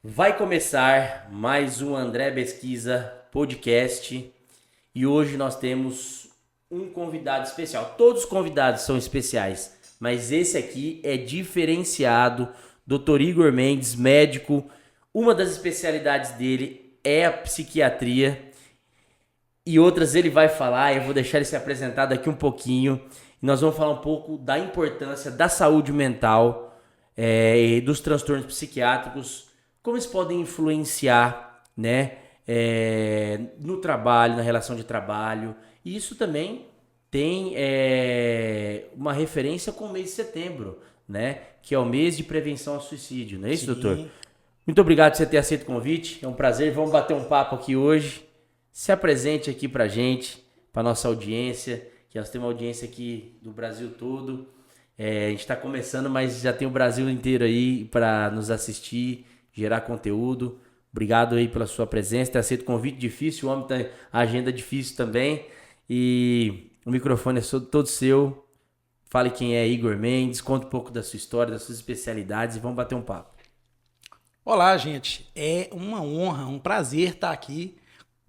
Vai começar mais um André Pesquisa podcast e hoje nós temos um convidado especial. Todos os convidados são especiais, mas esse aqui é diferenciado. Dr. Igor Mendes, médico. Uma das especialidades dele é a psiquiatria e outras ele vai falar. Eu vou deixar ele se apresentar daqui um pouquinho. E nós vamos falar um pouco da importância da saúde mental e dos transtornos psiquiátricos, como eles podem influenciar, né, no trabalho, na relação de trabalho. E isso também tem uma referência com o mês de setembro, né, que é o mês de prevenção ao suicídio, não é isso, doutor? Muito obrigado por você ter aceito o convite, é um prazer, vamos bater um papo aqui hoje. Se apresente aqui pra gente, pra nossa audiência, que nós temos uma audiência aqui do Brasil todo. A gente está começando, mas já tem o Brasil inteiro aí para nos assistir, gerar conteúdo. Obrigado aí pela sua presença, ter aceito o convite difícil, o homem tem agenda difícil também. E o microfone é todo seu. Fale quem é Igor Mendes, conta um pouco da sua história, das suas especialidades e vamos bater um papo. Olá, gente. É uma honra, um prazer estar aqui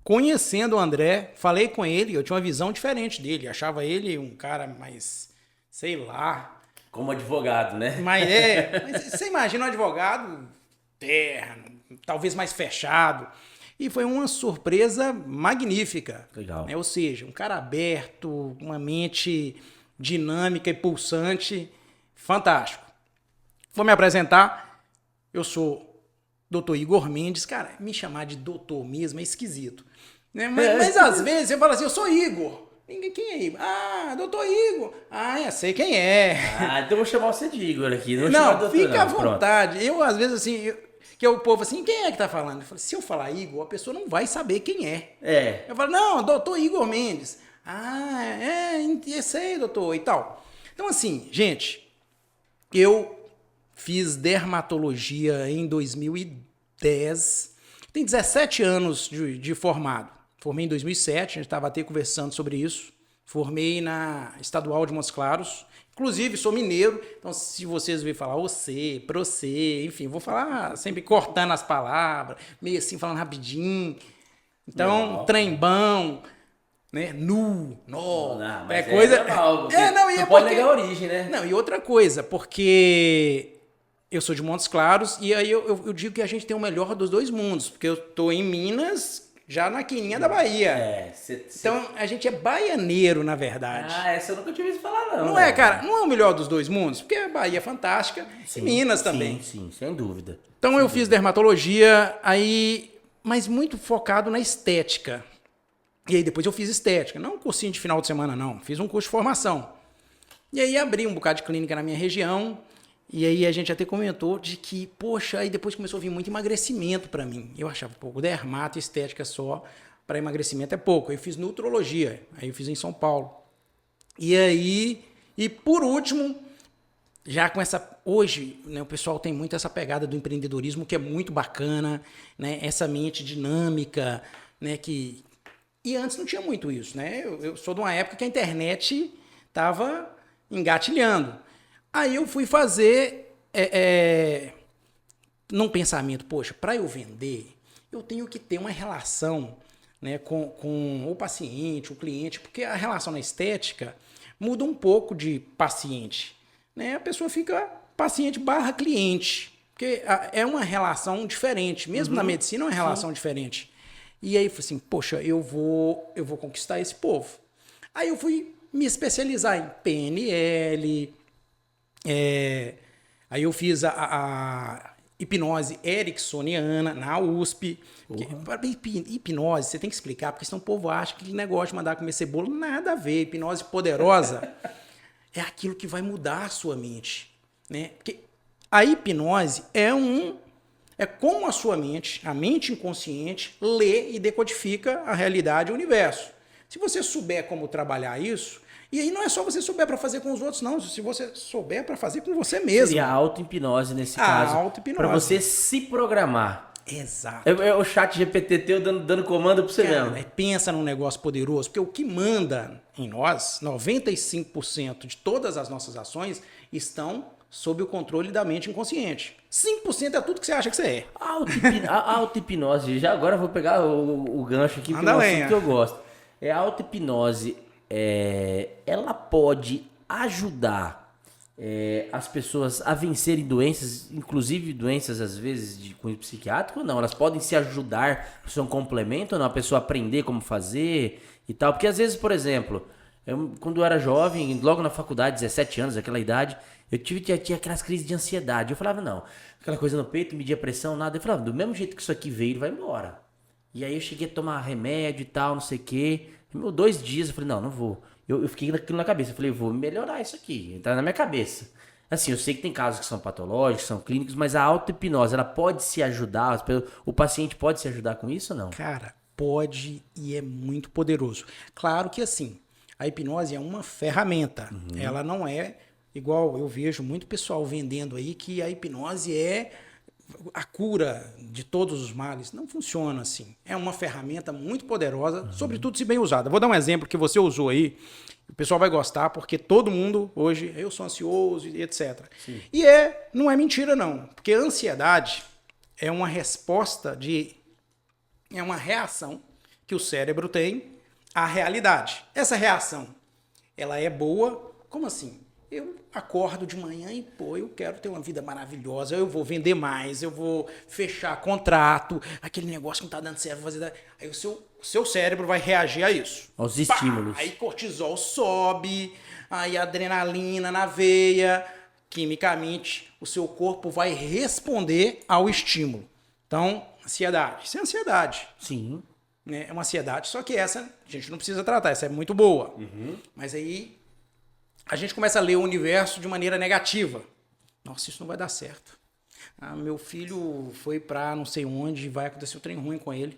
conhecendo o André. Falei com ele, eu tinha uma visão diferente dele. Achava ele um cara mais, sei lá. Como advogado, né? Mas você imagina um advogado terno, talvez mais fechado. E foi uma surpresa magnífica. Legal. Ou seja, um cara aberto, uma mente dinâmica e pulsante. Fantástico. Vou me apresentar. Eu sou Dr. Igor Mendes. Cara, me chamar de doutor mesmo é esquisito. Né? Mas às vezes eu falo assim, eu sou Igor. Quem é Igor? Ah, doutor Igor. Ah, eu sei quem é. Ah, então eu vou chamar você de Igor aqui. Não, fica à vontade. Eu, às vezes, assim, que o povo assim, quem é que tá falando? Eu falo, se eu falar Igor, a pessoa não vai saber quem é. Eu falo, não, doutor Igor Mendes. Ah, eu sei, doutor, e tal. Então, assim, gente, eu fiz dermatologia em 2010. Tenho 17 anos de formado. Formei em 2007, a gente estava até conversando sobre isso. Formei na Estadual de Montes Claros. Inclusive, sou mineiro, então se vocês verem falar você, você, enfim, vou falar sempre cortando as palavras, meio assim, falando rapidinho. Então, trembão, né? Nu, nó, é coisa... não pode negar a origem, né? Não, e outra coisa, porque eu sou de Montes Claros e aí eu digo que a gente tem o melhor dos dois mundos, porque eu tô em Minas... Já na quininha da Bahia. Então, a gente é baianeiro, na verdade. Ah, essa eu nunca tinha ouvido falar, não. Não é, cara? Não é o melhor dos dois mundos? Porque a Bahia é fantástica e Minas também. Sim, sem dúvida. Então, eu fiz dermatologia, mas muito focado na estética. E aí, depois eu fiz estética. Não um cursinho de final de semana, não. Fiz um curso de formação. E aí, abri um bocado de clínica na minha região. E aí a gente até comentou de que, poxa, aí depois começou a vir muito emagrecimento para mim. Eu achava pouco, dermato, estética só para emagrecimento é pouco. Eu fiz nutrologia, aí eu fiz em São Paulo. E por último, já com essa, hoje, né, o pessoal tem muito essa pegada do empreendedorismo, que é muito bacana, né, essa mente dinâmica, né, e antes não tinha muito isso, né? Eu sou de uma época que a internet estava engatilhando. Aí eu fui fazer num pensamento, poxa, para eu vender, eu tenho que ter uma relação, né, com o paciente, o cliente, porque a relação na estética muda um pouco de paciente. Né? A pessoa fica paciente barra cliente, porque é uma relação diferente, mesmo na medicina é uma relação diferente. E aí eu falei assim, poxa, eu vou conquistar esse povo. Aí eu fui me especializar em PNL. Aí eu fiz a hipnose ericksoniana na USP. Hipnose, você tem que explicar, porque senão o povo acha que aquele negócio de mandar comer cebola, nada a ver. Hipnose poderosa é aquilo que vai mudar a sua mente. Né? Porque a hipnose é como a sua mente, a mente inconsciente, lê e decodifica a realidade e o universo. Se você souber como trabalhar isso, e aí não é só você souber para fazer com os outros, não. Se você souber para fazer com você mesmo. Seria a auto-hipnose nesse caso. Auto-hipnose. Para você se programar. Exato. É o chat GPT dando comando para você mesmo. Pensa num negócio poderoso, porque o que manda em nós, 95% de todas as nossas ações estão sob o controle da mente inconsciente. 5% é tudo que você acha que você é. A auto-hipnose, já agora eu vou pegar o gancho aqui, porque é um assunto que eu gosto. A auto-hipnose, ela pode ajudar as pessoas a vencerem doenças, inclusive doenças às vezes de cunho psiquiátrico ou não? Elas podem se ajudar, isso é um complemento ou não? A pessoa aprender como fazer e tal? Porque às vezes, por exemplo, quando eu era jovem, logo na faculdade, 17 anos, aquela idade, eu tinha aquelas crises de ansiedade. Eu falava, não, aquela coisa no peito, media a pressão, nada. Eu falava, do mesmo jeito que isso aqui veio, ele vai embora. E aí eu cheguei a tomar remédio e tal, não sei o quê. 2 dias, eu falei, não vou. Eu fiquei naquilo na cabeça. Eu falei, vou melhorar isso aqui. Entrar na minha cabeça. Assim, eu sei que tem casos que são patológicos, que são clínicos, mas a auto-hipnose, ela pode se ajudar? O paciente pode se ajudar com isso ou não? Cara, pode e é muito poderoso. Claro que assim, a hipnose é uma ferramenta. Ela não é igual eu vejo muito pessoal vendendo aí que a hipnose é a cura de todos os males. Não funciona assim. É uma ferramenta muito poderosa, sobretudo se bem usada. Vou dar um exemplo que você usou aí. O pessoal vai gostar porque todo mundo hoje, eu sou ansioso e etc. Sim. E não é mentira não. Porque a ansiedade é uma resposta é uma reação que o cérebro tem à realidade. Essa reação, ela é boa. Como assim? Eu acordo de manhã e, eu quero ter uma vida maravilhosa, eu vou vender mais, eu vou fechar contrato, aquele negócio que não tá dando certo, vou fazer... Aí o seu cérebro vai reagir a isso. Aos estímulos. Aí cortisol sobe, aí adrenalina na veia, quimicamente o seu corpo vai responder ao estímulo. Então, ansiedade. Isso é ansiedade. Sim. É uma ansiedade, só que essa a gente não precisa tratar, essa é muito boa. Mas aí a gente começa a ler o universo de maneira negativa. Nossa, isso não vai dar certo. Meu filho foi pra não sei onde, vai acontecer um trem ruim com ele.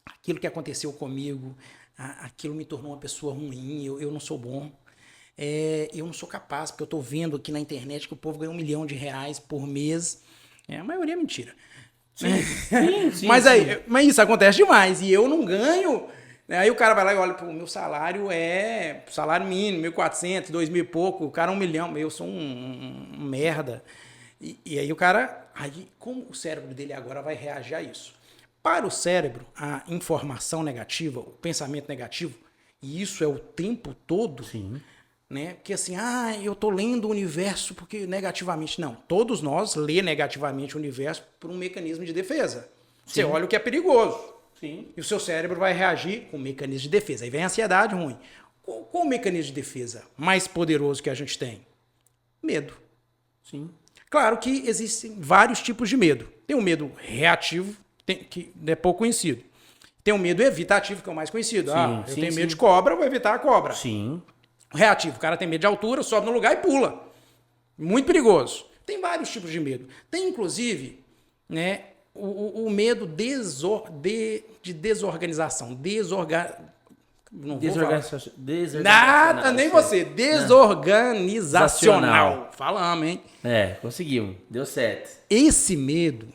Aquilo que aconteceu comigo, aquilo me tornou uma pessoa ruim, eu não sou bom. Eu não sou capaz, porque eu tô vendo aqui na internet que o povo ganha R$1 milhão por mês. A maioria é mentira. Sim, mas isso acontece demais. E eu não ganho. Aí o cara vai lá e olha, meu salário é salário mínimo, 1.400, 2.000 e pouco, o cara é 1 milhão, eu sou um merda. E aí o cara, como o cérebro dele agora vai reagir a isso? Para o cérebro, a informação negativa, o pensamento negativo, e isso é o tempo todo, sim, né? Porque assim, eu tô lendo o universo porque negativamente. Não, todos nós lê negativamente o universo por um mecanismo de defesa. Sim. Você olha o que é perigoso. Sim. E o seu cérebro vai reagir com um mecanismo de defesa. Aí vem a ansiedade ruim. Qual o mecanismo de defesa mais poderoso que a gente tem? Medo. Sim. Claro que existem vários tipos de medo. Tem o medo reativo, que é pouco conhecido. Tem o medo evitativo, que é o mais conhecido. Eu tenho medo de cobra, vou evitar a cobra. Sim. Reativo, o cara tem medo de altura, sobe no lugar e pula. Muito perigoso. Tem vários tipos de medo. Tem, inclusive, né, o medo de desorganização. Nada, nem você. Desorganizacional. Falamos, hein? Conseguimos. Deu certo. Esse medo,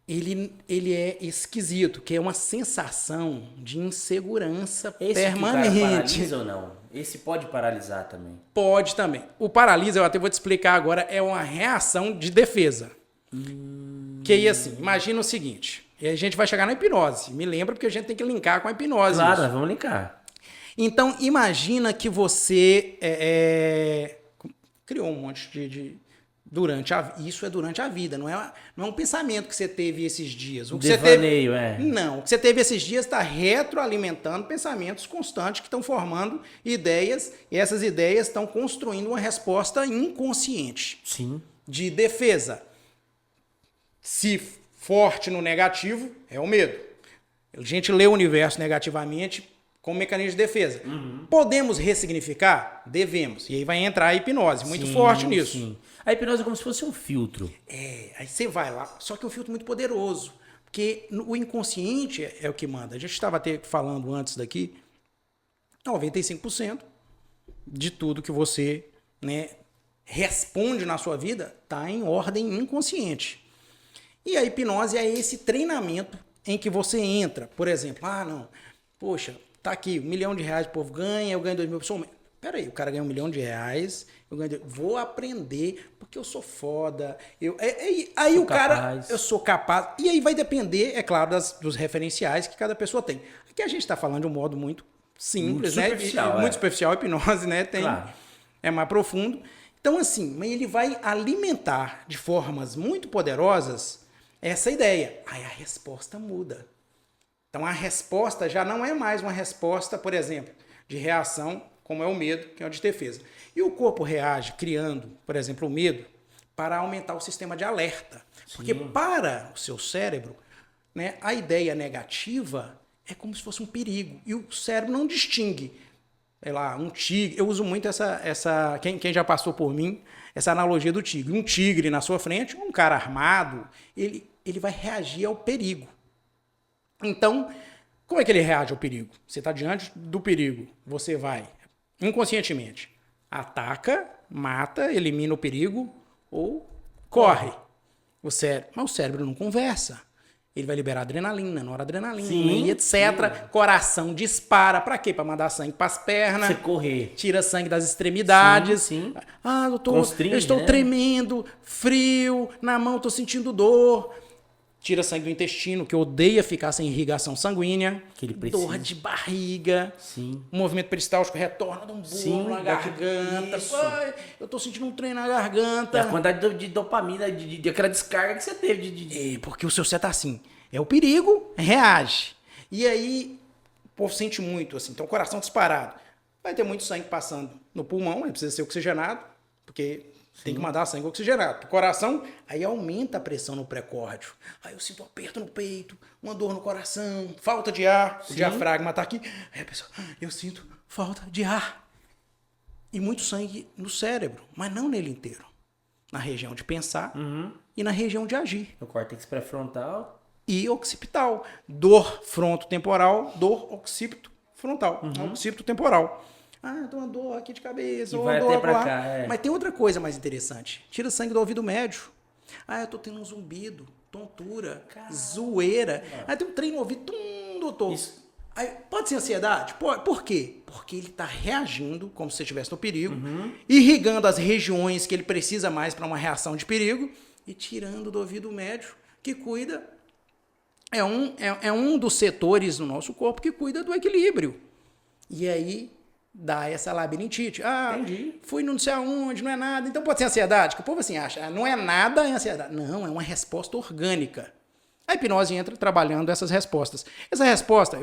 ele é esquisito, que é uma sensação de insegurança permanente. Esse paralisa ou não? Esse pode paralisar também? Pode também. O paralisa, eu até vou te explicar agora, é uma reação de defesa. Que aí, assim, imagina o seguinte, e a gente vai chegar na hipnose. Me lembra porque a gente tem que linkar com a hipnose. Claro, nós vamos linkar. Então, imagina que você criou um monte isso é durante a vida, não é um pensamento que você teve esses dias. Devaneio, Não, o que você teve esses dias está retroalimentando pensamentos constantes que estão formando ideias, e essas ideias estão construindo uma resposta inconsciente. Sim. De defesa. Se forte no negativo, é o medo. A gente lê o universo negativamente como mecanismo de defesa. Podemos ressignificar? Devemos. E aí vai entrar a hipnose, muito forte nisso. Sim. A hipnose é como se fosse um filtro. Aí você vai lá, só que é um filtro muito poderoso. Porque o inconsciente é o que manda. A gente estava até falando antes daqui, 95% de tudo que você, né, responde na sua vida está em ordem inconsciente. E a hipnose é esse treinamento em que você entra. Por exemplo, poxa, tá aqui, R$1 milhão o povo ganha, eu ganho 2.000 pessoas. peraí, o cara ganha R$1 milhão, vou aprender porque eu sou foda. Aí o cara, eu sou capaz. E aí vai depender, é claro, dos referenciais que cada pessoa tem. Aqui a gente está falando de um modo muito simples, muito superficial, muito superficial, hipnose, né? É mais profundo. Então, assim, ele vai alimentar de formas muito poderosas essa ideia. Aí a resposta muda. Então, a resposta já não é mais uma resposta, por exemplo, de reação, como é o medo, que é o de defesa. E o corpo reage criando, por exemplo, o medo para aumentar o sistema de alerta. Porque para o seu cérebro, né, a ideia negativa é como se fosse um perigo. E o cérebro não distingue, sei lá, um tigre. Eu uso muito quem já passou por mim, essa analogia do tigre. Um tigre na sua frente, um cara armado, ele vai reagir ao perigo. Então, como é que ele reage ao perigo? Você está diante do perigo, você vai, inconscientemente, ataca, mata, elimina o perigo ou corre. Mas o cérebro não conversa. Ele vai liberar adrenalina, noradrenalina, etc. Sim. Coração dispara. Pra quê? Pra mandar sangue pras pernas. Você correr. Tira sangue das extremidades. Sim. Ah, doutor, eu estou tremendo, frio, na mão estou sentindo dor. Tira sangue do intestino, que odeia ficar sem irrigação sanguínea. Que ele precisa. Dor de barriga. Sim. O movimento peristáltico retorna de um bolo na garganta. Ai, eu tô sentindo um trem na garganta. É a quantidade de dopamina, de aquela descarga que você teve. Porque o seu cérebro tá assim. É o perigo, reage. E aí, o povo sente muito, assim. Então, o coração disparado. Vai ter muito sangue passando no pulmão, ele precisa ser oxigenado, porque... Tem que mandar sangue oxigenado. O coração, aí aumenta a pressão no pré-córdio. Aí eu sinto um aperto no peito, uma dor no coração, falta de ar. O diafragma tá aqui. Aí a pessoa, eu sinto falta de ar. E muito sangue no cérebro, mas não nele inteiro. Na região de pensar e na região de agir. No córtex pré-frontal. E occipital. Dor frontotemporal, dor occipito frontal. Occipito temporal. Ah, eu tô uma dor aqui de cabeça, ou vai dor até pra lá. cá, Mas tem outra coisa mais interessante. Tira sangue do ouvido médio. Ah, eu tô tendo um zumbido, tontura, zoeira. Ah, tem um trem no ouvido, doutor. Aí, pode ser ansiedade? Por quê? Porque ele tá reagindo como se você estivesse no perigo, irrigando as regiões que ele precisa mais para uma reação de perigo e tirando do ouvido médio, que cuida... É um dos setores no nosso corpo que cuida do equilíbrio. E aí... dá essa labirintite. Ah, entendi. Fui não sei aonde, não é nada. Então pode ser ansiedade, que o povo assim acha, não é nada, é ansiedade. Não, é uma resposta orgânica. A hipnose entra trabalhando essas respostas. Essa resposta,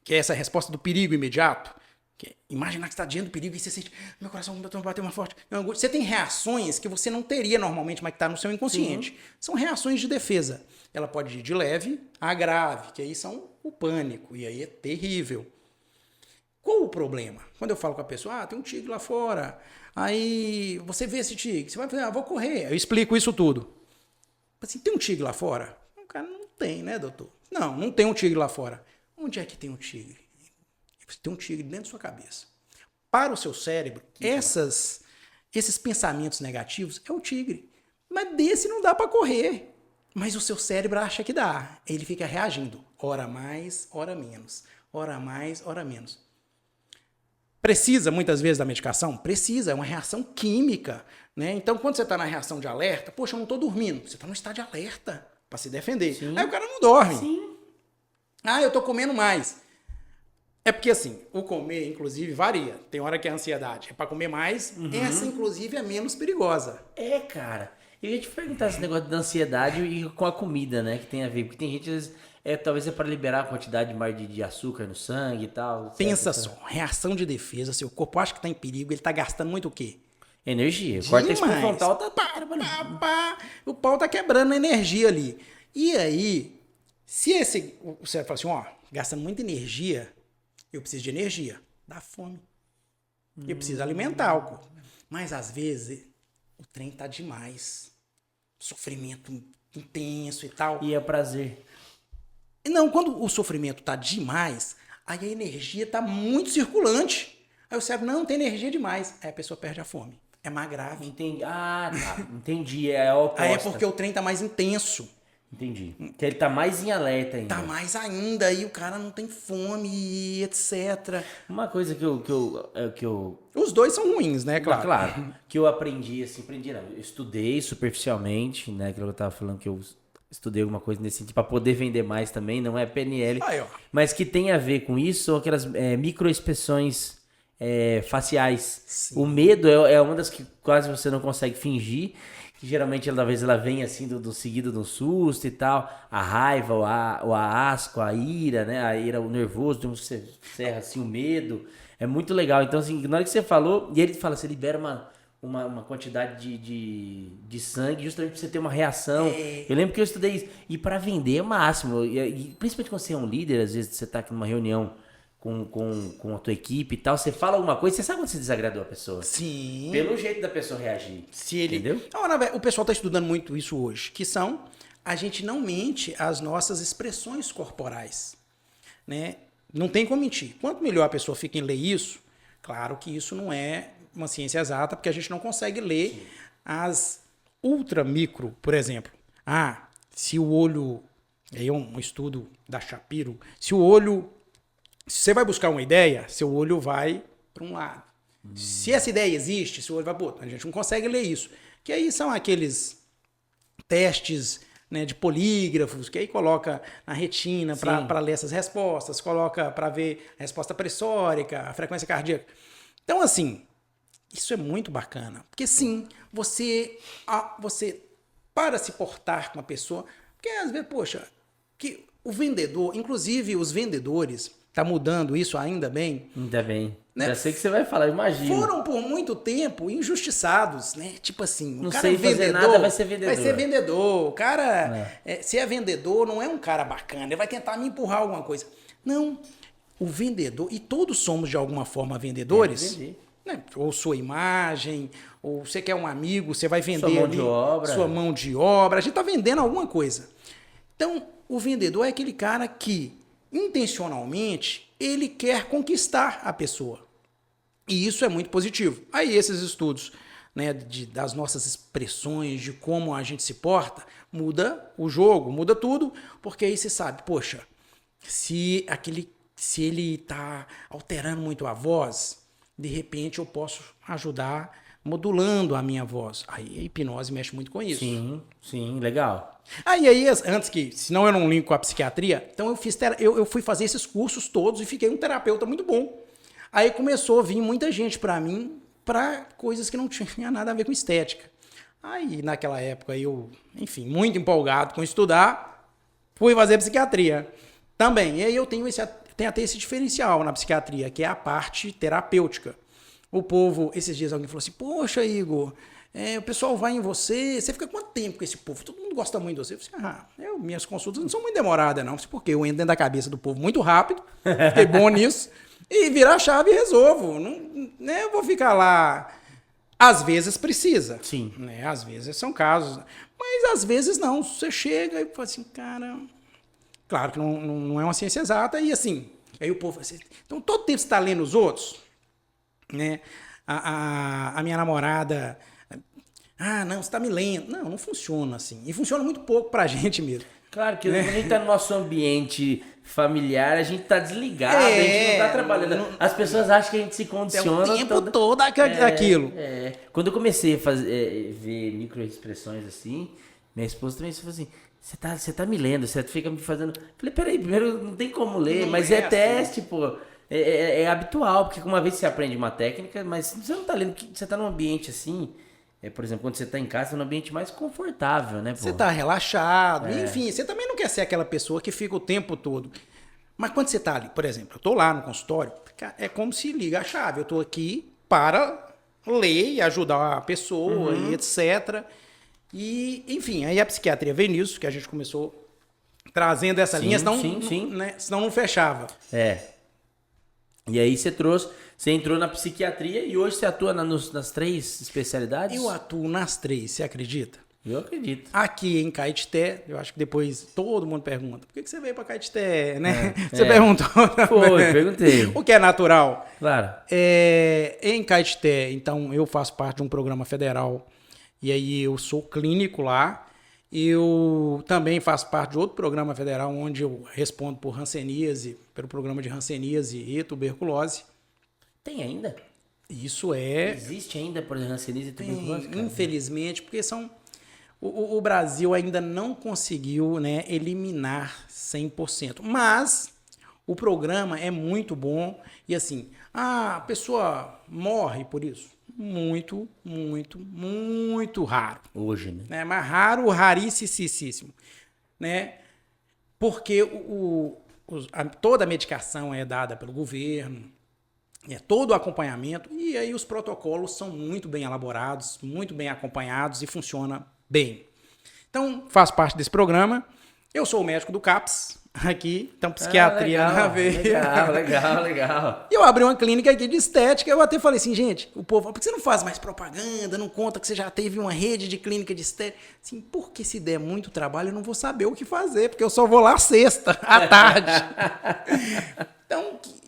que é essa resposta do perigo imediato, que é imaginar que você está diante do perigo e você sente, meu coração bateu mais forte. Você tem reações que você não teria normalmente, mas que está no seu inconsciente. São reações de defesa. Ela pode ir de leve a grave, que aí são o pânico, e aí é terrível. Qual o problema? Quando eu falo com a pessoa, tem um tigre lá fora, aí você vê esse tigre, você vai falar, vou correr. Eu explico isso tudo. Assim, tem um tigre lá fora? O cara não tem, né, doutor? Não tem um tigre lá fora. Onde é que tem um tigre? Tem um tigre dentro da sua cabeça. Para o seu cérebro, esses pensamentos negativos é o tigre. Mas desse não dá para correr. Mas o seu cérebro acha que dá. Ele fica reagindo. Hora mais, hora menos. Hora mais, hora menos. Precisa, muitas vezes, da medicação? Precisa, é uma reação química. Né? Então, quando você está na reação de alerta, poxa, eu não estou dormindo. Você está no estado de alerta para se defender. Sim. Aí o cara não dorme. Sim. Ah, eu estou comendo mais. É porque, assim, o comer, inclusive, varia. Tem hora que a ansiedade é para comer mais. Essa, inclusive, é menos perigosa. É, cara. Eu ia te perguntar esse negócio da ansiedade e com a comida, né? Que tem a ver. Porque tem gente, às vezes... talvez é para liberar a quantidade mais de açúcar no sangue e tal. Pensa só, reação de defesa, seu corpo acha que está em perigo, ele está gastando muito o quê? Energia. O córtex pré-frontal tá... O pau tá quebrando a energia ali. E aí, se o cérebro fala assim, gastando muita energia, eu preciso de energia, dá fome. Eu preciso alimentar o corpo. Mas às vezes, o trem tá demais. Sofrimento intenso e tal. E é prazer. Não, quando o sofrimento tá demais, aí a energia tá muito circulante. Aí o cérebro não tem energia demais. Aí a pessoa perde a fome. É mais grave. Entendi. Ah, tá. Entendi. É a oposta. Aí é porque o trem tá mais intenso. Entendi. Que ele tá mais em alerta ainda. Tá mais ainda, aí o cara não tem fome, etc. Uma coisa que eu... Os dois são ruins, né? Claro. Claro. Que eu aprendi, assim, não. Eu estudei superficialmente, né? Aquilo que eu tava falando, que eu estudei alguma coisa nesse sentido, pra poder vender mais também, não é PNL. Aí, ó. Mas que tem a ver com isso, são aquelas microexpressões faciais. Sim. O medo é uma das que quase você não consegue fingir. Que geralmente talvez ela venha assim do seguido do susto e tal, a raiva, o asco, a ira, né? A ira, o nervoso, você serra assim o medo. É muito legal. Então, assim, na hora que você falou, e ele fala, você libera uma quantidade de sangue justamente pra você ter uma reação. Eu lembro que eu estudei isso. E para vender é o máximo. E principalmente quando você é um líder, às vezes você tá aqui numa reunião com a tua equipe e tal, você fala alguma coisa, você sabe quando você desagradou a pessoa. Sim. Pelo jeito da pessoa reagir. Se ele... Entendeu? O pessoal tá estudando muito isso hoje, que são, a gente não mente as nossas expressões corporais, né? Não tem como mentir. Quanto melhor a pessoa fica em ler isso, claro que isso não é uma ciência exata, porque a gente não consegue ler Sim. as ultra micro, por exemplo. Se o olho... Aí é um estudo da Shapiro. Se o olho... Se você vai buscar uma ideia, seu olho vai para um lado. Se essa ideia existe, seu olho vai para o outro. A gente não consegue ler isso. Que aí são aqueles testes, né, de polígrafos, que aí coloca na retina para ler essas respostas, coloca para ver a resposta pressórica, a frequência cardíaca. Então, assim, isso é muito bacana. Porque, sim, você para se portar com uma pessoa... Porque, às vezes, poxa, que o vendedor, inclusive os vendedores... Tá mudando isso ainda bem. Ainda bem. Né? Já sei que você vai falar, imagina. Foram por muito tempo injustiçados, né? Tipo assim, não cara sei fazer nada, vai ser vendedor. Vai ser vendedor. O cara, se é vendedor, não é um cara bacana. Ele vai tentar me empurrar alguma coisa. Não. O vendedor, e todos somos de alguma forma vendedores. Né? Ou sua imagem, ou você quer um amigo, você vai vender sua mão de obra. Sua mão de obra. A gente tá vendendo alguma coisa. Então, o vendedor é aquele cara que intencionalmente, ele quer conquistar a pessoa. E isso é muito positivo. Aí esses estudos, né, das nossas expressões, de como a gente se porta, muda o jogo, muda tudo, porque aí você sabe, poxa, se ele está alterando muito a voz, de repente eu posso ajudar modulando a minha voz. Aí a hipnose mexe muito com isso. Sim, legal. Aí, antes que, senão eu não linko com a psiquiatria, então eu fui fazer esses cursos todos e fiquei um terapeuta muito bom. Aí começou a vir muita gente para mim, para coisas que não tinha nada a ver com estética. Aí, naquela época, eu, enfim, muito empolgado com estudar, fui fazer psiquiatria também. E aí eu tenho até esse diferencial na psiquiatria, que é a parte terapêutica. O povo, esses dias alguém falou assim, poxa, Igor... o pessoal vai em você fica quanto tempo com esse povo? Todo mundo gosta muito de você. Eu falei, minhas consultas não são muito demoradas, não. Porque eu entro dentro da cabeça do povo muito rápido, fiquei bom nisso, e virar a chave e resolvo. Não, né, eu vou ficar lá. Às vezes precisa. Sim. Né, às vezes são casos. Mas às vezes não. Você chega e fala assim, cara... Claro que não é uma ciência exata. E assim, aí o povo fala assim, então todo tempo você está lendo os outros? Né? A minha namorada... não, você tá me lendo. Não funciona assim. E funciona muito pouco pra gente mesmo. Claro que quando a gente tá no nosso ambiente familiar, a gente tá desligado, a gente não tá trabalhando. As pessoas acham que a gente se condiciona. O tempo todo aquilo. Quando eu comecei a ver microexpressões assim, minha esposa também falou assim, você tá me lendo, você fica me fazendo... Falei, peraí, primeiro não tem como ler, mas é teste, assim. Pô. É habitual, porque uma vez você aprende uma técnica, mas você não tá lendo, você tá num ambiente assim... por exemplo, quando você tá em casa, você tá num ambiente mais confortável, né? Você tá relaxado, enfim, você também não quer ser aquela pessoa que fica o tempo todo. Mas quando você tá ali, por exemplo, eu tô lá no consultório, é como se liga a chave, eu tô aqui para ler e ajudar a pessoa e etc. E, enfim, aí a psiquiatria veio nisso, que a gente começou trazendo essa linha, senão, né, senão não fechava. E aí você entrou na psiquiatria e hoje você atua nas 3 especialidades? Eu atuo nas 3, você acredita? Eu acredito. Aqui em Caetité, eu acho que depois todo mundo pergunta, por que você veio para Caetité, né? Você perguntou. Perguntei. O que é natural. Claro. Em Caetité, então, eu faço parte de um programa federal e aí eu sou clínico lá. Eu Eu também faço parte de outro programa federal onde eu respondo por hanseníase, pelo programa de hanseníase e tuberculose. Tem ainda? Isso é... Existe ainda, por exemplo, hanseníase e tuberculose? Tem, infelizmente, porque são... O Brasil ainda não conseguiu, né, eliminar 100%. Mas o programa é muito bom e assim, a pessoa morre por isso? Muito, muito, muito raro. Hoje, né? Mas raro, raríssimo. Né? Porque toda a medicação é dada pelo governo, todo o acompanhamento, e aí os protocolos são muito bem elaborados, muito bem acompanhados e funciona bem. Então, faço parte desse programa. Eu sou o médico do CAPS, aqui, então psiquiatria na veia. Legal. E eu abri uma clínica aqui de estética, eu até falei assim, gente, o povo, por que você não faz mais propaganda, não conta que você já teve uma rede de clínica de estética? Assim, porque se der muito trabalho, eu não vou saber o que fazer, porque eu só vou lá sexta, à tarde.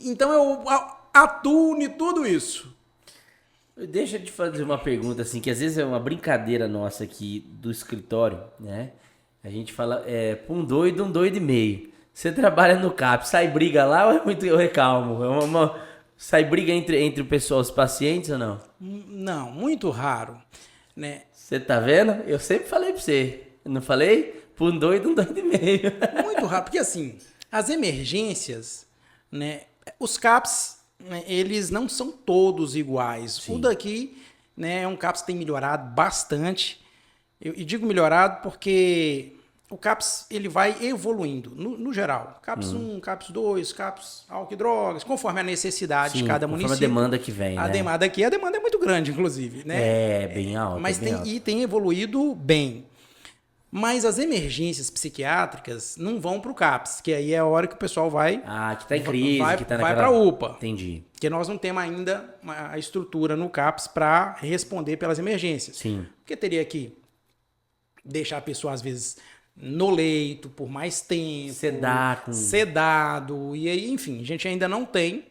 Então eu atuo em tudo isso. Deixa eu te fazer uma pergunta, assim, que às vezes é uma brincadeira nossa aqui do escritório, né? A gente fala, pra um doido e meio. Você trabalha no CAP, sai briga lá ou é muito eu recalmo? Sai briga entre o pessoal, os pacientes ou não? Não, muito raro, né? Você tá vendo? Eu sempre falei pra você. Não falei? Pra um doido e meio. Muito raro, porque assim, as emergências, né? Os CAPs, né, eles não são todos iguais. Sim. O daqui, né, é um CAPS que tem melhorado bastante. E digo melhorado porque o CAPS ele vai evoluindo, no geral. CAPS 1, CAPS 2, CAPS álcool e drogas, conforme a necessidade de cada município. Conforme a demanda que vem, a demanda é muito grande, inclusive. Né? É, bem alta. Mas tem evoluído bem. Mas as emergências psiquiátricas não vão para o CAPS, que aí é a hora que o pessoal vai... que está em crise, que está naquela... Vai para a UPA. Entendi. Porque nós não temos ainda a estrutura no CAPS para responder pelas emergências. Sim. Porque teria que deixar a pessoa, às vezes, no leito por mais tempo. Sedado. E aí, enfim, a gente ainda não tem.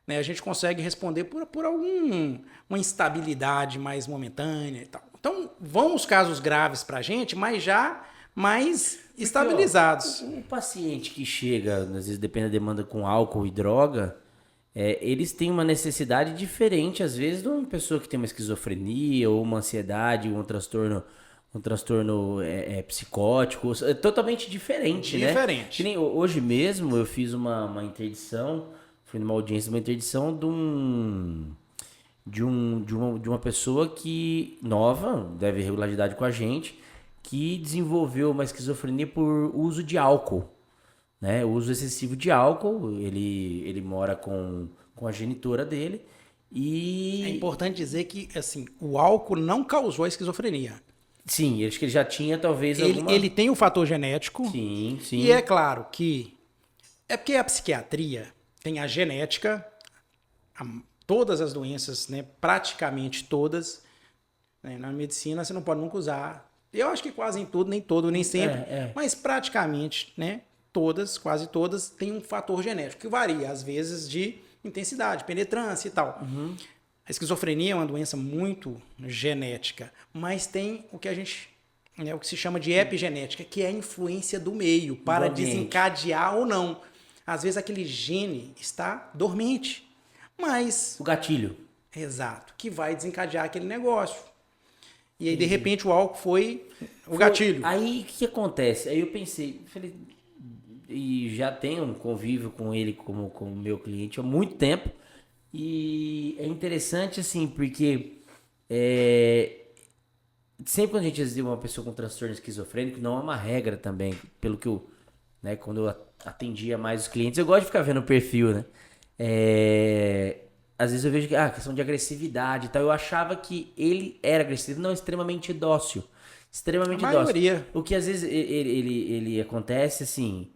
Né? A gente consegue responder por uma instabilidade mais momentânea e tal. Então, vão os casos graves para a gente, mas já mais estabilizados. O paciente que chega, às vezes depende da demanda com álcool e droga, eles têm uma necessidade diferente, às vezes, de uma pessoa que tem uma esquizofrenia ou uma ansiedade, um transtorno psicótico, é totalmente diferente, né? Diferente. Nem, hoje mesmo eu fiz uma interdição, fui numa audiência de uma interdição de uma pessoa que, nova, deve regularidade com a gente, que desenvolveu uma esquizofrenia por uso de álcool, né? O uso excessivo de álcool, ele mora com a genitora dele e... É importante dizer que, assim, o álcool não causou a esquizofrenia. Sim, acho que ele já tinha talvez ele tem um fator genético. Sim. E é claro que... É porque a psiquiatria tem a genética, todas as doenças, né, praticamente todas, né, na medicina você não pode nunca usar. Eu acho que quase em tudo, nem sempre, mas praticamente, né, quase todas, tem um fator genético que varia, às vezes, de intensidade, penetrância e tal. Uhum. A esquizofrenia é uma doença muito genética, mas tem o que a gente, né, o que se chama de epigenética, que é a influência do meio para desencadear ou não. Às vezes aquele gene está dormente, mas... O gatilho. Exato, que vai desencadear aquele negócio. E aí, de repente, o álcool foi o gatilho. Aí, o que acontece? Aí eu pensei, falei, e já tenho um convívio com ele como meu cliente há muito tempo, e é interessante, assim, porque sempre quando a gente existe uma pessoa com transtorno esquizofrênico, não é uma regra também, pelo que eu, né, quando eu atendia mais os clientes, eu gosto de ficar vendo o perfil, né? Às vezes eu vejo que questão de agressividade e tal, eu achava que ele era agressivo, não, extremamente dócil. Extremamente dócil. Maioria. O que às vezes ele acontece, assim,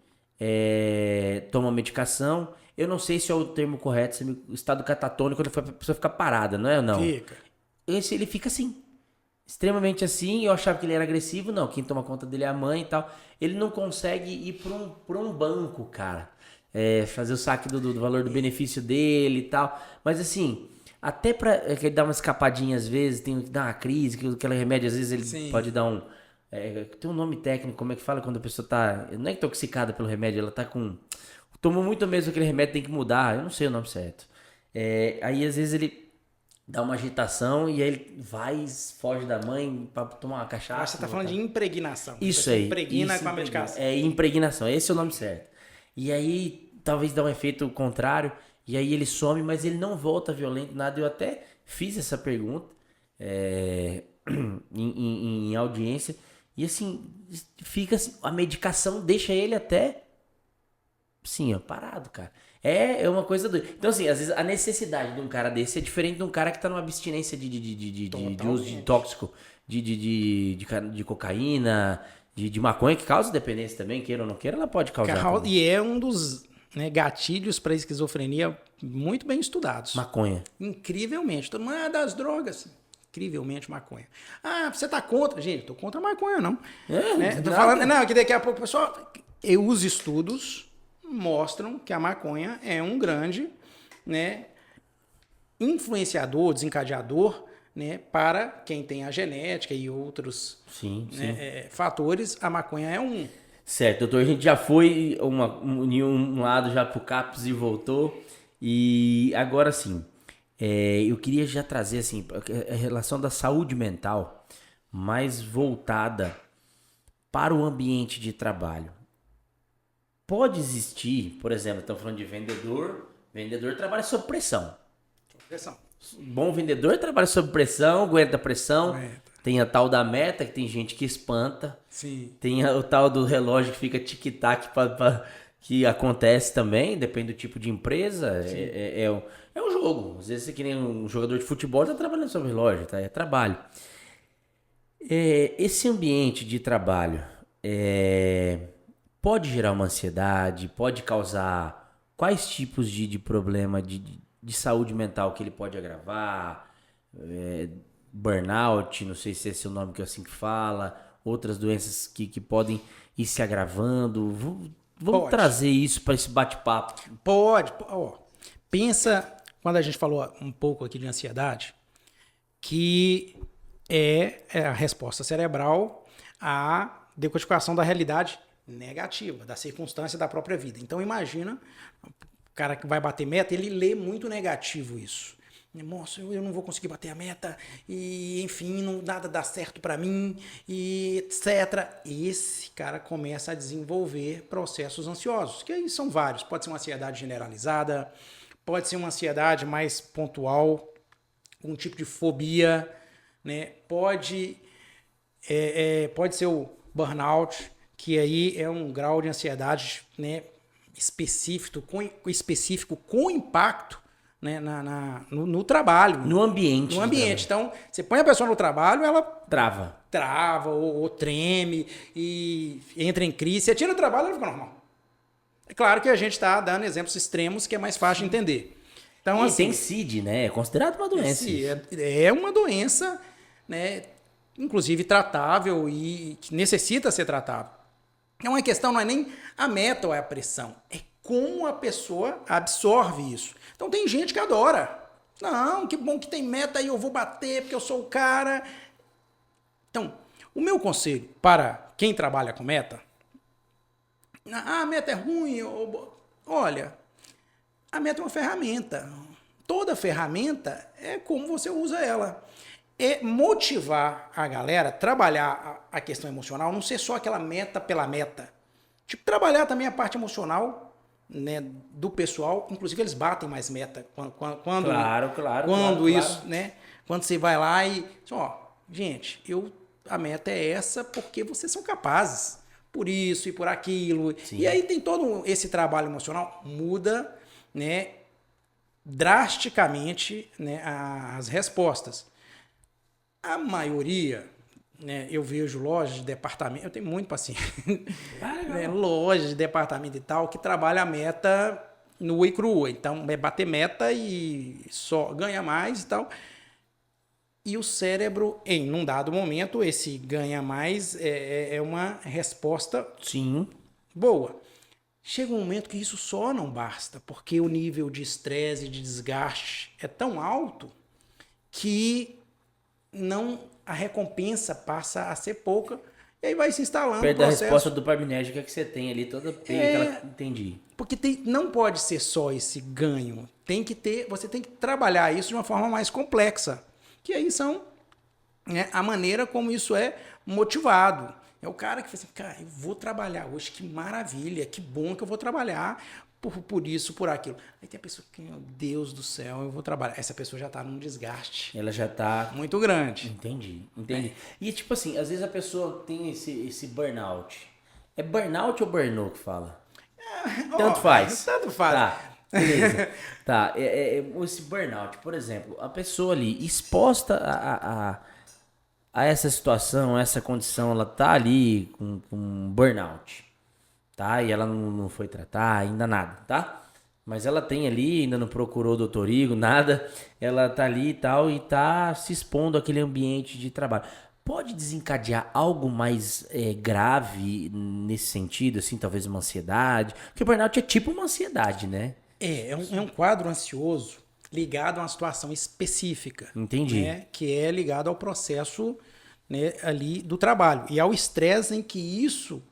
toma medicação, eu não sei se é o termo correto, o estado catatônico, quando a pessoa fica parada, não é ou não? Fica. Ele fica assim, extremamente assim, eu achava que ele era agressivo, não, quem toma conta dele é a mãe e tal. Ele não consegue ir pra um banco, cara. Fazer o saque do valor do benefício dele e tal. Mas assim, até pra ele dar uma escapadinha às vezes, tem que dar uma crise, que aquele remédio às vezes ele pode dar Tem um nome técnico, como é que fala quando a pessoa tá... Não é intoxicada pelo remédio, ela tá com... Tomou muito mesmo aquele remédio, tem que mudar. Eu não sei o nome certo. Aí às vezes ele dá uma agitação e aí ele vai, foge da mãe pra tomar uma cachaça. Você tá falando de impregnação. Isso aí. Impregna com a medicação. Impregnação, esse é o nome certo. E aí talvez dá um efeito contrário, e aí ele some, mas ele não volta violento, nada. Eu até fiz essa pergunta em audiência, e assim, fica assim, a medicação deixa ele até, sim, ó, parado, cara. É uma coisa doida. Então, assim, às vezes a necessidade de um cara desse é diferente de um cara que tá numa abstinência de uso de tóxico, de cocaína, de maconha, que causa dependência também, queira ou não queira, ela pode causar. E é um dos gatilhos para esquizofrenia muito bem estudados. Maconha. Incrivelmente. Todo mundo das drogas. Incrivelmente maconha. Você tá contra? Gente, tô contra a maconha, não. Tô falando, não, que daqui a pouco, pessoal, os estudos mostram que a maconha é um grande, influenciador, desencadeador, para quem tem a genética e outros fatores. A maconha é um. Certo, doutor, a gente já foi em um lado já pro CAPS e voltou. E agora sim, eu queria já trazer assim, a relação da saúde mental mais voltada para o ambiente de trabalho. Pode existir, por exemplo, estamos falando de vendedor trabalha sob pressão. Bom vendedor trabalha sob pressão, aguenta pressão. Tem a tal da meta, que tem gente que espanta. Sim. Tem o tal do relógio que fica tic-tac, que acontece também, depende do tipo de empresa. É um jogo. Às vezes você que nem um jogador de futebol está trabalhando sob relógio, tá? É trabalho. Esse ambiente de trabalho pode gerar uma ansiedade, pode causar quais tipos de problema de saúde mental que ele pode agravar, burnout, não sei se esse é o nome que é assim que fala, outras doenças que podem ir se agravando. Vamos trazer isso para esse bate-papo. Pode. Pensa, quando a gente falou um pouco aqui de ansiedade, que é a resposta cerebral à decodificação da realidade negativa, da circunstância da própria vida. Então imagina, o cara que vai bater meta, ele lê muito negativo isso. Nossa, eu não vou conseguir bater a meta, e enfim, nada dá certo para mim, e etc. Esse cara começa a desenvolver processos ansiosos, que aí são vários. Pode ser uma ansiedade generalizada, pode ser uma ansiedade mais pontual, um tipo de fobia, pode ser o burnout, que aí é um grau de ansiedade específico com impacto no trabalho. No ambiente. No ambiente. Então, você põe a pessoa no trabalho, ela trava ou treme e entra em crise. Você tira o trabalho, ela fica normal. É claro que a gente está dando exemplos extremos que é mais fácil de entender. Então, assim, tem CID, né? É considerado uma doença. É uma doença, inclusive tratável e que necessita ser tratável. Então, a questão não é nem a meta ou a pressão, é como a pessoa absorve isso. Então tem gente que adora. Não, que bom que tem meta e eu vou bater porque eu sou o cara. Então, o meu conselho para quem trabalha com meta, a meta é ruim, olha, a meta é uma ferramenta. Toda ferramenta é como você usa ela. É motivar a galera a trabalhar a questão emocional, não ser só aquela meta pela meta. Tipo, trabalhar também a parte emocional, do pessoal. Inclusive, eles batem mais meta. Quando você vai lá e... gente, a meta é essa porque vocês são capazes. Por isso e por aquilo. Sim. E aí tem todo esse trabalho emocional. Muda, drasticamente, as respostas. A maioria, eu vejo lojas de departamento, eu tenho muito paciente, lojas de departamento e tal, que trabalha a meta nua e crua. Então, é bater meta e só ganha mais e tal. E o cérebro, em um dado momento, esse ganha mais é uma resposta boa. Chega um momento que isso só não basta, porque o nível de estresse e de desgaste é tão alto que a recompensa passa a ser pouca e aí vai se instalando o processo. A resposta dopaminérgica que você tem ali, toda entendi. Porque não pode ser só esse ganho. Você tem que trabalhar isso de uma forma mais complexa. Que aí são, né, a maneira como isso é motivado. É o cara que fala assim, cara, eu vou trabalhar hoje, que maravilha, que bom que eu vou trabalhar por isso, por aquilo. Aí tem a pessoa que, meu Deus do céu, eu vou trabalhar. Essa pessoa já está num desgaste. Ela já está muito grande. Entendi. E tipo assim, às vezes a pessoa tem esse burnout. É burnout ou burnout que fala? Tanto faz. Tanto faz. Tá, beleza. Tá, esse burnout, por exemplo, a pessoa ali exposta a essa situação, a essa condição, ela tá ali com burnout, tá? E ela não foi tratar ainda nada, tá? Mas ela tem ali, ainda não procurou o doutor Igor, nada. Ela tá ali e tal, e tá se expondo àquele ambiente de trabalho. Pode desencadear algo mais grave nesse sentido, assim, talvez uma ansiedade? Porque o burnout é tipo uma ansiedade, né? É um quadro ansioso ligado a uma situação específica. Entendi. Né, que é ligado ao processo, né, ali do trabalho. E ao estresse em que isso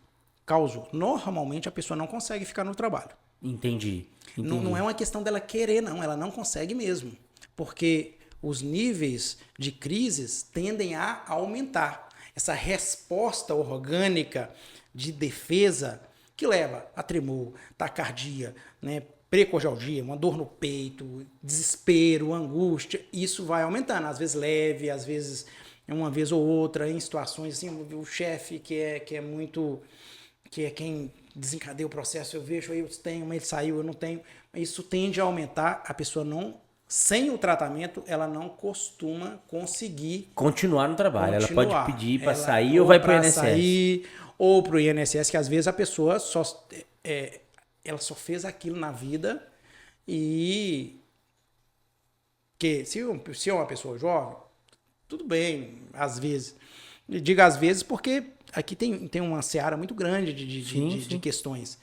causou. Normalmente a pessoa não consegue ficar no trabalho. Entendi. Não é uma questão dela querer, não. Ela não consegue mesmo. Porque os níveis de crises tendem a aumentar. Essa resposta orgânica de defesa que leva a tremor, taquicardia, né, precordialgia, uma dor no peito, desespero, angústia, isso vai aumentando. Às vezes leve, às vezes uma vez ou outra, em situações assim, o chefe que é muito... que é quem desencadeia o processo, eu vejo, eu tenho, mas ele saiu, eu não tenho. Isso tende a aumentar, a pessoa não... Sem o tratamento, ela não costuma conseguir... continuar no trabalho. Ela pode pedir para sair ou vai para o INSS. Sair, ou para o INSS, que às vezes a pessoa ela só fez aquilo na vida e... que se é uma pessoa jovem, tudo bem, às vezes. Eu digo às vezes porque aqui tem uma seara muito grande de questões.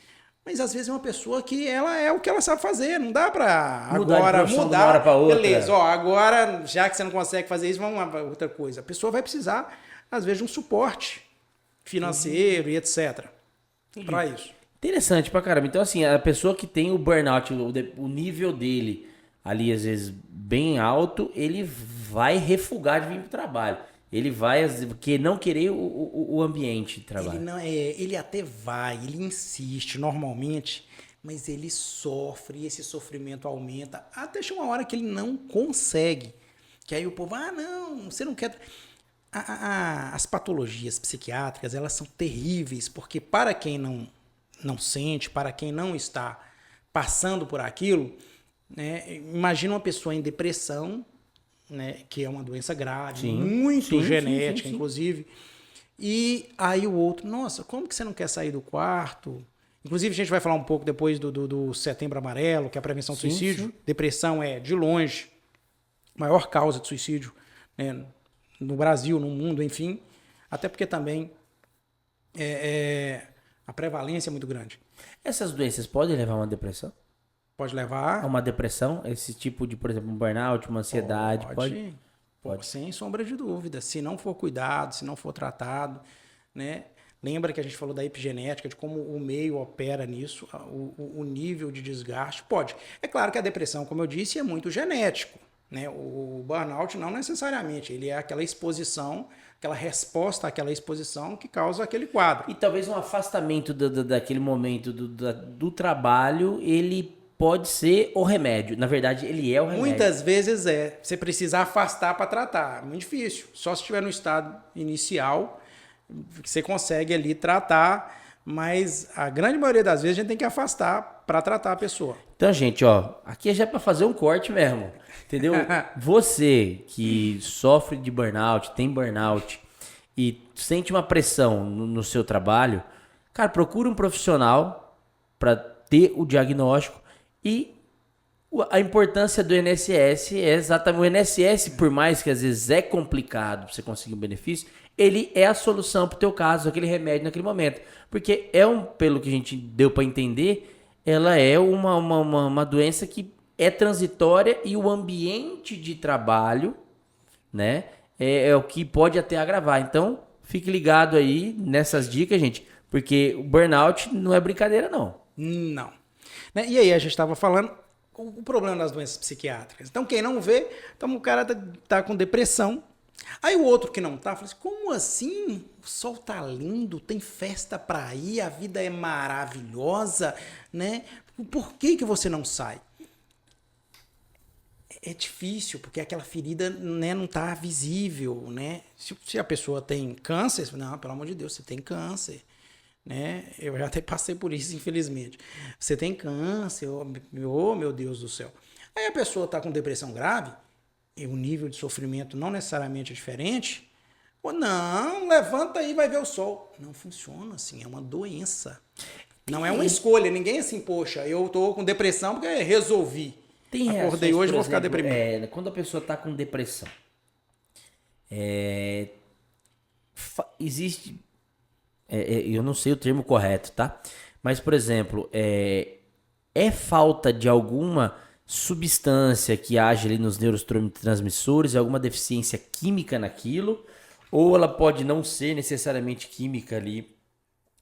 Mas às vezes é uma pessoa que ela é o que ela sabe fazer. Não dá para agora mudar. Hora pra outra. Beleza, agora, já que você não consegue fazer isso, vamos para outra coisa. A pessoa vai precisar, às vezes, de um suporte financeiro e etc. Para isso. Interessante pra caramba. Então, assim, a pessoa que tem o burnout, o nível dele ali, às vezes, bem alto, ele vai refugar de vir pro trabalho. Ele vai não querer o ambiente de trabalho. Ele até vai, ele insiste normalmente, mas ele sofre, e esse sofrimento aumenta, até chegar uma hora que ele não consegue. Que aí o povo, não, você não quer... As patologias psiquiátricas, elas são terríveis, porque para quem não sente, para quem não está passando por aquilo, né, imagina uma pessoa em depressão, né, que é uma doença grave, muito genética, inclusive. E aí o outro, nossa, como que você não quer sair do quarto? Inclusive, a gente vai falar um pouco depois do Setembro Amarelo, que é a prevenção do suicídio. Sim. Depressão é, de longe, a maior causa de suicídio, né, no Brasil, no mundo, enfim. Até porque também a prevalência é muito grande. Essas doenças podem levar a uma depressão? Pode levar... a uma depressão? Esse tipo de, por exemplo, um burnout, uma ansiedade? Pode. Sem sombra de dúvida. Se não for cuidado, se não for tratado, né? Lembra que a gente falou da epigenética, de como o meio opera nisso, o nível de desgaste? Pode. É claro que a depressão, como eu disse, é muito genético, né? O burnout não necessariamente. Ele é aquela exposição, aquela resposta àquela exposição que causa aquele quadro. E talvez um afastamento daquele momento do trabalho, ele pode ser o remédio. Na verdade, ele é o remédio. Muitas vezes você precisa afastar para tratar. Muito difícil. Só se estiver no estado inicial, que você consegue ali tratar, mas a grande maioria das vezes a gente tem que afastar para tratar a pessoa. Então, gente, aqui é já para fazer um corte mesmo, entendeu? Você que sofre de burnout, tem burnout e sente uma pressão no seu trabalho, cara, procura um profissional para ter o diagnóstico. E a importância do INSS é exatamente... O INSS, por mais que às vezes é complicado para você conseguir um benefício, ele é a solução para o teu caso, aquele remédio naquele momento. Porque pelo que a gente deu para entender, ela é uma doença que é transitória e o ambiente de trabalho, né, é o que pode até agravar. Então, fique ligado aí nessas dicas, gente, porque o burnout não é brincadeira, não. Não. Né? E aí a gente estava falando o problema das doenças psiquiátricas. Então quem não vê, então o cara tá com depressão. Aí o outro que não tá, fala assim, como assim? O sol tá lindo, tem festa pra ir, a vida é maravilhosa, né? Por que você não sai? É difícil, porque aquela ferida, né, não tá visível, né? Se a pessoa tem câncer, não, pelo amor de Deus, você tem câncer, né? Eu já até passei por isso, infelizmente. Você tem câncer, oh meu Deus do céu. Aí a pessoa tá com depressão grave, e o nível de sofrimento não necessariamente é diferente. Ou não, levanta aí e vai ver o sol. Não funciona assim, é uma doença. Não é uma escolha. Ninguém assim, poxa, eu tô com depressão porque resolvi. Acordei hoje e vou ficar deprimido. Quando a pessoa tá com depressão, existe... eu não sei o termo correto, tá? Mas, por exemplo, é falta de alguma substância que age ali nos neurotransmissores, alguma deficiência química naquilo, ou ela pode não ser necessariamente química ali,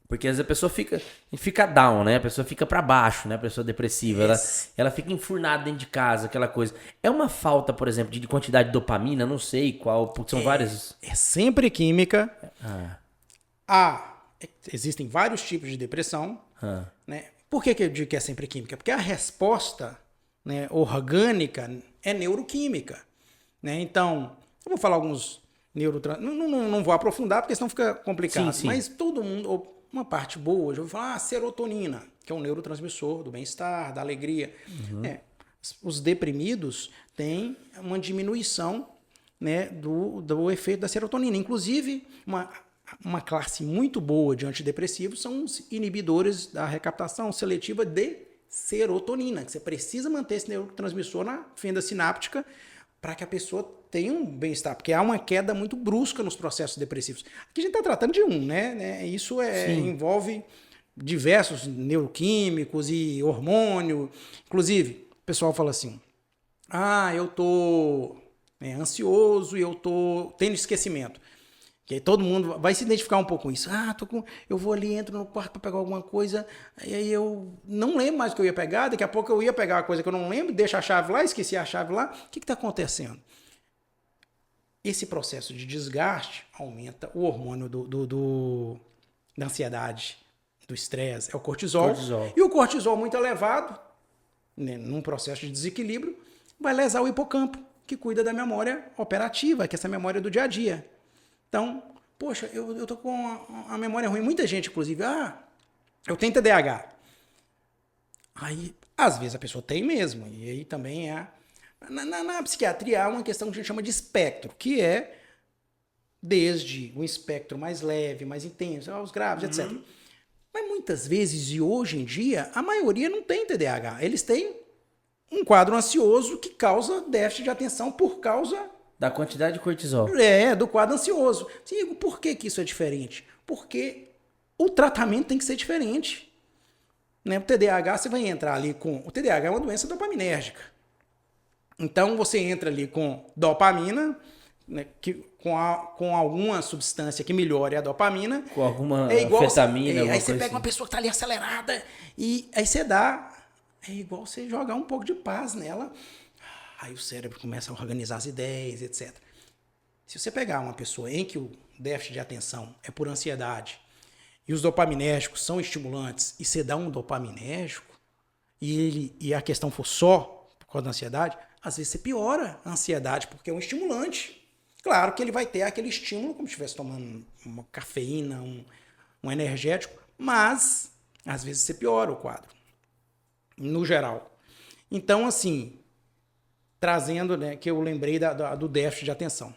porque às vezes a pessoa fica down, né? A pessoa fica pra baixo, né? A pessoa depressiva, ela fica enfurnada dentro de casa, aquela coisa. É uma falta, por exemplo, de quantidade de dopamina, não sei qual, porque são várias... É sempre química. Existem vários tipos de depressão, né? Por que eu digo que é sempre química? Porque a resposta, né, orgânica é neuroquímica, né? Então, eu vou falar alguns neurotransmissores, não vou aprofundar porque senão fica complicado, sim. Mas todo mundo, uma parte boa, hoje eu vou falar serotonina, que é um neurotransmissor do bem-estar, da alegria. Os deprimidos têm uma diminuição, né, do efeito da serotonina. Inclusive, uma classe muito boa de antidepressivos são os inibidores da recaptação seletiva de serotonina, que você precisa manter esse neurotransmissor na fenda sináptica para que a pessoa tenha um bem-estar, porque há uma queda muito brusca nos processos depressivos. Aqui a gente está tratando de né? Isso envolve diversos neuroquímicos e hormônio. Inclusive, o pessoal fala assim, eu tô ansioso e eu tô tendo esquecimento. Que aí todo mundo vai se identificar um pouco com isso. Eu vou ali, entro no quarto para pegar alguma coisa, e aí eu não lembro mais o que eu ia pegar, daqui a pouco eu ia pegar uma coisa que eu não lembro, deixo a chave lá, esqueci a chave lá. O que está acontecendo? Esse processo de desgaste aumenta o hormônio da ansiedade, do estresse, é o cortisol. E o cortisol muito elevado, né, num processo de desequilíbrio, vai lesar o hipocampo, que cuida da memória operativa, que é essa memória do dia a dia. Então, poxa, eu tô com a memória ruim. Muita gente, inclusive, eu tenho TDAH. Aí, às vezes a pessoa tem mesmo. E aí também na psiquiatria há uma questão que a gente chama de espectro, que é desde um espectro mais leve, mais intenso, aos graves, etc. Mas muitas vezes, e hoje em dia, a maioria não tem TDAH. Eles têm um quadro ansioso que causa déficit de atenção por causa... da quantidade de cortisol. Do quadro ansioso. Sim, por que isso é diferente? Porque o tratamento tem que ser diferente. Né? O TDAH, você vai entrar ali com... O TDAH é uma doença dopaminérgica. Então, você entra ali com dopamina, né, com alguma substância que melhore a dopamina. Com alguma anfetamina. Aí você pega uma pessoa que está ali acelerada e aí você dá... É igual você jogar um pouco de paz nela. Aí o cérebro começa a organizar as ideias, etc. Se você pegar uma pessoa em que o déficit de atenção é por ansiedade e os dopaminérgicos são estimulantes e você dá um dopaminérgico e a questão for só por causa da ansiedade, às vezes você piora a ansiedade porque é um estimulante. Claro que ele vai ter aquele estímulo como se estivesse tomando uma cafeína, um energético, mas às vezes você piora o quadro, no geral. Então, assim... trazendo, né, que eu lembrei do déficit de atenção.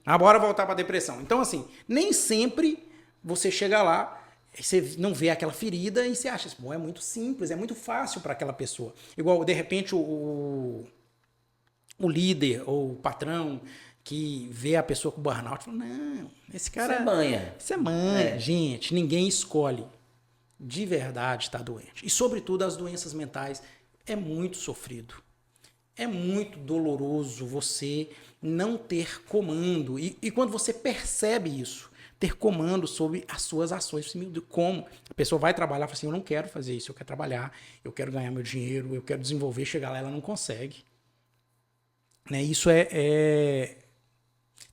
Agora voltar para a depressão. Então, assim, nem sempre você chega lá, você não vê aquela ferida e você acha, bom, é muito simples, é muito fácil para aquela pessoa. Igual, de repente, o líder ou o patrão que vê a pessoa com burnout, fala, não, esse cara... Isso é manha. Gente, ninguém escolhe. De verdade está doente. E, sobretudo, as doenças mentais é muito sofrido. É muito doloroso você não ter comando. E quando você percebe isso, ter comando sobre as suas ações. Meu Deus, como? A pessoa vai trabalhar e fala assim, eu não quero fazer isso, eu quero trabalhar, eu quero ganhar meu dinheiro, eu quero desenvolver, chegar lá, ela não consegue. Né? Isso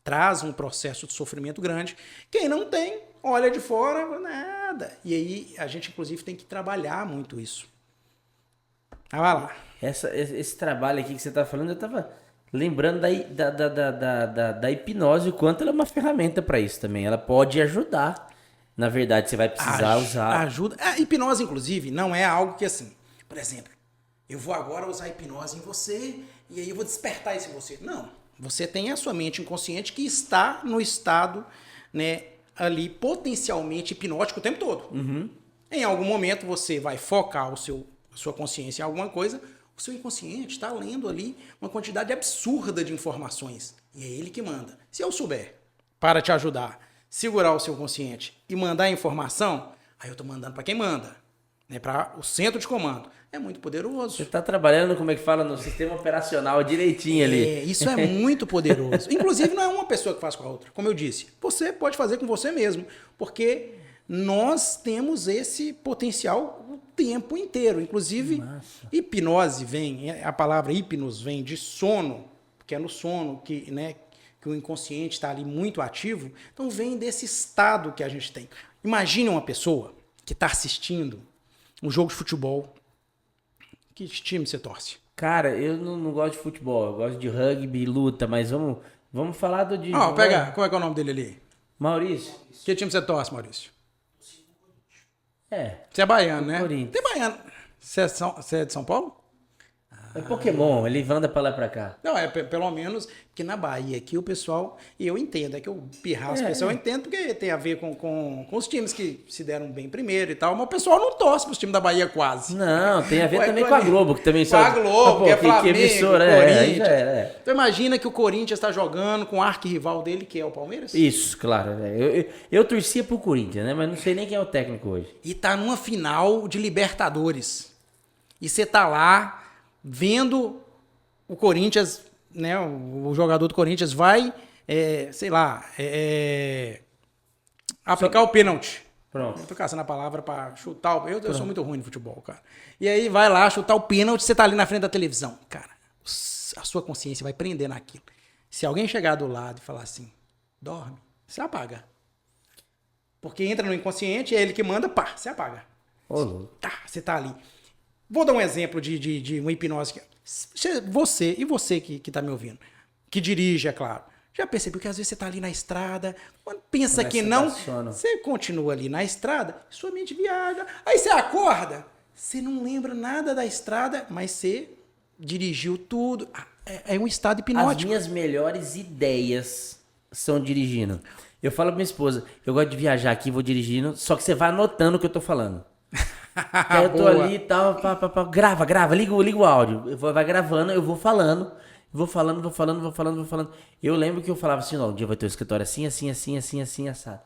traz um processo de sofrimento grande. Quem não tem, olha de fora, nada. E aí a gente, inclusive, tem que trabalhar muito isso. Ah, vai lá. Esse trabalho aqui que você tá falando, eu tava lembrando da hipnose, o quanto ela é uma ferramenta para isso também. Ela pode ajudar. Na verdade, você vai precisar usar. Ajuda. A hipnose, inclusive, não é algo que assim, por exemplo, eu vou agora usar hipnose em você e aí eu vou despertar isso em você. Não. Você tem a sua mente inconsciente que está no estado, né, ali potencialmente hipnótico o tempo todo. Uhum. Em algum momento você vai focar a sua consciência em alguma coisa, o seu inconsciente está lendo ali uma quantidade absurda de informações. E é ele que manda. Se eu souber, para te ajudar, segurar o seu consciente e mandar a informação, aí eu estou mandando para quem manda, né, para o centro de comando. É muito poderoso. Você está trabalhando, como é que fala, no sistema operacional direitinho ali. Isso é muito poderoso. Inclusive, não é uma pessoa que faz com a outra. Como eu disse, você pode fazer com você mesmo, porque nós temos esse potencial o tempo inteiro. Inclusive, hipnose a palavra hipnos vem de sono, porque é no sono que o inconsciente está ali muito ativo. Então, vem desse estado que a gente tem. Imagine uma pessoa que está assistindo um jogo de futebol. Que time você torce? Cara, eu não gosto de futebol, eu gosto de rugby e luta, mas vamos falar do de... Pega, como é que é o nome dele ali? Maurício. Que time você torce, Maurício? Você é baiano, né? Corinthians. Tem baiano. Você é de São Paulo? É Pokémon, ele anda pra lá e pra cá. Não, pelo menos que na Bahia aqui o pessoal, e eu entendo, é que eu pirraço o pessoal, eu entendo porque tem a ver com os times que se deram bem primeiro e tal, mas o pessoal não torce pros times da Bahia quase. Não, tem a ver também com a Globo, que também só... Com a Globo, que é Flamengo, que emissora, Corinthians. Então imagina que o Corinthians está jogando com o arquirrival dele, que é o Palmeiras? Isso, claro. Eu torcia pro Corinthians, né? Mas não sei nem quem é o técnico hoje. E tá numa final de Libertadores. E você tá lá vendo o Corinthians, né, o jogador do Corinthians vai, aplicar o pênalti. Pronto. Eu tô caçando a palavra para chutar eu sou muito ruim no futebol, cara. E aí vai lá chutar o pênalti, você tá ali na frente da televisão. Cara, a sua consciência vai prender naquilo. Se alguém chegar do lado e falar assim, dorme, você apaga. Porque entra no inconsciente, é ele que manda, pá, você apaga. Você tá ali. Vou dar um exemplo de uma hipnose. Você que tá me ouvindo, que dirige, é claro. Já percebeu que às vezes você tá ali na estrada, quando pensa que não, você continua ali na estrada, sua mente viaja. Aí você acorda, você não lembra nada da estrada, mas você dirigiu tudo. É um estado hipnótico. As minhas melhores ideias são dirigindo. Eu falo pra minha esposa, eu gosto de viajar aqui, vou dirigindo, só que você vai anotando o que eu tô falando. Aí eu tô ali e tal, grava, liga o áudio. Vai gravando, eu vou falando. Vou falando. Eu lembro que eu falava assim, um dia vai ter um escritório assim, assado.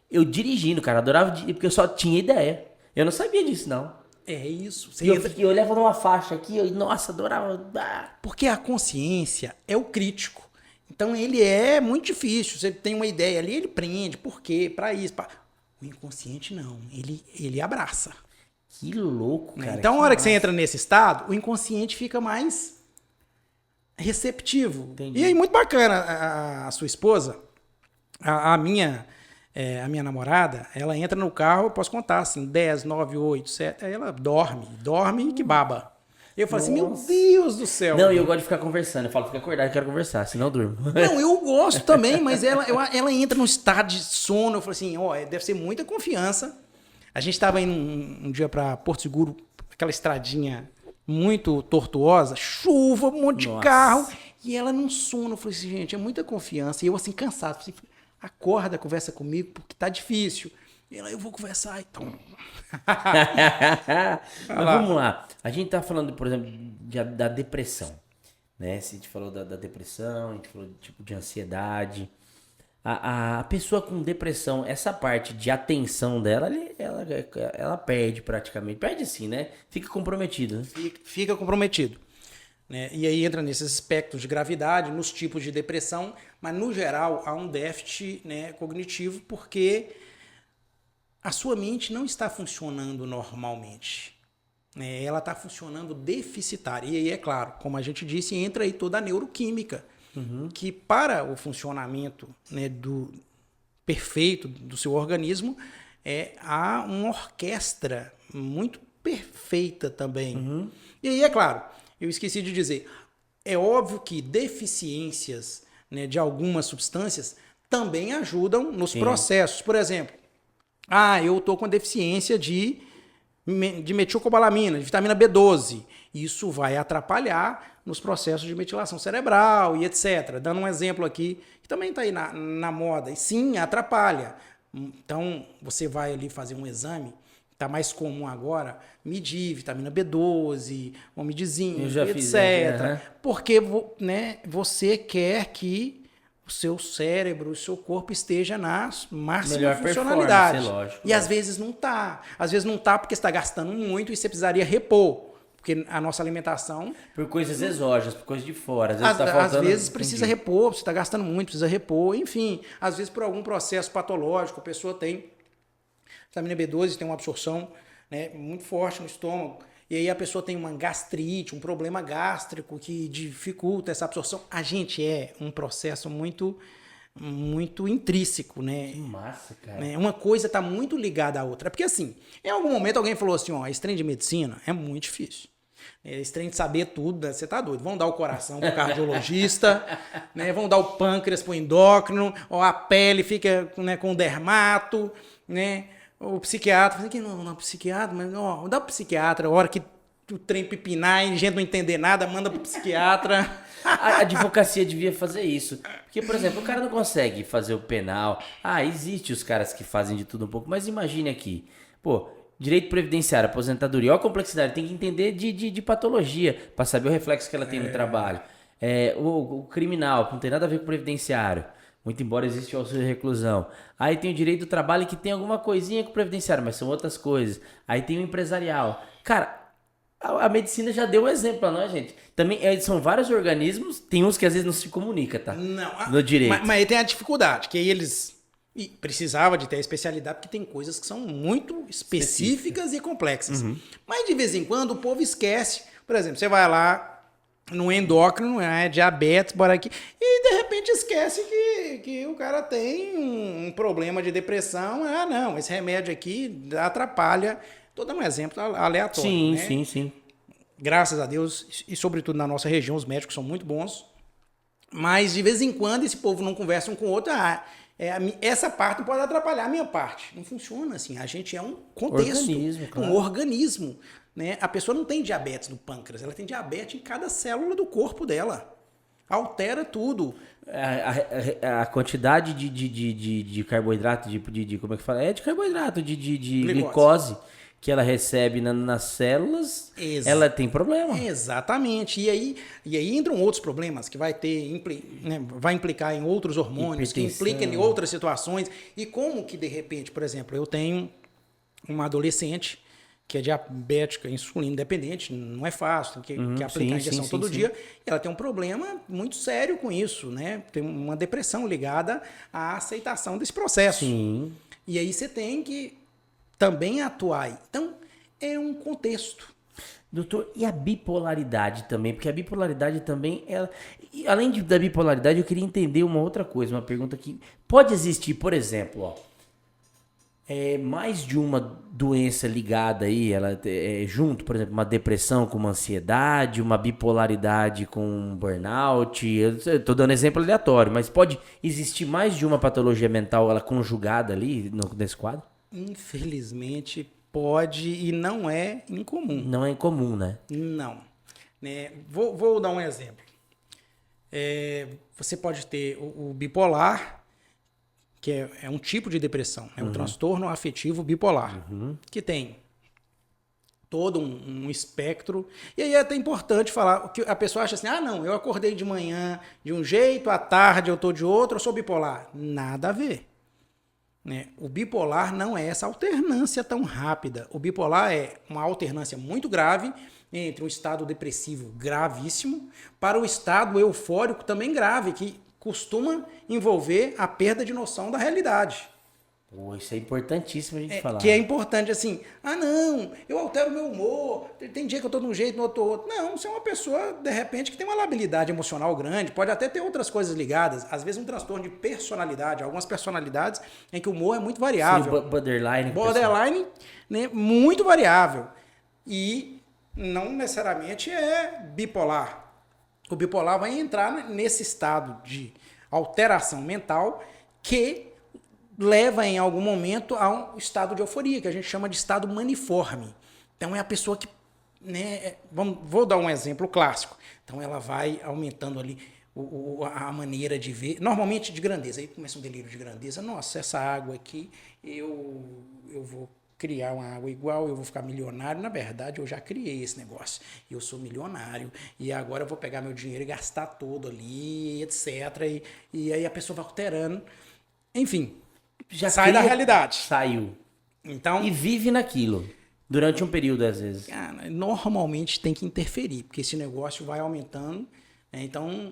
Eu dirigindo, cara, adorava dirigir, porque eu só tinha ideia. Eu não sabia disso, não. É isso. Eu olhava numa faixa aqui, nossa, adorava. Porque a consciência é o crítico. Então ele é muito difícil. Você tem uma ideia ali, ele prende. Por quê? Pra isso, O inconsciente não, ele abraça. Que louco, cara. Então, na hora que você entra nesse estado, o inconsciente fica mais receptivo. Entendi. E aí, muito bacana, a sua esposa, a minha namorada, ela entra no carro, eu posso contar assim, 10, 9, 8, 7, aí ela dorme que baba. Eu falo assim, meu Deus do céu. Não, e eu gosto de ficar conversando. Eu falo, fica acordado, eu quero conversar, senão eu durmo. Não, eu gosto também, mas ela entra num estado de sono. Eu falo assim, deve ser muita confiança. A gente estava indo um dia para Porto Seguro, aquela estradinha muito tortuosa, chuva, um monte de carro. E ela num sono. Eu falei assim, gente, é muita confiança. E eu assim, cansado. Eu falei, acorda, conversa comigo, porque tá difícil. E ela, eu vou conversar, então. Mas vamos lá. A gente tá falando, por exemplo, da depressão, né? A gente falou da depressão, a gente falou tipo de ansiedade. A pessoa com depressão, essa parte de atenção dela, ela perde praticamente. Perde assim, né? Fica comprometido. Né? Fica comprometido. né? E aí entra nesses aspectos de gravidade, nos tipos de depressão, mas no geral há um déficit, né, cognitivo, porque a sua mente não está funcionando normalmente. Ela está funcionando deficitária. E aí, é claro, como a gente disse, entra aí toda a neuroquímica, que para o funcionamento, né, perfeito do seu organismo, há uma orquestra muito perfeita também. E aí, é claro, eu esqueci de dizer, é óbvio que deficiências, né, de algumas substâncias também ajudam nos processos. Por exemplo, eu estou com deficiência de metilcobalamina, de vitamina B12. Isso vai atrapalhar nos processos de metilação cerebral e etc. Dando um exemplo aqui, que também está aí na moda. E sim, atrapalha. Então, você vai ali fazer um exame, está mais comum agora, medir vitamina B12, homem zinco, etc. Porque, né, você quer que o seu cérebro, o seu corpo esteja na máxima funcionalidade. Lógico, e às vezes não está. Às vezes não está porque você está gastando muito e você precisaria repor. Porque a nossa alimentação... Por coisas exógenas, por coisas de fora. Às vezes precisa repor, você está gastando muito, precisa repor. Enfim, às vezes por algum processo patológico, a pessoa tem vitamina B12, tem uma absorção, né, muito forte no estômago. E aí a pessoa tem uma gastrite, um problema gástrico que dificulta essa absorção. A gente um processo muito, muito intrínseco, né? Que massa, cara. Uma coisa está muito ligada à outra. Porque assim, em algum momento alguém falou assim, esse trem de medicina é muito difícil. Esse trem de saber tudo, você tá doido. Vão dar o coração pro cardiologista, né? Vão dar o pâncreas pro endócrino, ou a pele fica, né, com o dermato, né? O psiquiatra, não, psiquiatra, mas dá pro psiquiatra, a hora que o trem pipinar e a gente não entender nada, manda pro psiquiatra. A advocacia devia fazer isso. Porque, por exemplo, o cara não consegue fazer o penal. Existe os caras que fazem de tudo um pouco, mas imagine aqui. Direito previdenciário, aposentadoria, olha a complexidade, tem que entender de patologia para saber o reflexo que ela tem no trabalho. O criminal, não tem nada a ver com o previdenciário. Muito embora exista o auxílio de reclusão. Aí tem o direito do trabalho que tem alguma coisinha com o previdenciário, mas são outras coisas. Aí tem o empresarial. Cara, a medicina já deu um exemplo pra nós, gente. Também são vários organismos, tem uns que às vezes não se comunicam, tá? Não. No direito. Mas aí tem a dificuldade, que aí eles precisava de ter a especialidade, porque tem coisas que são muito específicas e complexas. Mas de vez em quando o povo esquece. Por exemplo, você vai lá no endócrino, diabetes, bora aqui, e de repente esquece que o cara tem um problema de depressão. Não, esse remédio aqui atrapalha. Estou dando um exemplo aleatório. Sim, né? sim. Graças a Deus, e sobretudo na nossa região, os médicos são muito bons. Mas de vez em quando esse povo não conversa um com o outro. Essa parte pode atrapalhar a minha parte. Não funciona assim. A gente é um contexto, um organismo. Né? A pessoa não tem diabetes no pâncreas, ela tem diabetes em cada célula do corpo dela. Altera tudo. A quantidade de carboidrato, como é que fala? De carboidrato, de glicose que ela recebe nas células, ela tem problema. Exatamente. E aí entram outros problemas que vai implicar em outros hormônios, que implicam em outras situações. E como que, de repente, por exemplo, eu tenho uma adolescente que é diabética, insulina dependente, não é fácil, tem que aplicar a injeção todo dia. E ela tem um problema muito sério com isso, né? Tem uma depressão ligada à aceitação desse processo. Sim. E aí você tem que também atuar. Então, é um contexto. Doutor, e a bipolaridade também? Porque a bipolaridade também, além da bipolaridade, eu queria entender uma outra coisa, uma pergunta que pode existir, por exemplo, mais de uma doença ligada aí, ela junto, por exemplo, uma depressão com uma ansiedade, uma bipolaridade com um burnout. Eu estou dando exemplo aleatório, mas pode existir mais de uma patologia mental ela conjugada ali nesse quadro? Infelizmente pode e não é incomum. Não é incomum, né? Não. Vou dar um exemplo. Você pode ter o bipolar, que é um tipo de depressão, é um transtorno afetivo bipolar, que tem todo um espectro. E aí é até importante falar, que a pessoa acha assim, não, eu acordei de manhã de um jeito, à tarde eu estou de outro, eu sou bipolar. Nada a ver. né? O bipolar não é essa alternância tão rápida. O bipolar é uma alternância muito grave entre um estado depressivo gravíssimo para o estado eufórico também grave, que costuma envolver a perda de noção da realidade. Pô, isso é importantíssimo a gente falar. Que é importante assim, não, eu altero meu humor, tem dia que eu tô de um jeito, no outro. Não, você é uma pessoa, de repente, que tem uma labilidade emocional grande, pode até ter outras coisas ligadas, às vezes um transtorno de personalidade, algumas personalidades em que o humor é muito variável. Sim, borderline. Borderline, né, muito variável. E não necessariamente é bipolar. O bipolar vai entrar nesse estado de alteração mental que leva em algum momento a um estado de euforia, que a gente chama de estado maniforme. Então é a pessoa que, né, vou dar um exemplo clássico. Então ela vai aumentando ali a maneira de ver, normalmente de grandeza. Aí começa um delírio de grandeza. Nossa, essa água aqui, eu vou criar uma água igual, eu vou ficar milionário. Na verdade, eu já criei esse negócio. Eu sou milionário e agora eu vou pegar meu dinheiro e gastar todo ali, etc. E aí a pessoa vai alterando. Enfim, já sai da realidade. Saiu. Então, e vive naquilo. Durante um período, às vezes. Cara, normalmente tem que interferir, porque esse negócio vai aumentando. Né? Então,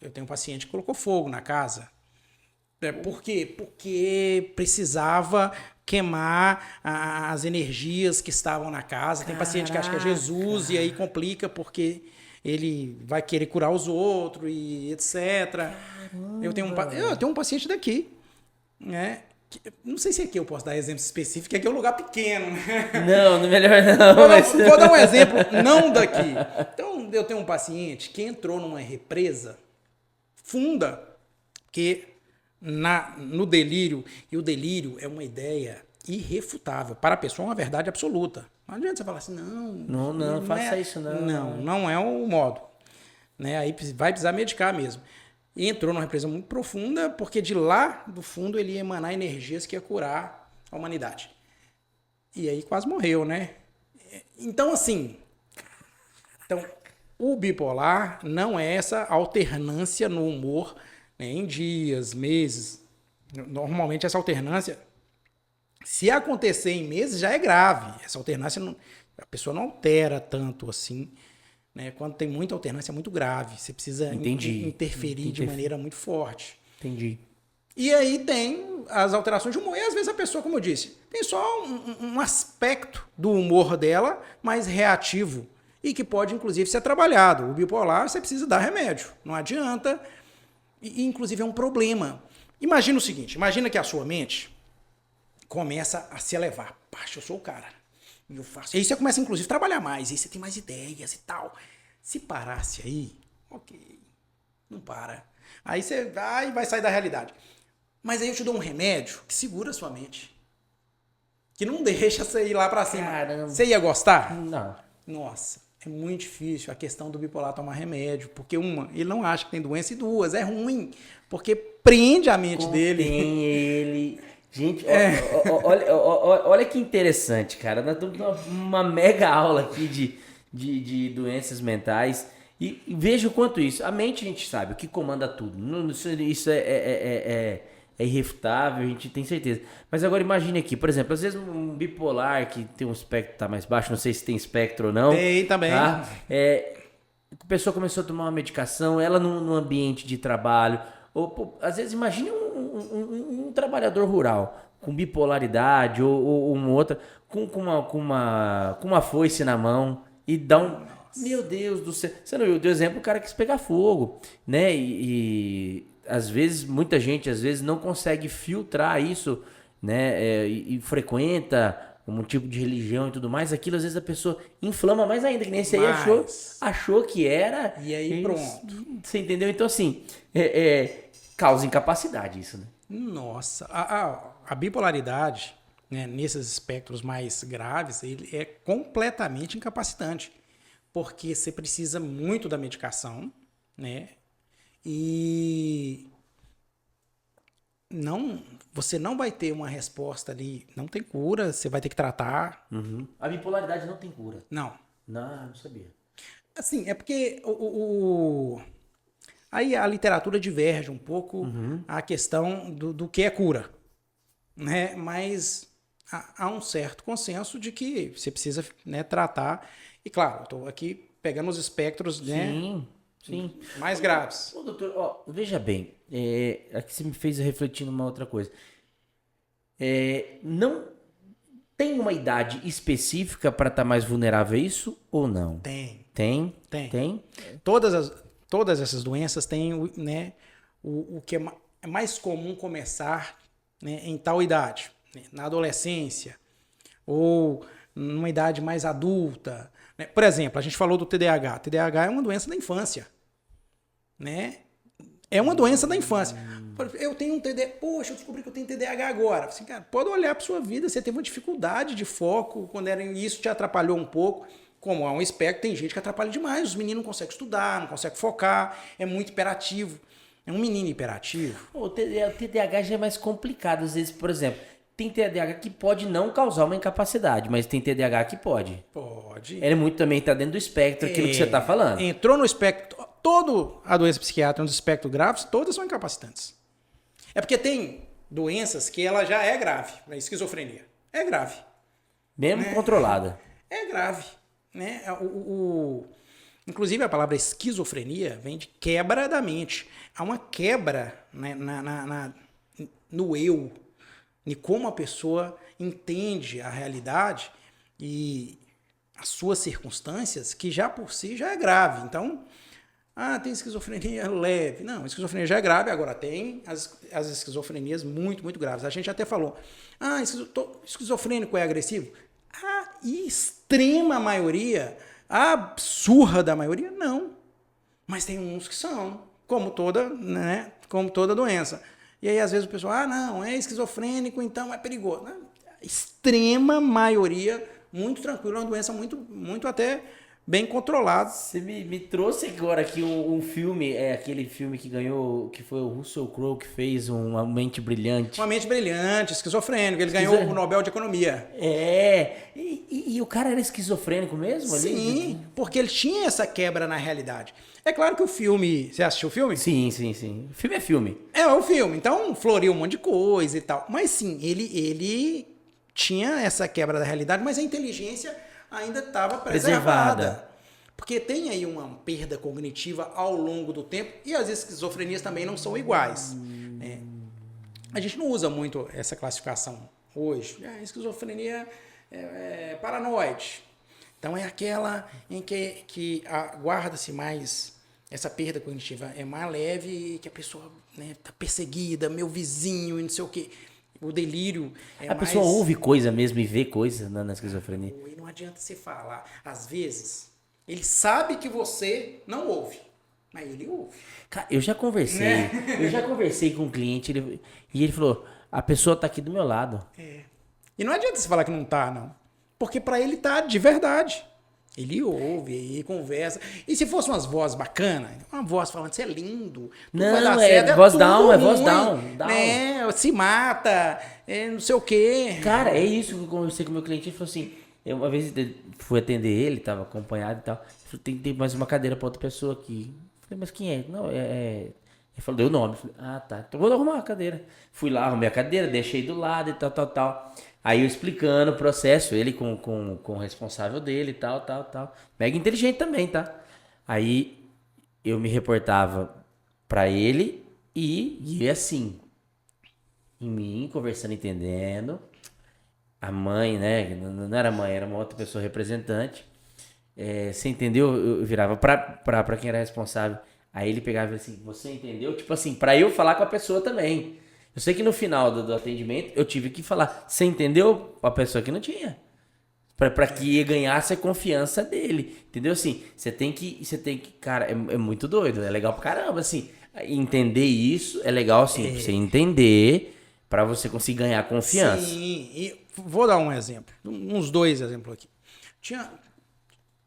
eu tenho um paciente que colocou fogo na casa. Por quê? Porque precisava queimar as energias que estavam na casa. Tem paciente que acha que é Jesus e aí complica porque ele vai querer curar os outros e etc. Eu tenho um paciente daqui, né? Não sei se aqui eu posso dar exemplos específicos, que aqui é um lugar pequeno. Não, melhor não. Vou dar um exemplo não daqui. Então, eu tenho um paciente que entrou numa represa funda, que no delírio, e o delírio é uma ideia irrefutável. Para a pessoa é uma verdade absoluta. Não adianta você falar assim, não faça isso não. Não é o modo. Né? Aí vai precisar medicar mesmo. E entrou numa represa muito profunda, porque de lá do fundo ele ia emanar energias que ia curar a humanidade. E aí quase morreu, né? Então, assim, o bipolar não é essa alternância no humor, né, em dias, meses. Normalmente essa alternância, se acontecer em meses, já é grave. Essa alternância, a pessoa não altera tanto assim. Né? Quando tem muita alternância, é muito grave. Você precisa interferir de maneira muito forte. Entendi. E aí tem as alterações de humor. E às vezes a pessoa, como eu disse, tem só um aspecto do humor dela mais reativo e que pode, inclusive, ser trabalhado. O bipolar, você precisa dar remédio. Não adianta. E inclusive, é um problema. Imagina o seguinte. Imagina que a sua mente começa a se elevar. Paxa, eu sou o cara. E eu faço. E aí você começa, inclusive, a trabalhar mais. E aí você tem mais ideias e tal. Se parasse aí, ok. Não para. Aí você vai sair da realidade. Mas aí eu te dou um remédio que segura a sua mente. Que não deixa você ir lá pra cima. Caramba. Você ia gostar? Não. Nossa, é muito difícil a questão do bipolar tomar remédio. Porque ele não acha que tem doença, e duas, é ruim. Porque prende a mente dele. Tem ele... Gente, olha que interessante, cara. Nós estamos uma mega aula aqui de doenças mentais. E veja o quanto isso. A mente a gente sabe, o que comanda tudo. Isso é irrefutável, a gente tem certeza. Mas agora imagine aqui, por exemplo, às vezes um bipolar que tem um espectro que tá mais baixo, não sei se tem espectro ou não. Tem também. Tá? A pessoa começou a tomar uma medicação, ela no ambiente de trabalho. Ou, às vezes imagine um trabalhador rural com bipolaridade ou uma outra, com uma foice na mão e dá um... Nossa. Meu Deus do céu. Você não viu? Deu exemplo, o cara quis pegar fogo, né? E às vezes, muita gente às vezes não consegue filtrar isso, né? E frequenta um tipo de religião e tudo mais, aquilo às vezes a pessoa inflama mais ainda, que nem esse aí achou que era. E aí pronto. Você entendeu? Então assim, causa incapacidade isso, né? Nossa, a bipolaridade, né, nesses espectros mais graves, ele é completamente incapacitante, porque você precisa muito da medicação, né? E você não vai ter uma resposta ali, não tem cura, você vai ter que tratar. Uhum. A bipolaridade não tem cura? Não. Não sabia. Assim, é porque aí a literatura diverge um pouco a questão do que é cura. né? Mas há um certo consenso de que você precisa, né, tratar. E claro, eu estou aqui pegando os espectros, né, sim. mais graves. Ô, doutor, ó, veja bem, aqui você me fez refletir numa outra coisa. Não tem uma idade específica para estar mais vulnerável a isso ou não? Tem. Tem? Todas essas doenças têm, né, o que é mais comum começar, né, em tal idade, né, na adolescência ou numa idade mais adulta, né? Por exemplo, a gente falou do TDAH. TDAH é uma doença da infância, né? É uma doença da infância. Eu tenho um TDAH. Poxa, eu descobri que eu tenho TDAH agora. Assim, cara, pode olhar para sua vida. Você teve uma dificuldade de foco quando era isso, te atrapalhou um pouco. Como é um espectro, tem gente que atrapalha demais. Os meninos não conseguem estudar, não conseguem focar, é muito hiperativo. É um menino hiperativo. O TDAH já é mais complicado. Às vezes, por exemplo, tem TDAH que pode não causar uma incapacidade, mas tem TDAH que pode. Pode. Ele muito também está dentro do espectro, aquilo que você está falando. Entrou no espectro. Toda a doença psiquiátrica nos espectros graves, todas são incapacitantes. É porque tem doenças que ela já é grave. A esquizofrenia é grave. Mesmo controlada. É grave. Né? Inclusive a palavra esquizofrenia vem de quebra da mente. Há uma quebra, né, no eu, de como a pessoa entende a realidade e as suas circunstâncias, que já por si já é grave. Então, tem esquizofrenia leve. Não, a esquizofrenia já é grave, agora tem as esquizofrenias muito, muito graves. A gente até falou, esquizofrênico é agressivo? A extrema maioria, a absurda maioria, não. Mas tem uns que são, como toda, né, como toda doença. E aí, às vezes, o pessoal, não, é esquizofrênico, então é perigoso. A extrema maioria, muito tranquila, uma doença muito, muito até bem controlada. Você me trouxe agora aqui um filme, aquele filme que ganhou, que foi o Russell Crowe que fez Uma Mente Brilhante. Uma Mente Brilhante, esquizofrênico, ele ganhou o Nobel de Economia. E o cara era esquizofrênico mesmo? Sim, porque ele tinha essa quebra na realidade. É claro que o filme... Você assistiu o filme? Sim. O filme é filme. É o filme, então floriu um monte de coisa e tal. Mas sim, ele tinha essa quebra da realidade, mas a inteligência ainda estava preservada. Porque tem aí uma perda cognitiva ao longo do tempo e as esquizofrenias também não são iguais. Né? A gente não usa muito essa classificação hoje. A esquizofrenia é paranoide. Então é aquela em que guarda-se mais, essa perda cognitiva é mais leve e que a pessoa está perseguida, meu vizinho e não sei o quê. O delírio é mais... pessoa ouve coisa mesmo e vê coisa na esquizofrenia. E não adianta você falar. Às vezes, ele sabe que você não ouve, mas ele ouve. Cara, eu já conversei com um cliente e ele falou, a pessoa tá aqui do meu lado. E não adianta você falar que não tá, não. Porque para ele tá de verdade. Ele ouve, ele conversa. E se fosse umas vozes bacanas, uma voz falando, você é lindo, não, vai dar certo, voz down, é voz down. Né? Se mata, não sei o quê. Cara, é isso que eu conversei com o meu cliente. Ele falou assim, eu uma vez fui atender ele, tava acompanhado e tal. Ele falou, tem que ter mais uma cadeira pra outra pessoa aqui. Eu falei, mas quem é? Não, Ele falou, deu o nome. Eu falei, tá, então vou arrumar uma cadeira. Fui lá, arrumei a cadeira, deixei do lado e tal. Aí eu explicando o processo, ele com o responsável dele e tal. Mega inteligente também, tá? Aí eu me reportava pra ele e assim, em mim, conversando, entendendo. A mãe, né? Não era mãe, era uma outra pessoa representante. Você entendeu? Eu virava pra quem era responsável. Aí ele pegava e falava assim, você entendeu? Tipo assim, pra eu falar com a pessoa também. Eu sei que no final do atendimento eu tive que falar, você entendeu? A pessoa que não tinha. Pra que ganhasse a confiança dele. Entendeu? Assim, você tem que, cara, é muito doido, é legal pra caramba, assim. Entender isso é legal, assim, pra você entender, pra você conseguir ganhar confiança. Sim, e vou dar um exemplo, uns 2 exemplos aqui. Tinha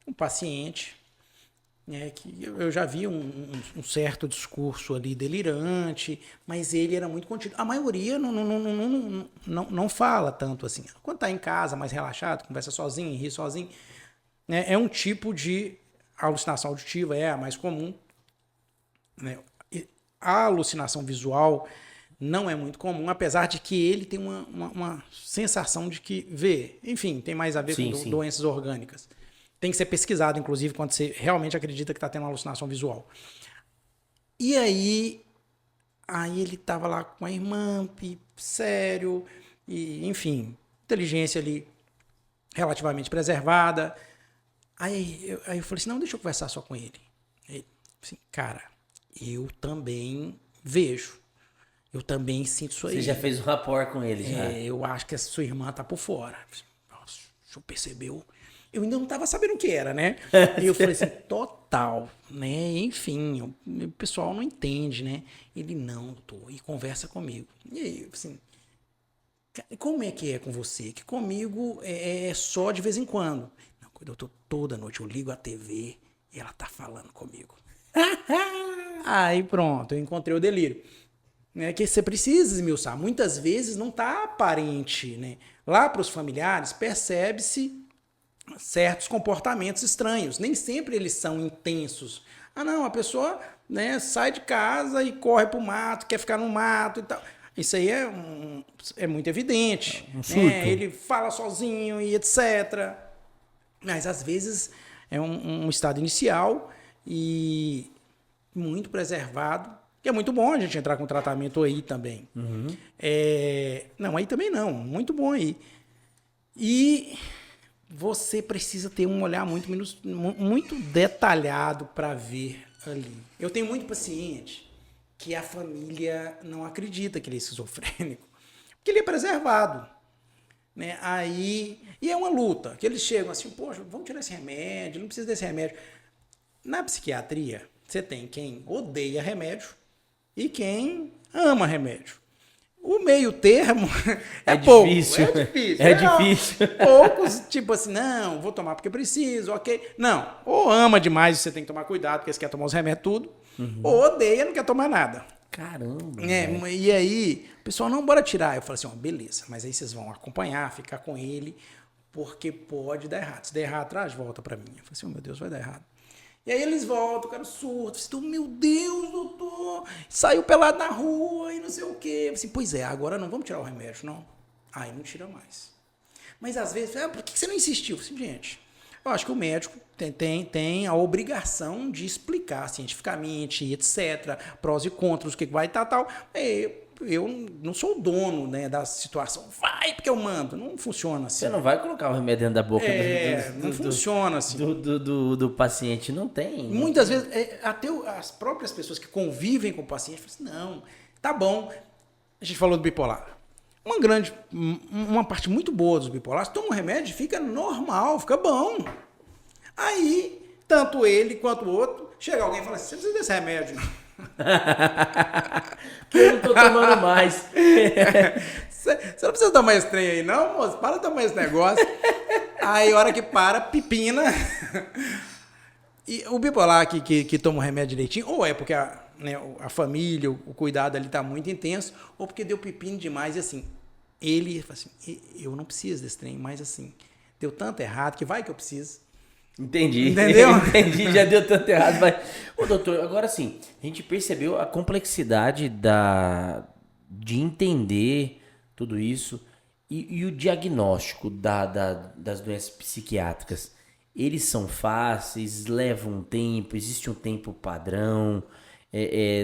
um paciente, né, que eu já vi um certo discurso ali delirante, mas ele era muito contido. A maioria não fala tanto assim. Quando está em casa, mais relaxado, conversa sozinho, ri sozinho, né, é um tipo de alucinação auditiva, é a mais comum. Né? A alucinação visual Não é muito comum, apesar de que ele tem uma sensação de que vê. Enfim, tem mais a ver com doenças orgânicas. Tem que ser pesquisado, inclusive, quando você realmente acredita que está tendo uma alucinação visual. E aí ele estava lá com a irmã, sério, e, enfim, inteligência ali relativamente preservada. Aí eu falei assim, não, deixa eu conversar só com ele. Ele assim, cara, eu também vejo. Eu também sinto isso aí. Você já fez um rapport com ele, já? Eu acho que a sua irmã tá por fora. Nossa, o senhor percebeu? Eu ainda não estava sabendo o que era, né? E eu falei assim, total, né? Enfim, o pessoal não entende, né? Ele, não, doutor, e conversa comigo. E aí, assim, como é que é com você? Que comigo é só de vez em quando. Não, doutor, toda noite eu ligo a TV e ela tá falando comigo. Aí pronto, eu encontrei o delírio. Né, que você precisa esmiuçar. Muitas vezes não está aparente. Né? Lá para os familiares, percebe-se certos comportamentos estranhos. Nem sempre eles são intensos. Ah, não, a pessoa, né, sai de casa e corre para o mato, quer ficar no mato e tal. Isso aí é muito evidente. Né? Ele fala sozinho e etc. Mas às vezes é um estado inicial e muito preservado. Que é muito bom a gente entrar com tratamento aí também. Uhum. Não, aí também não. Muito bom aí. E você precisa ter um olhar muito detalhado para ver ali. Eu tenho muito paciente que a família não acredita que ele é esquizofrênico. Porque ele é preservado. Né? E é uma luta. Que eles chegam assim, poxa, vamos tirar esse remédio, não precisa desse remédio. Na psiquiatria, você tem quem odeia remédio e quem ama remédio. O meio termo é pouco. Difícil. É difícil. É difícil. Poucos, tipo assim, não, vou tomar porque preciso, ok. Não, ou ama demais, você tem que tomar cuidado, porque você quer tomar os remédios tudo, ou odeia, não quer tomar nada. Caramba. E aí, o pessoal, não, bora tirar. Eu falo assim, beleza, mas aí vocês vão acompanhar, ficar com ele, porque pode dar errado. Se der errado, traz volta pra mim. Eu falei assim, meu Deus, vai dar errado. E aí eles voltam, o cara surto, assim, meu Deus, doutor, saiu pelado na rua e não sei o quê. Assim, pois é, agora não vamos tirar o remédio, não. Aí não tira mais. Mas às vezes, por que você não insistiu? Assim, gente, eu acho que o médico tem a obrigação de explicar cientificamente, etc., prós e contras, o que vai estar, tal. Eu não sou o dono, né, da situação. Vai, porque eu mando. Não funciona assim. Você não vai colocar o remédio dentro da boca não funciona assim. Do paciente. Não tem. Muitas vezes, até as próprias pessoas que convivem com o paciente falam assim, não, tá bom. A gente falou do bipolar. Uma parte muito boa dos bipolares, toma um remédio, fica normal, fica bom. Aí, tanto ele quanto o outro, chega alguém e fala assim, você precisa desse remédio, não. Que eu não tô tomando mais. Você não precisa tomar esse trem aí, não, moço? Para de tomar esse negócio. Aí, a hora que para, pipina. E o bipolar que toma o remédio direitinho, ou é porque a família, o cuidado ali tá muito intenso, ou porque deu pepino demais e assim, ele fala assim, eu não preciso desse trem, mas assim, deu tanto errado que vai que eu preciso. Entendi. Entendeu? Entendi, já deu tanto errado. Mas... Ô, doutor, agora sim, a gente percebeu a complexidade de entender tudo isso e o diagnóstico das doenças psiquiátricas. Eles são fáceis, levam um tempo, existe um tempo padrão.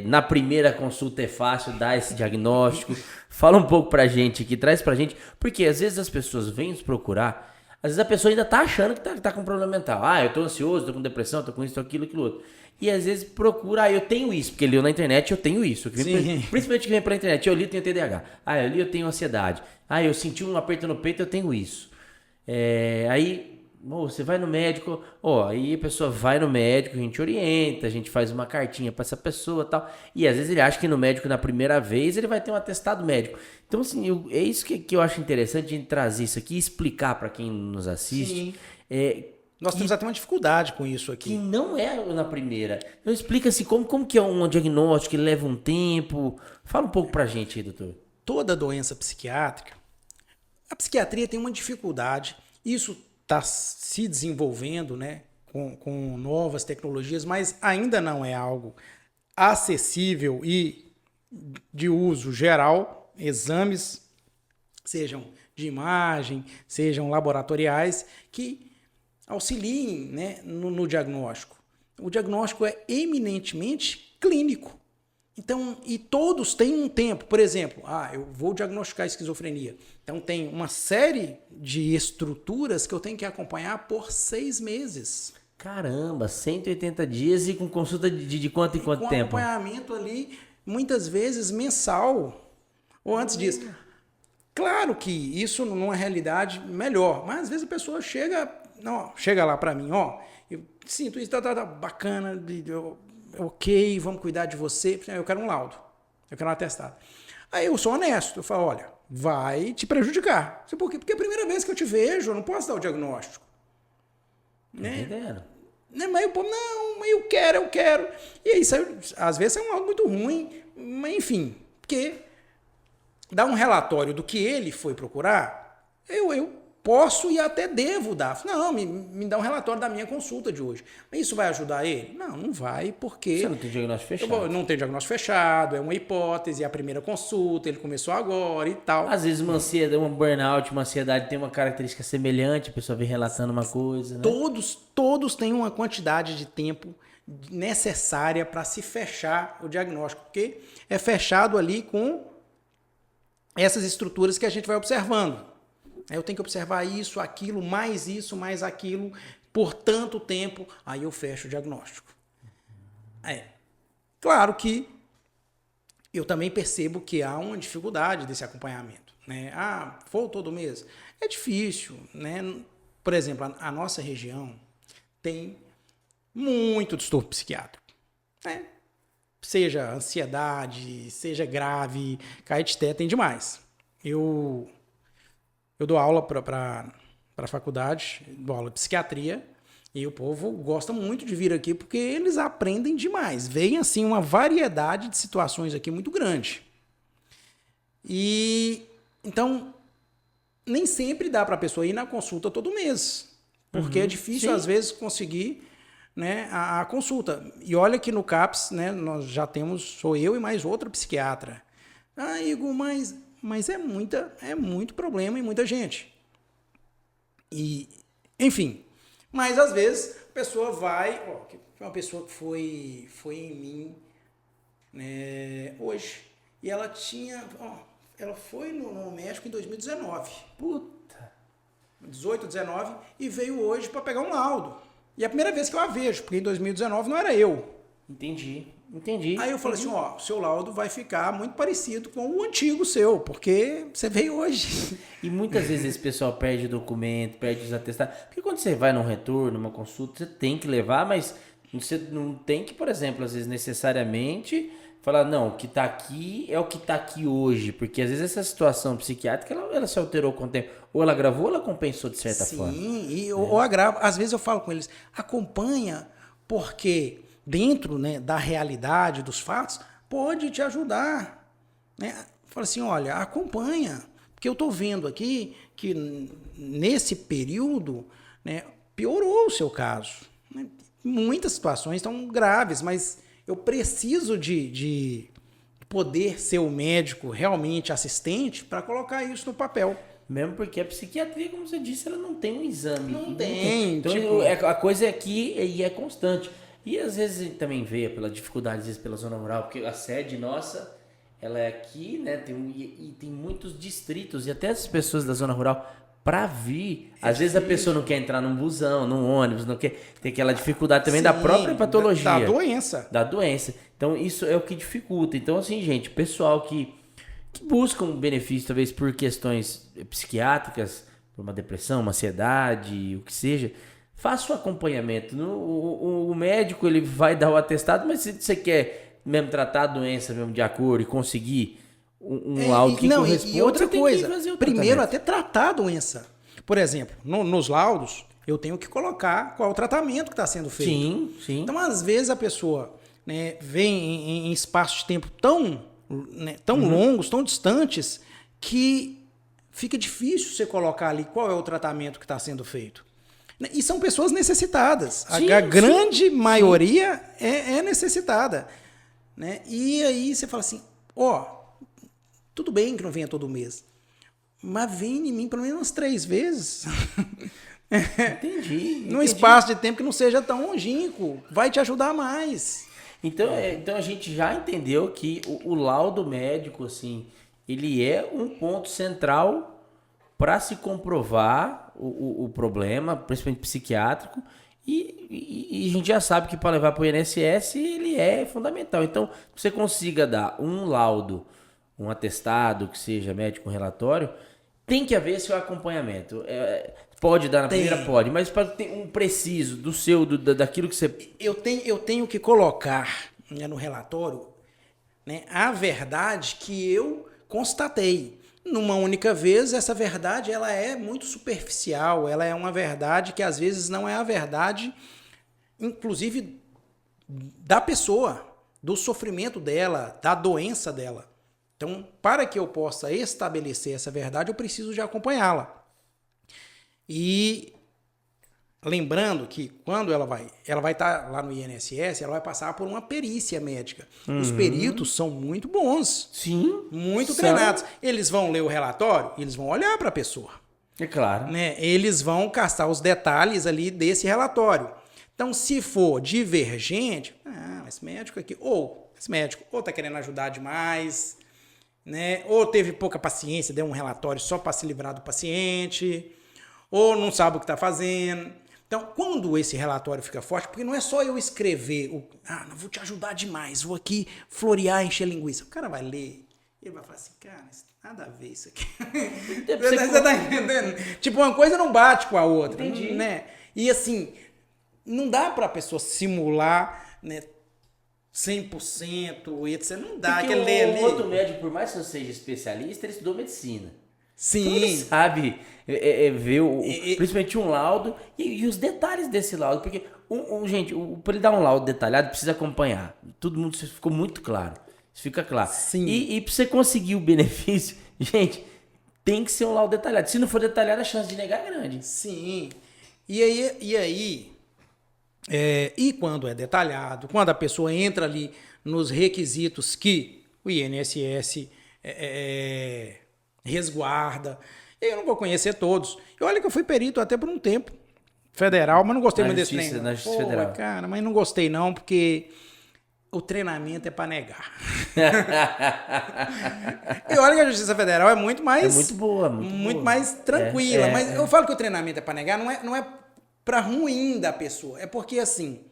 Na primeira consulta é fácil dar esse diagnóstico. Fala um pouco pra gente aqui, traz pra gente, porque às vezes as pessoas vêm nos procurar. Às vezes a pessoa ainda tá achando que tá com problema mental. Eu tô ansioso, tô com depressão, tô com isso, tô aquilo, aquilo outro. E às vezes procura, eu tenho isso, porque leu na internet, eu tenho isso. Principalmente que vem pela internet, eu li, eu tenho TDAH. Eu li, eu tenho ansiedade. Eu senti um aperto no peito, eu tenho isso. Aí, você vai no médico, aí a pessoa vai no médico, a gente orienta, a gente faz uma cartinha pra essa pessoa e tal. E às vezes ele acha que no médico, na primeira vez, ele vai ter um atestado médico. Então, assim, é isso que eu acho interessante, a gente trazer isso aqui e explicar pra quem nos assiste. Nós temos até uma dificuldade com isso aqui. Que não é na primeira. Então, explica assim, como que é um diagnóstico, que leva um tempo. Fala um pouco pra gente aí, doutor. Toda doença psiquiátrica, a psiquiatria tem uma dificuldade, isso está se desenvolvendo, né, com novas tecnologias, mas ainda não é algo acessível e de uso geral, exames, sejam de imagem, sejam laboratoriais, que auxiliem, né, no diagnóstico. O diagnóstico é eminentemente clínico. Então, e todos têm um tempo. Por exemplo, eu vou diagnosticar esquizofrenia. Então, tem uma série de estruturas que eu tenho que acompanhar por 6 meses. Caramba, 180 dias e com consulta de quanto em quanto tempo? Com acompanhamento ali, muitas vezes mensal, ou antes disso. Claro que isso numa realidade melhor, mas às vezes a pessoa chega lá para mim, eu sinto isso, tá bacana, ok, vamos cuidar de você, eu quero um laudo, eu quero um atestado. Aí eu sou honesto, eu falo, olha, vai te prejudicar. Por quê? Porque é a primeira vez que eu te vejo, eu não posso dar o diagnóstico. Entendendo? Mas eu quero. E aí, às vezes é um laudo muito ruim, mas enfim, porque dar um relatório do que ele foi procurar, eu posso e até devo dar. Não, me dá um relatório da minha consulta de hoje. Mas isso vai ajudar ele? Não vai, porque... Você não tem diagnóstico fechado. Não tem diagnóstico fechado, é uma hipótese, é a primeira consulta, ele começou agora e tal. Às vezes uma ansiedade, uma burnout, uma ansiedade tem uma característica semelhante, a pessoa vem relatando uma coisa, né? Todos têm uma quantidade de tempo necessária para se fechar o diagnóstico, porque é fechado ali com essas estruturas que a gente vai observando. Eu tenho que observar isso, mais aquilo, por tanto tempo, aí eu fecho o diagnóstico. Claro que eu também percebo que há uma dificuldade desse acompanhamento, né? For todo mês. É difícil, né? Por exemplo, a nossa região tem muito distúrbio psiquiátrico, né? Seja ansiedade, seja grave, CAET-TE tem demais. Eu dou aula para a faculdade, dou aula de psiquiatria, e o povo gosta muito de vir aqui porque eles aprendem demais. Vem assim uma variedade de situações aqui muito grande. E então nem sempre dá para a pessoa ir na consulta todo mês, porque é difícil às vezes conseguir, né, a consulta. E olha que no CAPS, né, nós já sou eu e mais outra psiquiatra. Igor, mas é muito problema em muita gente. E, enfim, mas às vezes a pessoa vai, uma pessoa que foi em mim, né, hoje, e ela foi no médico em 2019. Puta. 18, 19, e veio hoje para pegar um laudo. E é a primeira vez que eu a vejo, porque em 2019 não era eu. Entendi. Aí eu falei assim, o seu laudo vai ficar muito parecido com o antigo seu, porque você veio hoje. E muitas vezes esse pessoal perde o documento, perde os atestados. Porque quando você vai num retorno, numa consulta, você tem que levar, mas você não tem que, por exemplo, às vezes necessariamente falar, não, o que tá aqui é o que tá aqui hoje. Porque às vezes essa situação psiquiátrica, ela se alterou com o tempo. Ou ela agravou ou ela compensou de certa forma. Sim, ou agrava. Às vezes eu falo com eles, acompanha, porque dentro, né, da realidade dos fatos, pode te ajudar. Né? Fala assim, olha, acompanha, porque eu estou vendo aqui que nesse período, né, piorou o seu caso. Né? Muitas situações estão graves, mas eu preciso de poder ser o médico realmente assistente para colocar isso no papel. Mesmo porque a psiquiatria, como você disse, ela não tem um exame. Não tem. Então, tipo... a coisa é aqui e é constante. E às vezes a gente também vê pela dificuldade, às vezes pela zona rural, porque a sede nossa, ela é aqui, né? Tem muitos distritos, e até as pessoas da zona rural, para vir, às vezes a pessoa não quer entrar num busão, num ônibus, não quer, tem aquela dificuldade também da própria patologia. Da doença. Então isso é o que dificulta. Então assim, gente, pessoal que busca um benefício, talvez por questões psiquiátricas, por uma depressão, uma ansiedade, o que seja... Faça o acompanhamento. O médico ele vai dar o atestado, mas se você quer mesmo tratar a doença mesmo de acordo e conseguir um laudo que corresponde, e outra coisa, fazer o primeiro até tratar a doença. Por exemplo, nos laudos, eu tenho que colocar qual é o tratamento que está sendo feito. Sim. Então, às vezes, a pessoa, né, vem em espaços de tempo tão longos, tão distantes, que fica difícil você colocar ali qual é o tratamento que está sendo feito. E são pessoas necessitadas. A grande maioria é necessitada. Né? E aí você fala assim, tudo bem que não venha todo mês, mas vem em mim pelo menos umas 3 vezes. Entendi. Num espaço de tempo que não seja tão longínquo. Vai te ajudar mais. Então a gente já entendeu que o laudo médico, assim, ele é um ponto central para se comprovar o problema, principalmente psiquiátrico, e a gente já sabe que para levar para o INSS ele é fundamental. Então, você consiga dar um laudo, um atestado, que seja médico, um relatório, tem que haver seu acompanhamento. Pode dar na primeira? Pode, mas para ter um preciso daquilo que você... Eu tenho que colocar, né, no relatório, né, a verdade que eu constatei. Numa única vez, essa verdade ela é muito superficial, ela é uma verdade que às vezes não é a verdade, inclusive, da pessoa, do sofrimento dela, da doença dela. Então, para que eu possa estabelecer essa verdade, eu preciso de acompanhá-la. E lembrando que quando ela vai estar lá no INSS, ela vai passar por uma perícia médica. Os peritos são muito bons. Sim. Muito treinados. Eles vão ler o relatório, eles vão olhar para a pessoa. É claro. Né? Eles vão caçar os detalhes ali desse relatório. Então, se for divergente, esse médico aqui, esse médico ou está querendo ajudar demais, né? Ou teve pouca paciência, deu um relatório só para se livrar do paciente, ou não sabe o que está fazendo. Então, quando esse relatório fica forte, porque não é só eu escrever, não vou te ajudar demais, vou aqui florear, encher linguiça. O cara vai ler, ele vai falar assim, cara, nada a ver isso aqui. Você tá entendendo? Tipo, uma coisa não bate com a outra. Entendi. Né? E assim, não dá pra pessoa simular, né, 100%, etc. Não dá. Porque o outro médico, por mais que você seja especialista, ele estudou medicina. Sim. Então ele sabe ver principalmente um laudo e os detalhes desse laudo. Porque, gente, para ele dar um laudo detalhado, precisa acompanhar. Todo mundo, isso ficou muito claro. Isso fica claro. Sim. E para você conseguir o benefício, gente, tem que ser um laudo detalhado. Se não for detalhado, a chance de negar é grande. Sim. E quando é detalhado, quando a pessoa entra ali nos requisitos que o INSS resguarda, eu não vou conhecer todos. E olha que eu fui perito até por um tempo federal, mas não gostei muito desse treinamento. Na Justiça Federal. Cara, mas não gostei não, porque o treinamento é para negar. E olha que a Justiça Federal é muito mais... É muito boa. Muito boa. Mais tranquila. Mas eu falo que o treinamento é para negar, não é para ruim da pessoa. É porque, assim,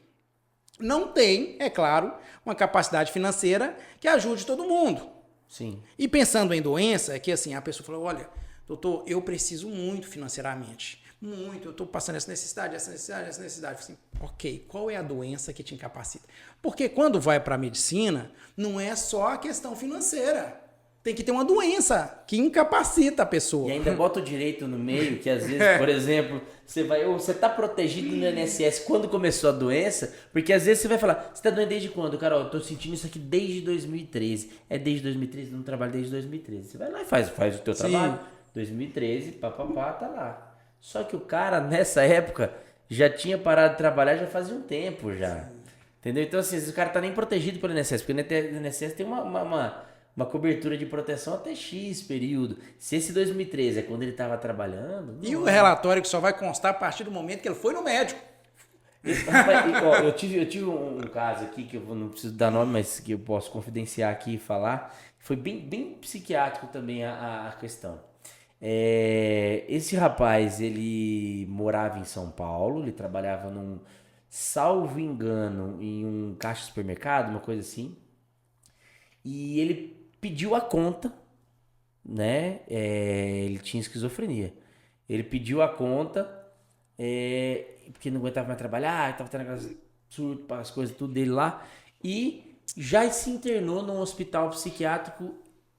não tem, é claro, uma capacidade financeira que ajude todo mundo. Sim. E pensando em doença, é que assim, a pessoa falou, olha, doutor, eu preciso muito financeiramente. Muito, eu estou passando essa necessidade. Assim, ok, qual é a doença que te incapacita? Porque quando vai para a medicina, não é só a questão financeira. Tem que ter uma doença que incapacita a pessoa. E ainda bota o direito no meio, que às vezes, por exemplo, você tá protegido no INSS quando começou a doença, porque às vezes você vai falar, você tá doendo desde quando? Cara, eu tô sentindo isso aqui desde 2013. É desde 2013? Não trabalho desde 2013. Você vai lá e faz o teu trabalho. 2013, tá lá. Só que o cara, nessa época, já tinha parado de trabalhar já fazia um tempo já. Sim. Entendeu? Então, assim, o cara tá nem protegido pelo INSS, porque o INSS tem uma cobertura de proteção até X período. Se esse 2013 é quando ele estava trabalhando... E o relatório que só vai constar a partir do momento que ele foi no médico. Eu tive um caso aqui, que eu não preciso dar nome, mas que eu posso confidenciar aqui e falar. Foi bem psiquiátrico também a questão. Esse rapaz, ele morava em São Paulo, ele trabalhava salvo engano, em um caixa de supermercado, uma coisa assim. E ele pediu a conta, né? Ele tinha esquizofrenia. Ele pediu a conta, porque não aguentava mais trabalhar, estava tendo aquelas surto, as coisas tudo dele lá, e já se internou num hospital psiquiátrico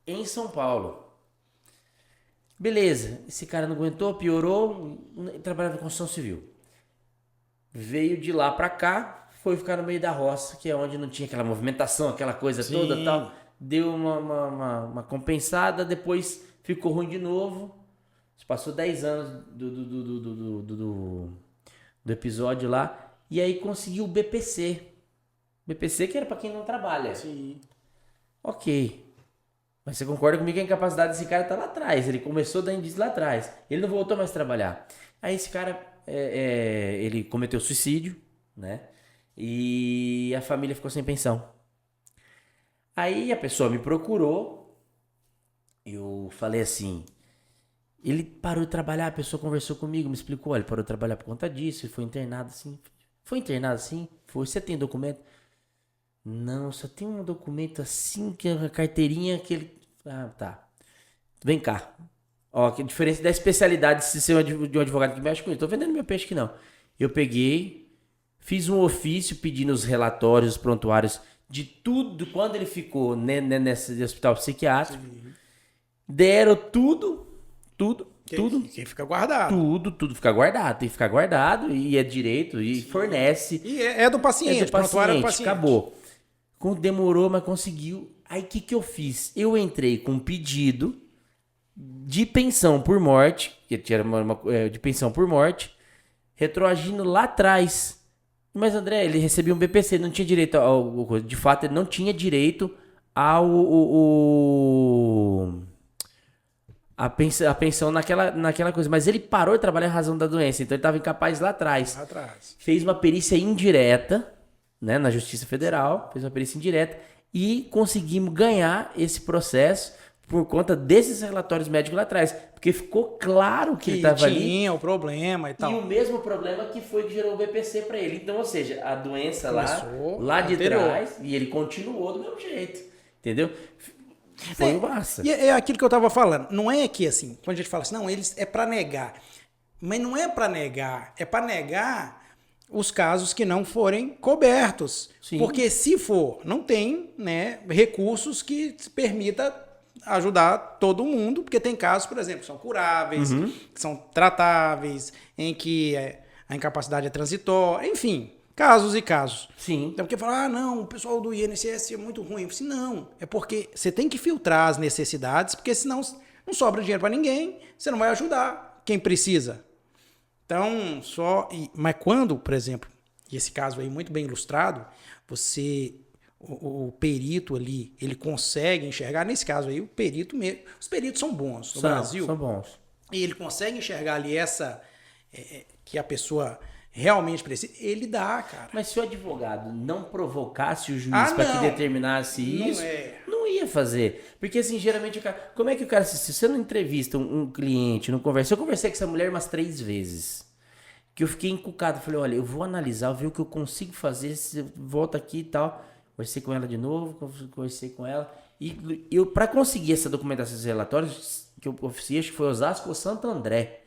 em São Paulo. Beleza, esse cara não aguentou, piorou, trabalhava com construção civil. Veio de lá pra cá, foi ficar no meio da roça, que é onde não tinha aquela movimentação, aquela coisa Sim. toda e tal. Deu uma compensada, depois ficou ruim de novo. Passou 10 anos do episódio lá, e aí conseguiu o BPC. BPC que era pra quem não trabalha. Sim. Ok. Mas você concorda comigo que a incapacidade desse cara tá lá atrás. Ele começou da indício lá atrás. Ele não voltou mais a trabalhar. Aí esse cara, ele cometeu suicídio, né? E a família ficou sem pensão. Aí a pessoa me procurou. Eu falei assim... Ele parou de trabalhar, a pessoa conversou comigo, me explicou. Ele parou de trabalhar por conta disso, ele foi internado assim. Foi internado assim? Foi. Você tem documento? Não, só tem um documento assim, que é uma carteirinha que ele... Ah, tá. Vem cá. Ó, que diferença da especialidade de ser de um advogado que mexe com isso. Tô vendendo meu peixe aqui não. Eu peguei, fiz um ofício pedindo os relatórios, os prontuários de tudo, quando ele ficou nesse hospital psiquiátrico. Sim. Deram tudo. Que fica guardado. Tudo fica guardado. Tem que ficar guardado e é direito e sim. Fornece. E é do paciente. Prontuário é do paciente. Acabou. Demorou, mas conseguiu. Aí o que eu fiz? Eu entrei com um pedido de pensão por morte, que tinha de pensão por morte, retroagindo lá atrás. Mas André, ele recebia um BPC, não tinha direito ao... De fato, ele não tinha direito a pensão naquela coisa. Mas ele parou de trabalhar em razão da doença, então ele estava incapaz lá atrás. Fez uma perícia indireta, né, na Justiça Federal, fez uma perícia indireta e conseguimos ganhar esse processo por conta desses relatórios médicos lá atrás. Porque ficou claro que ele estava ali. Tinha o problema e tal. E o mesmo problema que foi que gerou o BPC para ele. Então, ou seja, a doença lá de trás, e ele continuou do mesmo jeito. Entendeu? Foi massa. E é aquilo que eu tava falando. Não é que assim, quando a gente fala assim, não, eles é para negar. Mas não é para negar. É para negar os casos que não forem cobertos. Sim. Porque se for, não tem, né, recursos que permita ajudar todo mundo, porque tem casos, por exemplo, que são curáveis, que são tratáveis, em que a incapacidade é transitória, enfim, casos e casos. Sim. Então, porque falar, não, o pessoal do INSS é muito ruim. Eu falei, não, é porque você tem que filtrar as necessidades, porque senão não sobra dinheiro para ninguém, você não vai ajudar quem precisa. Então, mas quando, por exemplo, e esse caso aí muito bem ilustrado, o perito ali, ele consegue enxergar, nesse caso aí, o perito mesmo, os peritos são bons no Brasil. São bons. E ele consegue enxergar ali que a pessoa realmente precisa, ele dá, cara. Mas se o advogado não provocasse o juiz para que determinasse isso, não ia fazer. Porque assim, geralmente o cara, como é que o cara, se você não entrevista um cliente, não conversa, eu conversei com essa mulher umas 3 vezes, que eu fiquei encucado, falei, olha, eu vou analisar, ver o que eu consigo fazer, se volta aqui e tal. Conversei com ela de novo, conversei com ela. E eu, para conseguir essa documentação dos relatórios, que eu oficiei, acho que foi Osasco ou Santo André.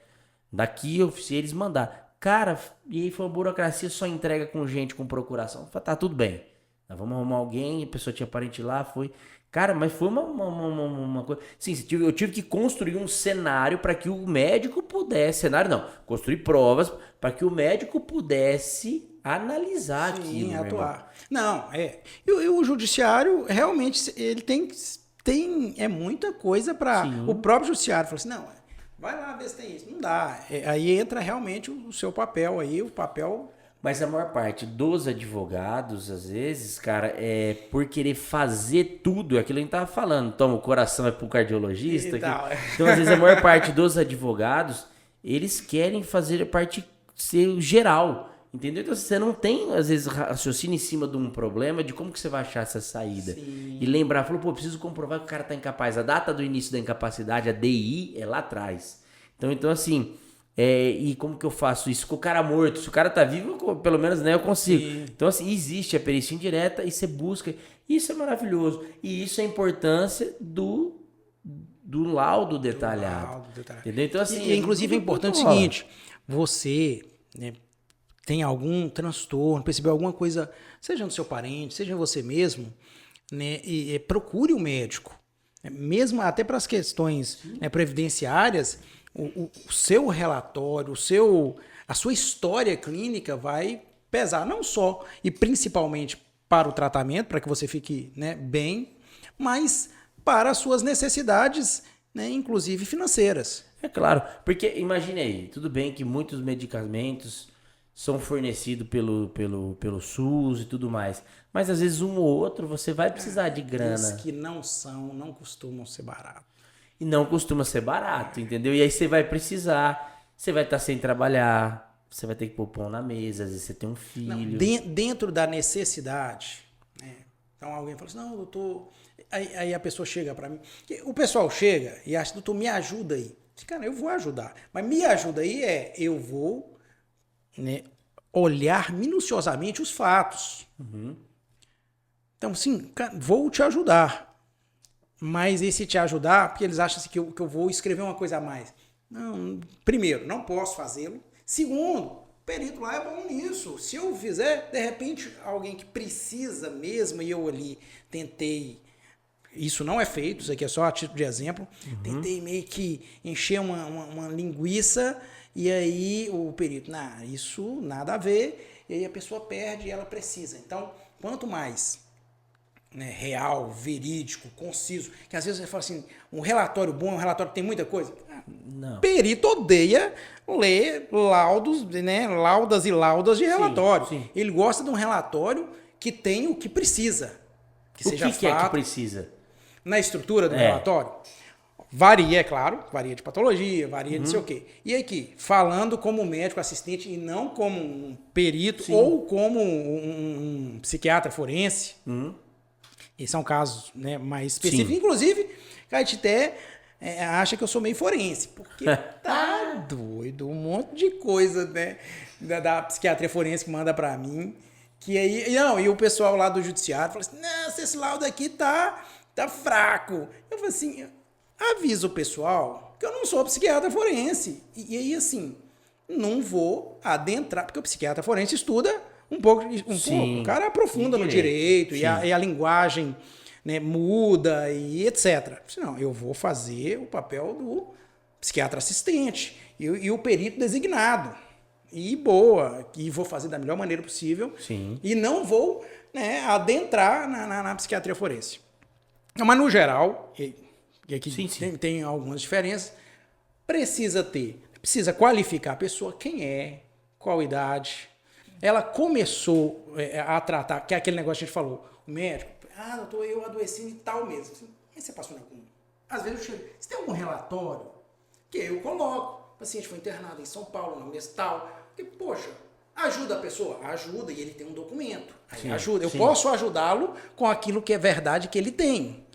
Daqui eu oficiei, eles mandaram. Cara, e aí foi uma burocracia, só entrega com gente, com procuração. Falei, tá, tudo bem. Nós vamos arrumar alguém, a pessoa tinha parente lá, foi... Cara, mas foi uma coisa... Sim, eu tive que construir um cenário para que o médico pudesse... Cenário não, construir provas para que o médico pudesse analisar aquilo. Sim, atuar. Não, E o judiciário, realmente, ele tem muita coisa para... O próprio judiciário falou assim, não, vai lá ver se tem isso. Não dá. Aí entra realmente o seu papel aí, o papel... Mas a maior parte dos advogados, às vezes, cara, é por querer fazer tudo, aquilo que a gente tava falando. Toma, o coração é pro cardiologista. Então, às vezes, a maior parte dos advogados, eles querem fazer a parte ser geral. Entendeu? Então você não tem, às vezes, raciocínio em cima de um problema de como que você vai achar essa saída. Sim. E lembrar, falou, preciso comprovar que o cara tá incapaz. A data do início da incapacidade, a DI, é lá atrás. Então assim, e como que eu faço isso? Com o cara morto, se o cara tá vivo, pelo menos, né, eu consigo. Sim. Então assim, existe a perícia indireta e você busca. Isso é maravilhoso. E isso é a importância do laudo detalhado. Entendeu? Então assim... E, inclusive é importante o seguinte, você... né, tem algum transtorno, percebeu alguma coisa, seja no seu parente, seja em você mesmo, né, e procure o médico. Mesmo até para as questões, né, previdenciárias, o seu relatório, a sua história clínica vai pesar não só e principalmente para o tratamento, para que você fique, né, bem, mas para as suas necessidades, né, inclusive financeiras. É claro, porque imagine aí, tudo bem que muitos medicamentos são fornecidos pelo SUS e tudo mais. Mas às vezes um ou outro você vai precisar de grana. Os que não costumam ser baratos. E não costuma ser barato, entendeu? E aí você vai precisar, você vai estar sem trabalhar, você vai ter que pôr pão na mesa, às vezes você tem um filho. Não, dentro da necessidade, né? Então alguém fala assim, não, doutor... Aí a pessoa chega para mim, o pessoal chega e acha, doutor, me ajuda aí. Cara, eu vou ajudar, mas me ajuda aí eu vou, né, olhar minuciosamente os fatos. Uhum. Então, sim, vou te ajudar. Mas esse te ajudar, porque eles acham assim, que eu vou escrever uma coisa a mais. Não, primeiro, não posso fazê-lo. Segundo, o perito lá é bom nisso. Se eu fizer, de repente, alguém que precisa mesmo, e eu ali tentei... Isso não é feito, isso aqui é só a título de exemplo. Uhum. Tentei meio que encher uma linguiça e aí o perito, isso nada a ver, e aí a pessoa perde e ela precisa. Então, quanto mais, né, real, verídico, conciso, que às vezes você fala assim, um relatório bom, um relatório que tem muita coisa. Não. Perito odeia ler laudos, né, laudas e laudas de relatório. Sim, sim. Ele gosta de um relatório que tem o que precisa. Que seja fato. O que é que precisa? Na estrutura do relatório? Varia, é claro, varia de patologia, varia de sei o quê. E aqui, falando como médico assistente e não como um perito Sim. ou como um psiquiatra forense. Esses são casos, né, mais específicos. Sim. Inclusive, a gente até acha que eu sou meio forense, porque tá doido, um monte de coisa, né, da psiquiatria forense que manda pra mim. Que aí, e o pessoal lá do judiciário fala assim, nossa, esse laudo aqui tá fraco. Eu falei assim, avisa o pessoal que eu não sou psiquiatra forense. E aí, assim, não vou adentrar, porque o psiquiatra forense estuda um pouco. O cara aprofunda no direito e a linguagem, né, muda e etc. Não, eu vou fazer o papel do psiquiatra assistente e o perito designado. E vou fazer da melhor maneira possível. Sim. E não vou, né, adentrar na psiquiatria forense. Mas, no geral, e aqui tem algumas diferenças, precisa qualificar a pessoa, quem é, qual idade. Ela começou a tratar, que é aquele negócio que a gente falou, o médico, doutor, eu adoeci em tal mês. Aí você passou na clínica. Às vezes eu chego, você tem algum relatório? Que eu coloco. O paciente foi internado em São Paulo, no mês tal. Porque, poxa, ajuda a pessoa? Ajuda, e ele tem um documento. Aí ajuda. Eu posso ajudá-lo com aquilo que é verdade que ele tem.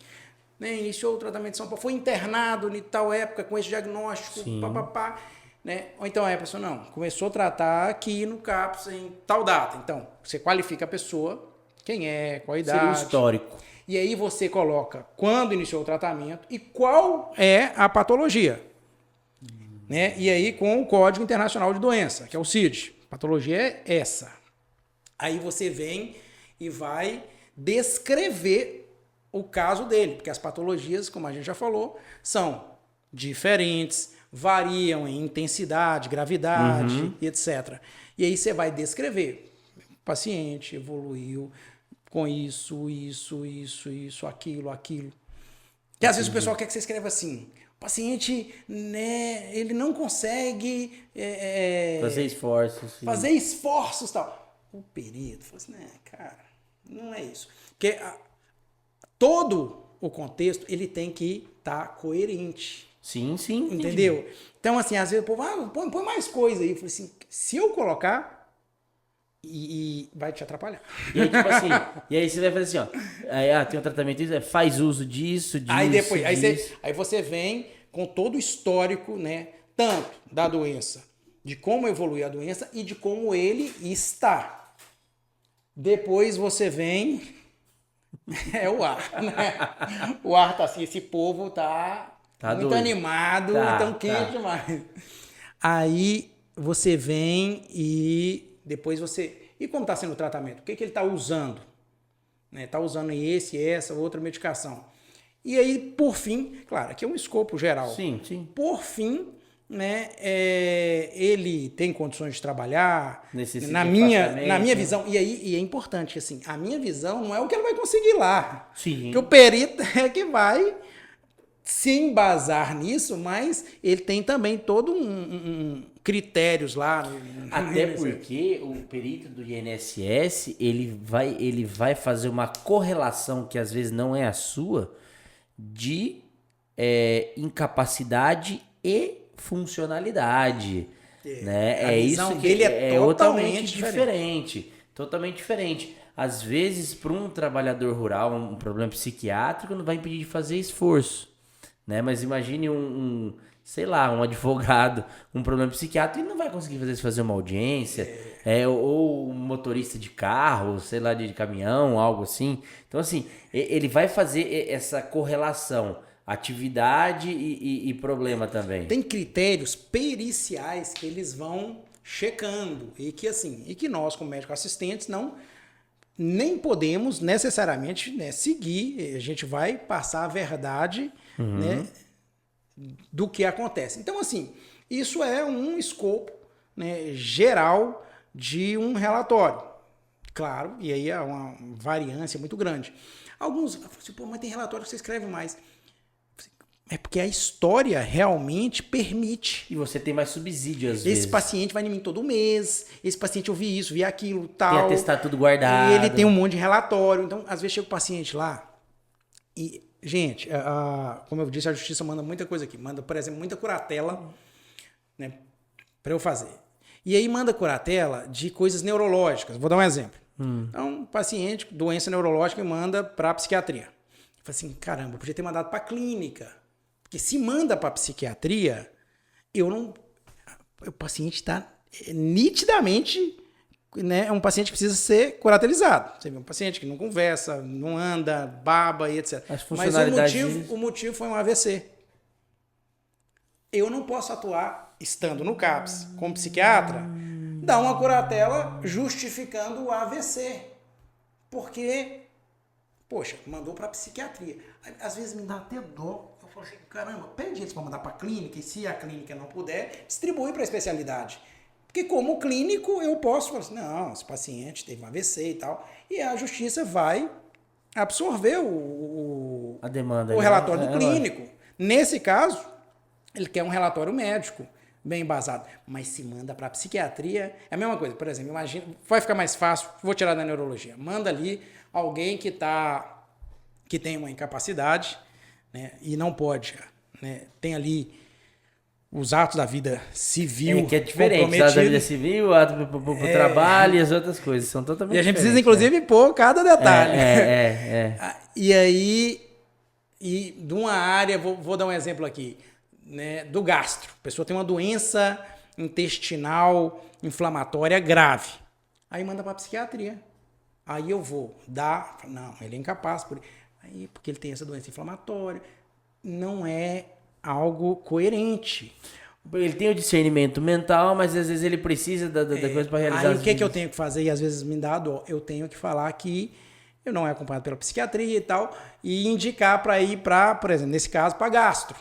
Né? Iniciou o tratamento em São Paulo, foi internado em tal época com esse diagnóstico, papapá. Né? Ou então a pessoa, não, começou a tratar aqui no CAPS em tal data. Então, você qualifica a pessoa, quem é, qual a idade. Seria o histórico. E aí você coloca quando iniciou o tratamento e qual é a patologia. Né? E aí com o Código Internacional de Doença, que é o CID. A patologia é essa. Aí você vem e vai descrever o caso dele, porque as patologias, como a gente já falou, são diferentes, variam em intensidade, gravidade, etc. E aí você vai descrever. O paciente evoluiu com isso, aquilo. Que às vezes o pessoal quer que você escreva assim, o paciente, né, ele não consegue fazer esforços, tal. O perito falou assim, cara, não é isso. Porque todo o contexto, ele tem que estar coerente. Sim. Entendeu? Entendi. Então, assim, às vezes o povo, põe mais coisa aí. Eu falei assim, se eu colocar, e vai te atrapalhar. E aí, tipo assim, e aí você vai fazer assim, ó. Aí, tem um tratamento, faz uso disso. Aí você vem com todo o histórico, né? Tanto da doença, de como evolui a doença e de como ele está. Depois você vem... É o ar, né? O ar tá assim, esse povo tá muito doido. Animado, tão quente demais. Aí você vem e depois você... E como está sendo o tratamento? O que ele está usando? Está usando essa, outra medicação. E aí, por fim, claro, aqui é um escopo geral. Sim. Por fim, né, ele tem condições de trabalhar, na minha visão, e é importante, assim, a minha visão não é o que ele vai conseguir lá. Sim. Porque o perito é que vai se embasar nisso, mas ele tem também todo critérios lá. Até porque o perito do INSS, ele vai fazer uma correlação que às vezes não é a sua, de incapacidade e funcionalidade. Né? Isso que ele é totalmente diferente. Totalmente diferente. Às vezes, para um trabalhador rural, um problema psiquiátrico não vai impedir de fazer esforço. Né? Mas imagine sei lá, um advogado, um problema psiquiátrico, ele não vai conseguir fazer uma audiência, ou um motorista de carro, sei lá, de caminhão, algo assim. Então, assim, ele vai fazer essa correlação, atividade e problema também. Tem critérios periciais que eles vão checando e que nós, como médicos assistentes, nem podemos necessariamente, né, seguir. A gente vai passar a verdade, né, do que acontece. Então, assim, isso é um escopo, né, geral de um relatório. Claro, e aí é uma variância muito grande. Alguns falam assim, pô, mas tem relatório que você escreve mais. É porque a história realmente permite. E você tem mais subsídio, às vezes. Esse paciente vai em mim todo mês, esse paciente eu vi isso, vi aquilo, tal. Tem atestado tudo guardado. E ele tem um monte de relatório. Então, às vezes chega o paciente lá e, gente, como eu disse, a justiça manda muita coisa aqui. Manda, por exemplo, muita curatela, né, para eu fazer. E aí manda curatela de coisas neurológicas. Vou dar um exemplo. Então, paciente, doença neurológica, manda para a psiquiatria. Eu falei assim, caramba, eu podia ter mandado para a clínica. Porque se manda para psiquiatria, o paciente está nitidamente, né, é um paciente que precisa ser curatelizado. Você vê um paciente que não conversa, não anda, baba e etc. Mas o motivo foi um AVC. Eu não posso atuar, estando no CAPS, como psiquiatra, dar uma curatela justificando o AVC. Porque, poxa, mandou para psiquiatria. Às vezes me dá até dó. Eu falo assim, caramba, pede eles para mandar para a clínica, e se a clínica não puder, distribui para a especialidade. Porque como clínico, eu posso falar assim, não, esse paciente teve um AVC e tal, e a justiça vai absorver a demanda, o relatório do clínico. Nesse caso, ele quer um relatório médico bem embasado, mas se manda para a psiquiatria, é a mesma coisa. Por exemplo, imagina, vai ficar mais fácil, vou tirar da neurologia, manda ali alguém que tem uma incapacidade, né, e não pode, né, tem ali os atos da vida civil, que é diferente, os atos da vida civil, o ato pro trabalho e as outras coisas, são totalmente diferentes. E a gente precisa, inclusive, pôr cada detalhe. E aí, de uma área, vou dar um exemplo aqui, né, do gastro. A pessoa tem uma doença intestinal inflamatória grave. Aí manda para a psiquiatria. Aí eu vou dar... Não, ele é incapaz. Porque ele tem essa doença inflamatória. Não é algo coerente. Ele tem o discernimento mental, mas às vezes ele precisa da coisa para realizar. Aí o que eu tenho que fazer? E às vezes me dá dó. Eu tenho que falar que eu não é acompanhado pela psiquiatria e tal, e indicar para ir para, por exemplo, nesse caso, para gastro.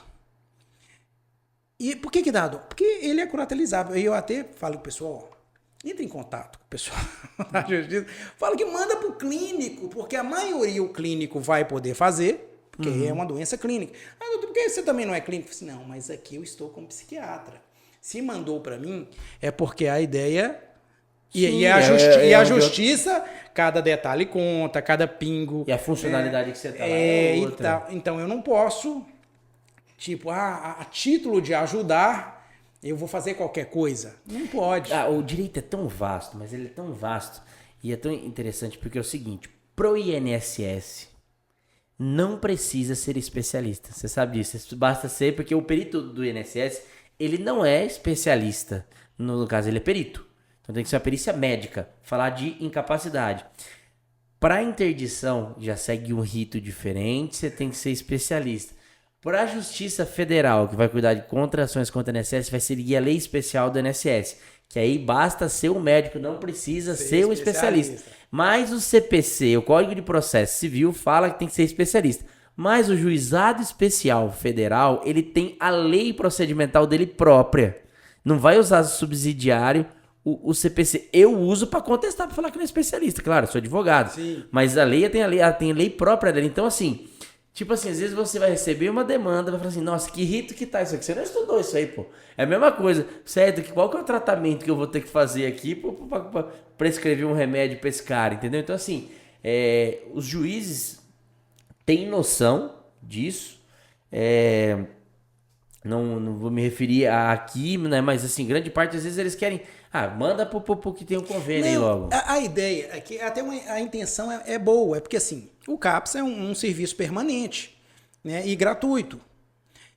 E por que dá dó? Porque ele é curatelizado. Eu até falo com o pessoal, entra em contato com o pessoal da justiça, fala que manda para o clínico, porque a maioria o clínico vai poder fazer, porque é uma doença clínica. Ah, doutor, por que você também não é clínico? Eu falei, não, mas aqui eu estou como psiquiatra. Se mandou para mim, é porque a ideia... Sim, a justiça, cada detalhe conta, cada pingo... E a funcionalidade que você tá lá é outra. Então eu não posso, tipo, a título de ajudar, eu vou fazer qualquer coisa. Não pode. O direito é tão vasto, mas ele é tão vasto e é tão interessante porque é o seguinte, pro INSS não precisa ser especialista. Você sabe disso, basta ser, porque o perito do INSS, ele não é especialista. No caso, ele é perito. Então tem que ser uma perícia médica, falar de incapacidade. Para interdição, já segue um rito diferente, você tem que ser especialista. Para a Justiça Federal, que vai cuidar de contrações contra o INSS, vai seguir a lei especial do INSS, que aí basta ser um médico, não precisa ser um especialista. Mas o CPC, o Código de Processo Civil, fala que tem que ser especialista. Mas o Juizado Especial Federal, ele tem a lei procedimental dele própria. Não vai usar subsidiário. O CPC eu uso para contestar, para falar que não é especialista. Claro, eu sou advogado. Sim. Mas a lei tem lei própria dele. Então, assim, Tipo assim, às vezes você vai receber uma demanda, vai falar assim, nossa, que rito que tá isso aqui. Você não estudou isso aí, pô. É a mesma coisa. Certo? Qual que é o tratamento que eu vou ter que fazer aqui pra prescrever um remédio pra esse cara, entendeu? Então, assim, os juízes têm noção disso. Não vou me referir a aqui, né? Mas, assim, grande parte, às vezes, eles querem... manda pro que tem um convênio aí logo. A ideia é que até a intenção é boa. É porque, assim, o CAPS é um serviço permanente, né? E gratuito.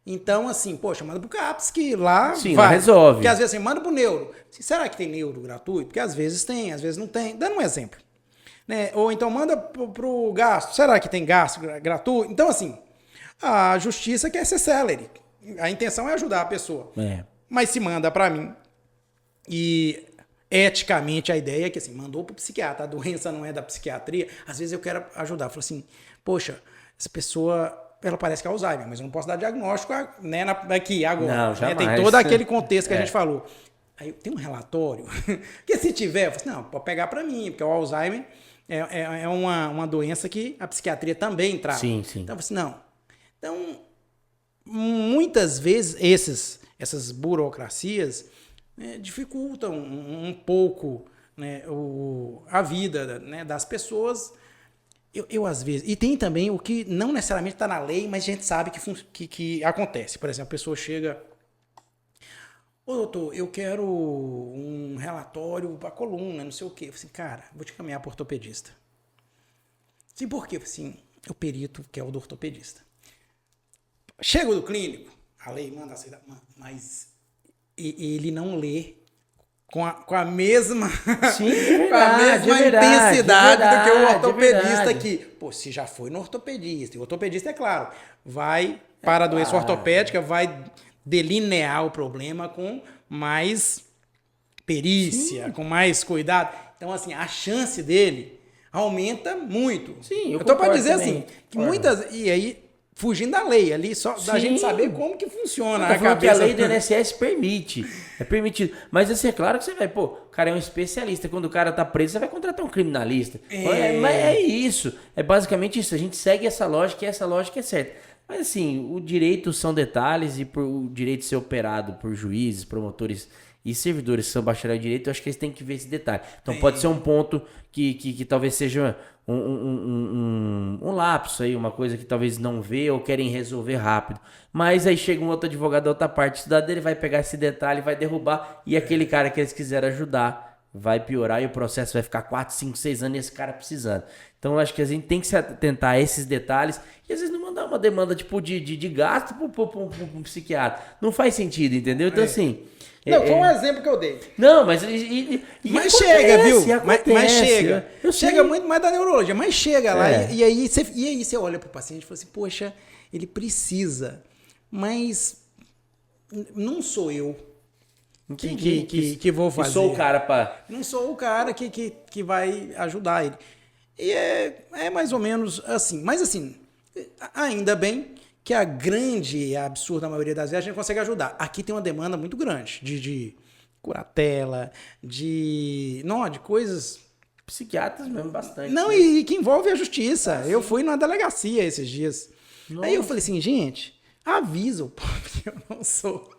Então, assim, poxa, manda pro CAPS que lá sim, vai. Resolve. Porque às vezes assim, manda pro neuro. Será que tem neuro gratuito? Porque às vezes tem, às vezes não tem. Dando um exemplo. Né? Ou então manda pro gasto. Será que tem gasto gratuito? Então, assim, a justiça quer ser célere. A intenção é ajudar a pessoa. Mas se manda para mim e eticamente a ideia é que assim, mandou pro psiquiatra, a doença não é da psiquiatria, às vezes eu quero ajudar. Eu falo assim, poxa, essa pessoa... ela parece que é Alzheimer, mas eu não posso dar diagnóstico, né, aqui, agora. Não, jamais. Tem todo aquele contexto que a gente falou. Aí tem um relatório, que se tiver, eu falo assim, não, pode pegar para mim, porque o Alzheimer é uma doença que a psiquiatria também trata. Sim. Então, eu falo assim, não. Então, muitas vezes, essas burocracias dificultam um pouco, né, a vida, né, das pessoas. Eu às vezes... E tem também o que não necessariamente está na lei, mas a gente sabe que acontece. Por exemplo, a pessoa chega... Ô, doutor, eu quero um relatório para coluna, não sei o quê. Eu falei assim, cara, vou te caminhar para ortopedista. Sim, por quê? Eu falei assim, o perito que é o do ortopedista. Chega do clínico, a lei manda aceitar, mas ele não lê com a mesma, sim, verdade, com a mesma intensidade do que o ortopedista aqui. Pô, se já foi no ortopedista, e o ortopedista, é claro, vai para a doença ortopédica, vai delinear o problema com mais perícia, com mais cuidado. Então, assim, a chance dele aumenta muito. Sim, eu tô para dizer também. Assim, que muitas... E aí... fugindo da lei ali, só da gente saber como que funciona a cabeça. Que a lei do INSS permite, é permitido. Mas assim, é claro que você vai, pô, o cara é um especialista, quando o cara tá preso, você vai contratar um criminalista. Mas é isso, é basicamente isso, a gente segue essa lógica e essa lógica é certa. Mas assim, o direito são detalhes e o direito de ser operado por juízes, promotores e servidores que são bacharel em direito, eu acho que eles têm que ver esse detalhe. Então pode ser um ponto que talvez seja um lapso aí, uma coisa que talvez não vê ou querem resolver rápido. Mas aí chega um outro advogado da outra parte, o estudado dele vai pegar esse detalhe, vai derrubar, e aquele cara que eles quiserem ajudar vai piorar e o processo vai ficar 4, 5, 6 anos e esse cara precisando. Então eu acho que a gente tem que se atentar a esses detalhes e às vezes não mandar uma demanda tipo de gasto para um psiquiatra. Não faz sentido, entendeu? Então assim... Não, foi um exemplo que eu dei. Não, mas... mas chega, viu? Mas chega. Chega muito mais da neurologia, mas chega lá e aí você olha pro paciente e fala assim, poxa, ele precisa, mas não sou eu que vou fazer. Não sou o cara para... Não sou o cara que vai ajudar ele. E é mais ou menos assim. Mas assim, ainda bem... que a grande e absurda maioria das vezes a gente consegue ajudar. Aqui tem uma demanda muito grande de curatela, de coisas... Psiquiatras mesmo, bastante. Não, né? e que envolve a justiça. Eu fui na delegacia esses dias. Nossa. Aí eu falei assim, gente, avisa o povo que eu não sou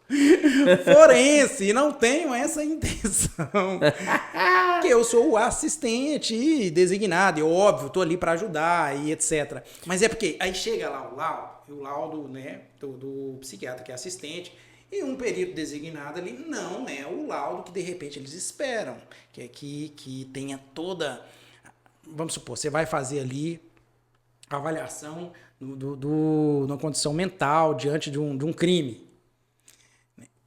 forense, não tenho essa intenção. Que eu sou o assistente designado, e óbvio, tô ali para ajudar e etc. Mas é porque aí chega lá o laudo, né, do psiquiatra que é assistente, e um perito designado ali não é o laudo que de repente eles esperam, que tenha toda... Vamos supor, você vai fazer ali a avaliação da condição mental diante de um crime.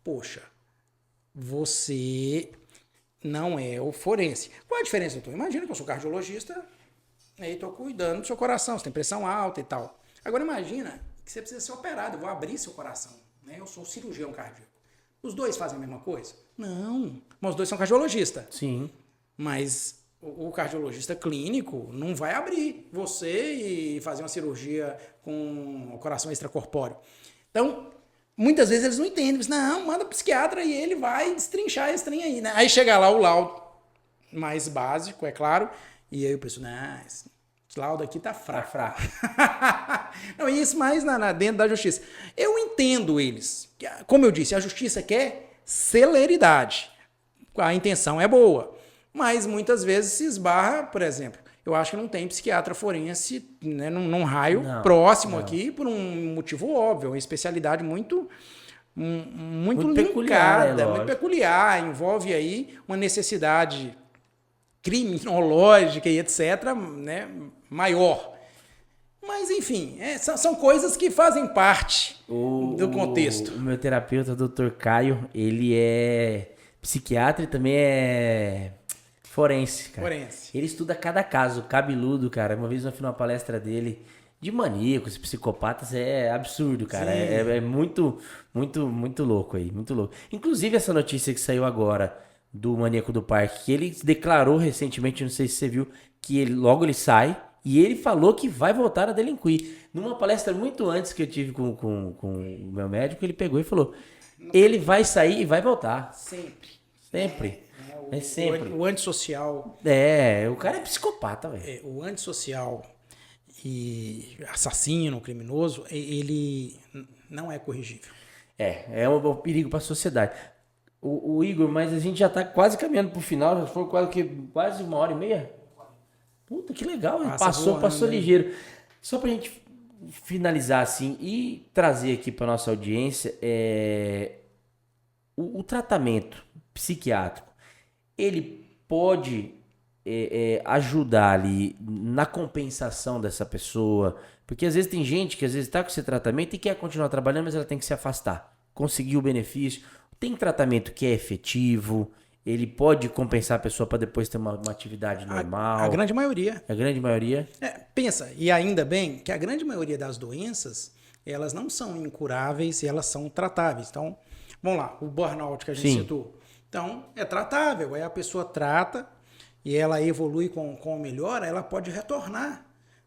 Poxa, você não é o forense. Qual a diferença, doutor? Imagina que eu sou cardiologista e estou cuidando do seu coração, você tem pressão alta e tal. Agora imagina que você precisa ser operado, eu vou abrir seu coração. Né? Eu sou um cirurgião cardíaco. Os dois fazem a mesma coisa? Não, mas os dois são cardiologistas. Sim. Mas o cardiologista clínico não vai abrir você e fazer uma cirurgia com o coração extracorpóreo. Então, muitas vezes eles não entendem. Dizem, não, manda pro psiquiatra e ele vai destrinchar esse trem aí. Né? Aí chega lá o laudo mais básico, é claro, e aí o pessoal, não, Esse laudo aqui tá fraco. Tá fraco. Não, isso mais dentro da justiça. Eu entendo eles. Como eu disse, a justiça quer celeridade. A intenção é boa. Mas muitas vezes se esbarra, por exemplo, eu acho que não tem psiquiatra forense, né, num raio próximo aqui, por um motivo óbvio, uma especialidade muito peculiar, muito peculiar, envolve aí uma necessidade criminológica e etc., né, maior. Mas, enfim, são coisas que fazem parte do contexto. O meu terapeuta, o Dr. Caio, ele é psiquiatra e também é forense, cara. Ele estuda cada caso, cabeludo, cara. Uma vez eu fui numa palestra dele de maníacos, psicopatas, é absurdo, cara. É muito, muito, muito louco aí, muito louco. Inclusive, essa notícia que saiu agora do Maníaco do Parque, que ele declarou recentemente, não sei se você viu, que logo ele sai, e ele falou que vai voltar a delinquir. Numa palestra muito antes que eu tive com o meu médico, ele pegou e falou, ele vai sair e vai voltar. Sempre. É sempre. O antissocial. O cara é psicopata, velho. O antissocial e assassino, criminoso, ele não é corrigível. É um perigo para a sociedade. O Igor, mas a gente já tá quase caminhando pro final, já foi quase 1h30. Puta, que legal, passou ligeiro. Só pra gente finalizar assim e trazer aqui pra nossa audiência, o tratamento psiquiátrico, ele pode ajudar ali na compensação dessa pessoa, porque às vezes tem gente que às vezes tá com esse tratamento e quer continuar trabalhando, mas ela tem que se afastar, conseguir o benefício. Tem tratamento que é efetivo, ele pode compensar a pessoa para depois ter uma atividade normal. A grande maioria. A grande maioria. Pensa, e ainda bem que a grande maioria das doenças, elas não são incuráveis e elas são tratáveis. Então, vamos lá, o burnout que a gente citou. Então, é tratável, aí a pessoa trata e ela evolui com melhora, ela pode retornar,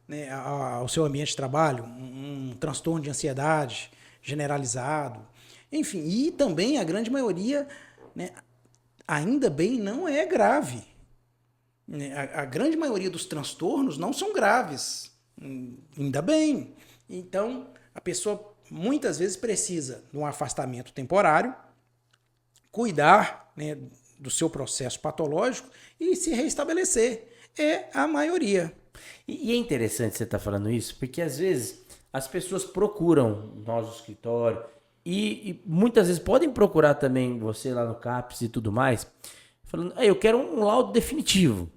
né, ao seu ambiente de trabalho, um transtorno de ansiedade generalizado. Enfim, e também a grande maioria, né, ainda bem, não é grave. A grande maioria dos transtornos não são graves. Ainda bem. Então, a pessoa muitas vezes precisa de um afastamento temporário, cuidar, né, do seu processo patológico e se restabelecer. É a maioria. E é interessante você estar falando isso, porque às vezes as pessoas procuram nós no escritório e muitas vezes podem procurar também você lá no CAPS e tudo mais, falando, eu quero um laudo definitivo.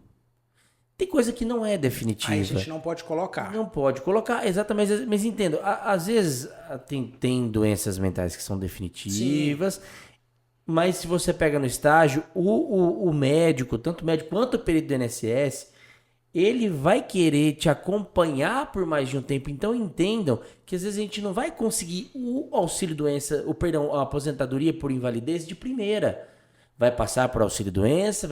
Tem coisa que não é definitiva. Aí a gente não pode colocar. Não pode colocar, exatamente, mas entendo. Às vezes tem doenças mentais que são definitivas, mas se você pega no estágio, o médico, tanto o médico quanto o perito do INSS, ele vai querer te acompanhar por mais de um tempo. Então entendam que às vezes a gente não vai conseguir o auxílio-doença, a aposentadoria por invalidez de primeira. Vai passar por auxílio-doença,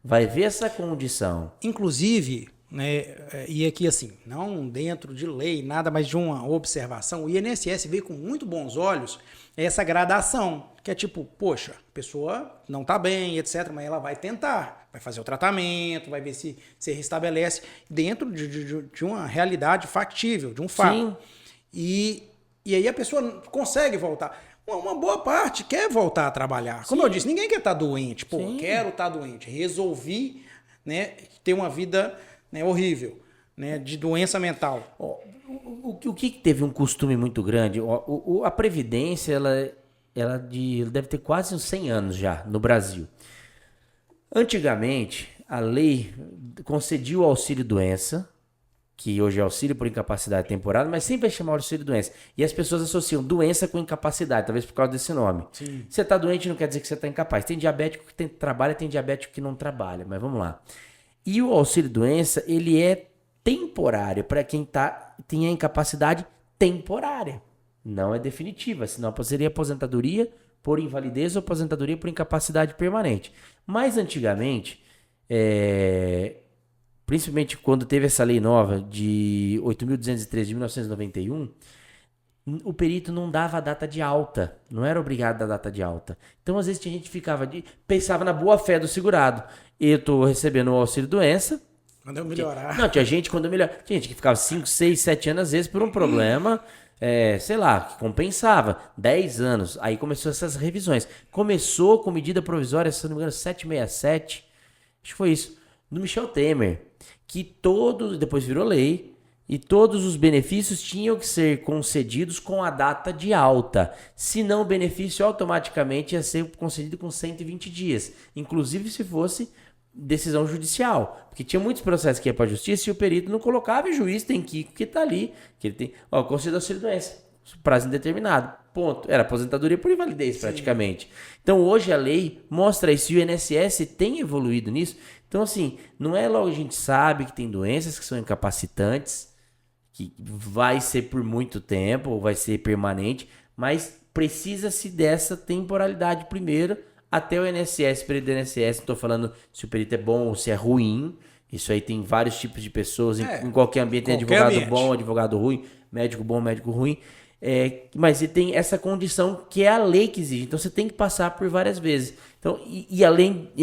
vai ver essa condição. Inclusive, né, e aqui assim, não dentro de lei, nada mais de uma observação, o INSS vê com muito bons olhos essa gradação, que é tipo, poxa, a pessoa não tá bem, etc., mas ela vai tentar, vai fazer o tratamento, vai ver se restabelece dentro de uma realidade factível, de um fato. Sim. E aí a pessoa consegue voltar. Uma boa parte quer voltar a trabalhar. Como eu disse, ninguém quer estar doente. Quero estar doente. Resolvi, né, ter uma vida, né, horrível, né, de doença mental. O que teve um costume muito grande? A Previdência, ela deve ter quase uns 100 anos já no Brasil. Antigamente, a lei concedia o auxílio-doença, que hoje é auxílio por incapacidade temporária, mas sempre vai chamar auxílio-doença. E as pessoas associam doença com incapacidade, talvez por causa desse nome. Sim. Você está doente não quer dizer que você está incapaz. Tem diabético que trabalha, tem diabético que não trabalha, mas vamos lá. E o auxílio-doença, ele é temporário para quem tem a incapacidade temporária. Não é definitiva, senão seria aposentadoria por invalidez ou aposentadoria por incapacidade permanente. Mas antigamente, principalmente quando teve essa lei nova de 8.203 de 1991, o perito não dava a data de alta, não era obrigado a dar data de alta. Então, às vezes, a gente pensava na boa fé do segurado. Eu estou recebendo o auxílio-doença, Quando eu melhorar. Não, tinha gente quando eu melhorar. Tinha gente que ficava 5, 6, 7 anos, às vezes, por um problema, sei lá, que compensava. 10 anos. Aí começou essas revisões. Começou com medida provisória, se não me engano, 767. Acho que foi isso. Do Michel Temer. Que depois virou lei. E todos os benefícios tinham que ser concedidos com a data de alta. Senão, o benefício automaticamente ia ser concedido com 120 dias. Inclusive, se fosse decisão judicial. Porque tinha muitos processos que ia para a justiça e o perito não colocava e o juiz tem que ir porque está ali. Que ele tem, concedido auxílio-doença. Prazo indeterminado. Ponto. Era aposentadoria por invalidez, praticamente. Então, hoje a lei mostra isso. E o INSS tem evoluído nisso. Então, assim, não é logo a gente sabe que tem doenças que são incapacitantes, que vai ser por muito tempo, ou vai ser permanente, mas precisa-se dessa temporalidade primeiro, até o INSS, perito do INSS, não estou falando se o perito é bom ou se é ruim, isso aí tem vários tipos de pessoas, em qualquer ambiente tem advogado bom, advogado ruim, médico bom, médico ruim, mas ele tem essa condição que é a lei que exige, então você tem que passar por várias vezes. Então,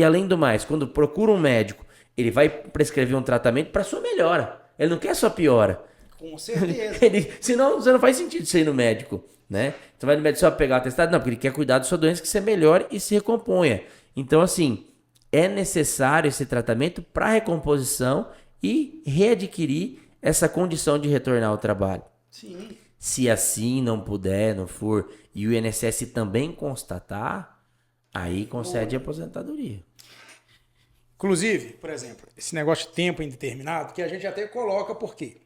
além do mais, quando procura um médico, ele vai prescrever um tratamento para sua melhora, ele não quer sua piora. Com certeza. Senão você não faz sentido você ir no médico, né? Você vai no médico só pegar o atestado? Não, porque ele quer cuidar da sua doença, que você melhore e se recomponha. Então, assim, é necessário esse tratamento para recomposição e readquirir essa condição de retornar ao trabalho. Sim. Se assim não puder, não for, e o INSS também constatar, aí concede a aposentadoria. Inclusive, por exemplo, esse negócio de tempo indeterminado, que a gente até coloca por quê?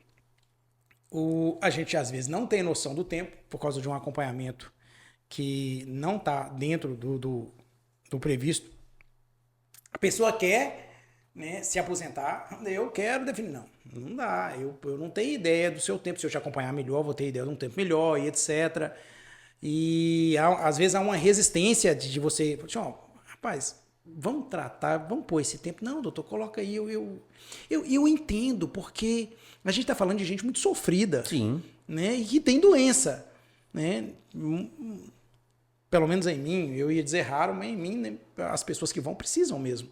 A gente às vezes não tem noção do tempo por causa de um acompanhamento que não está dentro do previsto. A pessoa quer, né, se aposentar, eu quero definir. Não dá. Eu não tenho ideia do seu tempo. Se eu te acompanhar melhor, vou ter ideia de um tempo melhor e etc. E às vezes há uma resistência de você. Rapaz, vamos tratar, vamos pôr esse tempo. Não, doutor, coloca aí. Eu entendo, porque a gente está falando de gente muito sofrida. Sim. Né, e que tem doença. Né? Pelo menos em mim, eu ia dizer raro, mas em mim, né, as pessoas que vão precisam mesmo.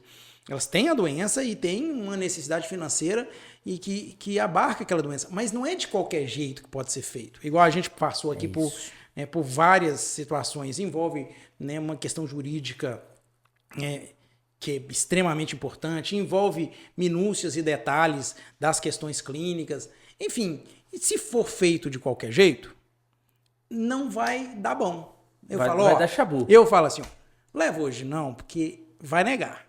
Elas têm a doença e têm uma necessidade financeira e que abarca aquela doença. Mas não é de qualquer jeito que pode ser feito. Igual a gente passou aqui por várias situações. Envolve, né, uma questão jurídica que é extremamente importante, envolve minúcias e detalhes das questões clínicas. Enfim, se for feito de qualquer jeito, não vai dar bom. Vai dar chabu. Eu falo assim, leva hoje não, porque vai negar.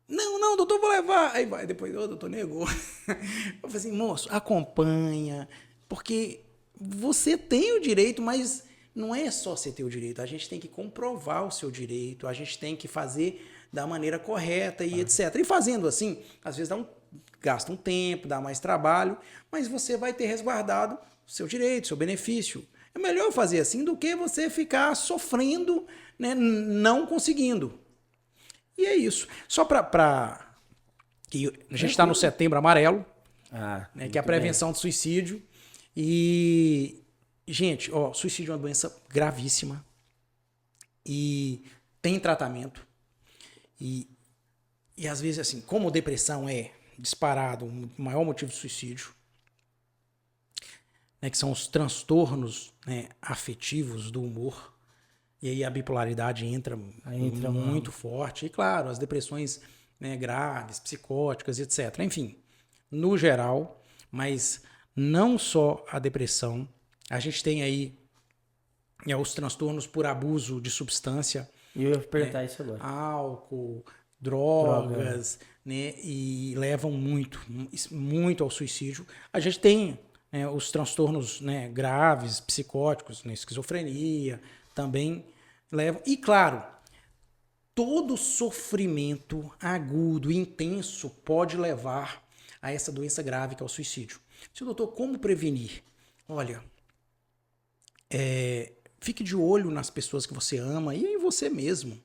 Não, doutor, vou levar. Aí vai, depois, doutor, negou. Eu falei assim, moço, acompanha, porque você tem o direito, mas não é só você ter o direito, a gente tem que comprovar o seu direito, a gente tem que fazer da maneira correta e etc. E fazendo assim, às vezes gasta um tempo, dá mais trabalho, mas você vai ter resguardado o seu direito, o seu benefício. É melhor fazer assim do que você ficar sofrendo, né, não conseguindo. E é isso. Só para que a gente está no Setembro Amarelo, né, que é a prevenção de suicídio. E, gente, suicídio é uma doença gravíssima e tem tratamento. E às vezes, assim, como depressão é disparado o maior motivo de suicídio, né, que são os transtornos, né, afetivos do humor, e aí a bipolaridade entra muito forte. E, claro, as depressões, né, graves, psicóticas, etc. Enfim, no geral, mas não só a depressão. A gente tem aí os transtornos por abuso de substância. E eu ia perguntar isso agora. Álcool, drogas, né, e levam muito ao suicídio. A gente tem, né, os transtornos, né, graves, psicóticos, né, esquizofrenia, também levam. E, claro, todo sofrimento agudo, intenso, pode levar a essa doença grave que é o suicídio. Seu doutor, como prevenir? Olha, fique de olho nas pessoas que você ama e em você mesmo.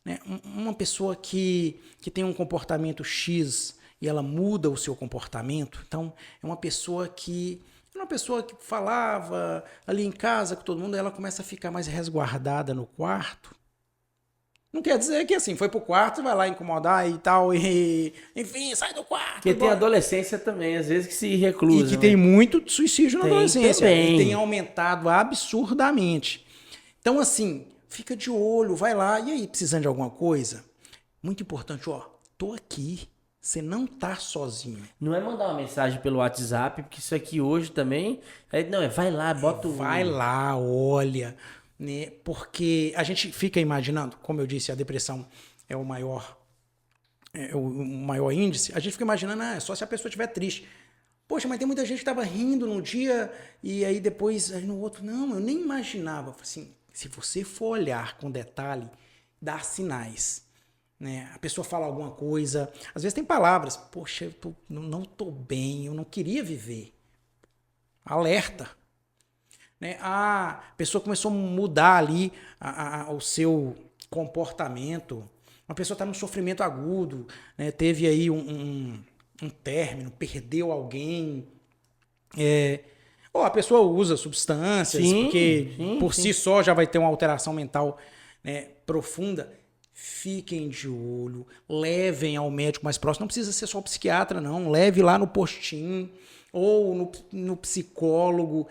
Né? Uma pessoa que tem um comportamento X e ela muda o seu comportamento, então é uma pessoa que falava ali em casa com todo mundo, ela começa a ficar mais resguardada no quarto. Não quer dizer que assim, foi pro quarto, vai lá incomodar e tal, e enfim, sai do quarto. Porque tem adolescência também, às vezes que se reclusa. E que tem muito suicídio na adolescência. Também. E tem aumentado absurdamente. Então, assim, fica de olho, vai lá. E aí, precisando de alguma coisa? Muito importante, ó, tô aqui. Você não tá sozinho. Não é mandar uma mensagem pelo WhatsApp, porque isso aqui hoje também... Não, vai lá, bota o... Vai lá, olha... Né? Porque a gente fica imaginando, como eu disse, a depressão é o maior índice, a gente fica imaginando, só se a pessoa estiver triste. Poxa, mas tem muita gente que estava rindo num dia e aí depois no outro, não, eu nem imaginava. Assim, se você for olhar com detalhe, dá sinais. Né? A pessoa fala alguma coisa, às vezes tem palavras, poxa, eu não estou bem, eu não queria viver. Alerta. Né? A pessoa começou a mudar ali o seu comportamento. Uma pessoa está num sofrimento agudo, né? Teve aí um término, perdeu alguém. Ou a pessoa usa substâncias, porque por si só já vai ter uma alteração mental, né, profunda. Fiquem de olho, levem ao médico mais próximo. Não precisa ser só o psiquiatra, não. Leve lá no postinho ou no psicólogo.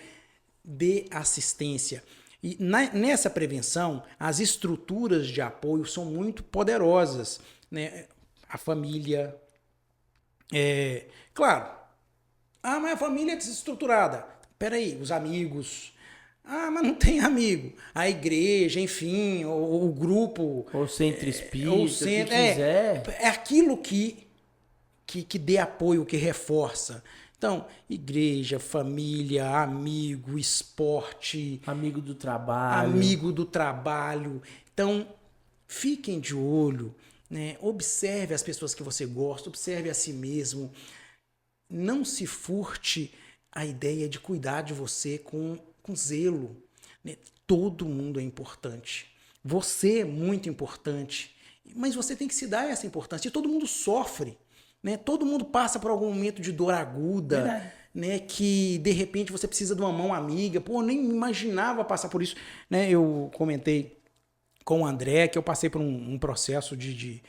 De assistência. E nessa prevenção, as estruturas de apoio são muito poderosas. Né? A família. Claro. Mas a família é desestruturada. Peraí, os amigos. Mas não tem amigo. A igreja, enfim, o grupo. Ou centro espírita, o que quiser. É aquilo que dê apoio, que reforça. Então, igreja, família, amigo, esporte. Amigo do trabalho. Então, fiquem de olho, né? Observe as pessoas que você gosta, observe a si mesmo. Não se furte a ideia de cuidar de você com zelo. Né? Todo mundo é importante. Você é muito importante. Mas você tem que se dar essa importância. E todo mundo sofre. Né? Todo mundo passa por algum momento de dor aguda, né? Que de repente você precisa de uma mão amiga. Pô, eu nem imaginava passar por isso. Né? Eu comentei com o André que eu passei por um processo de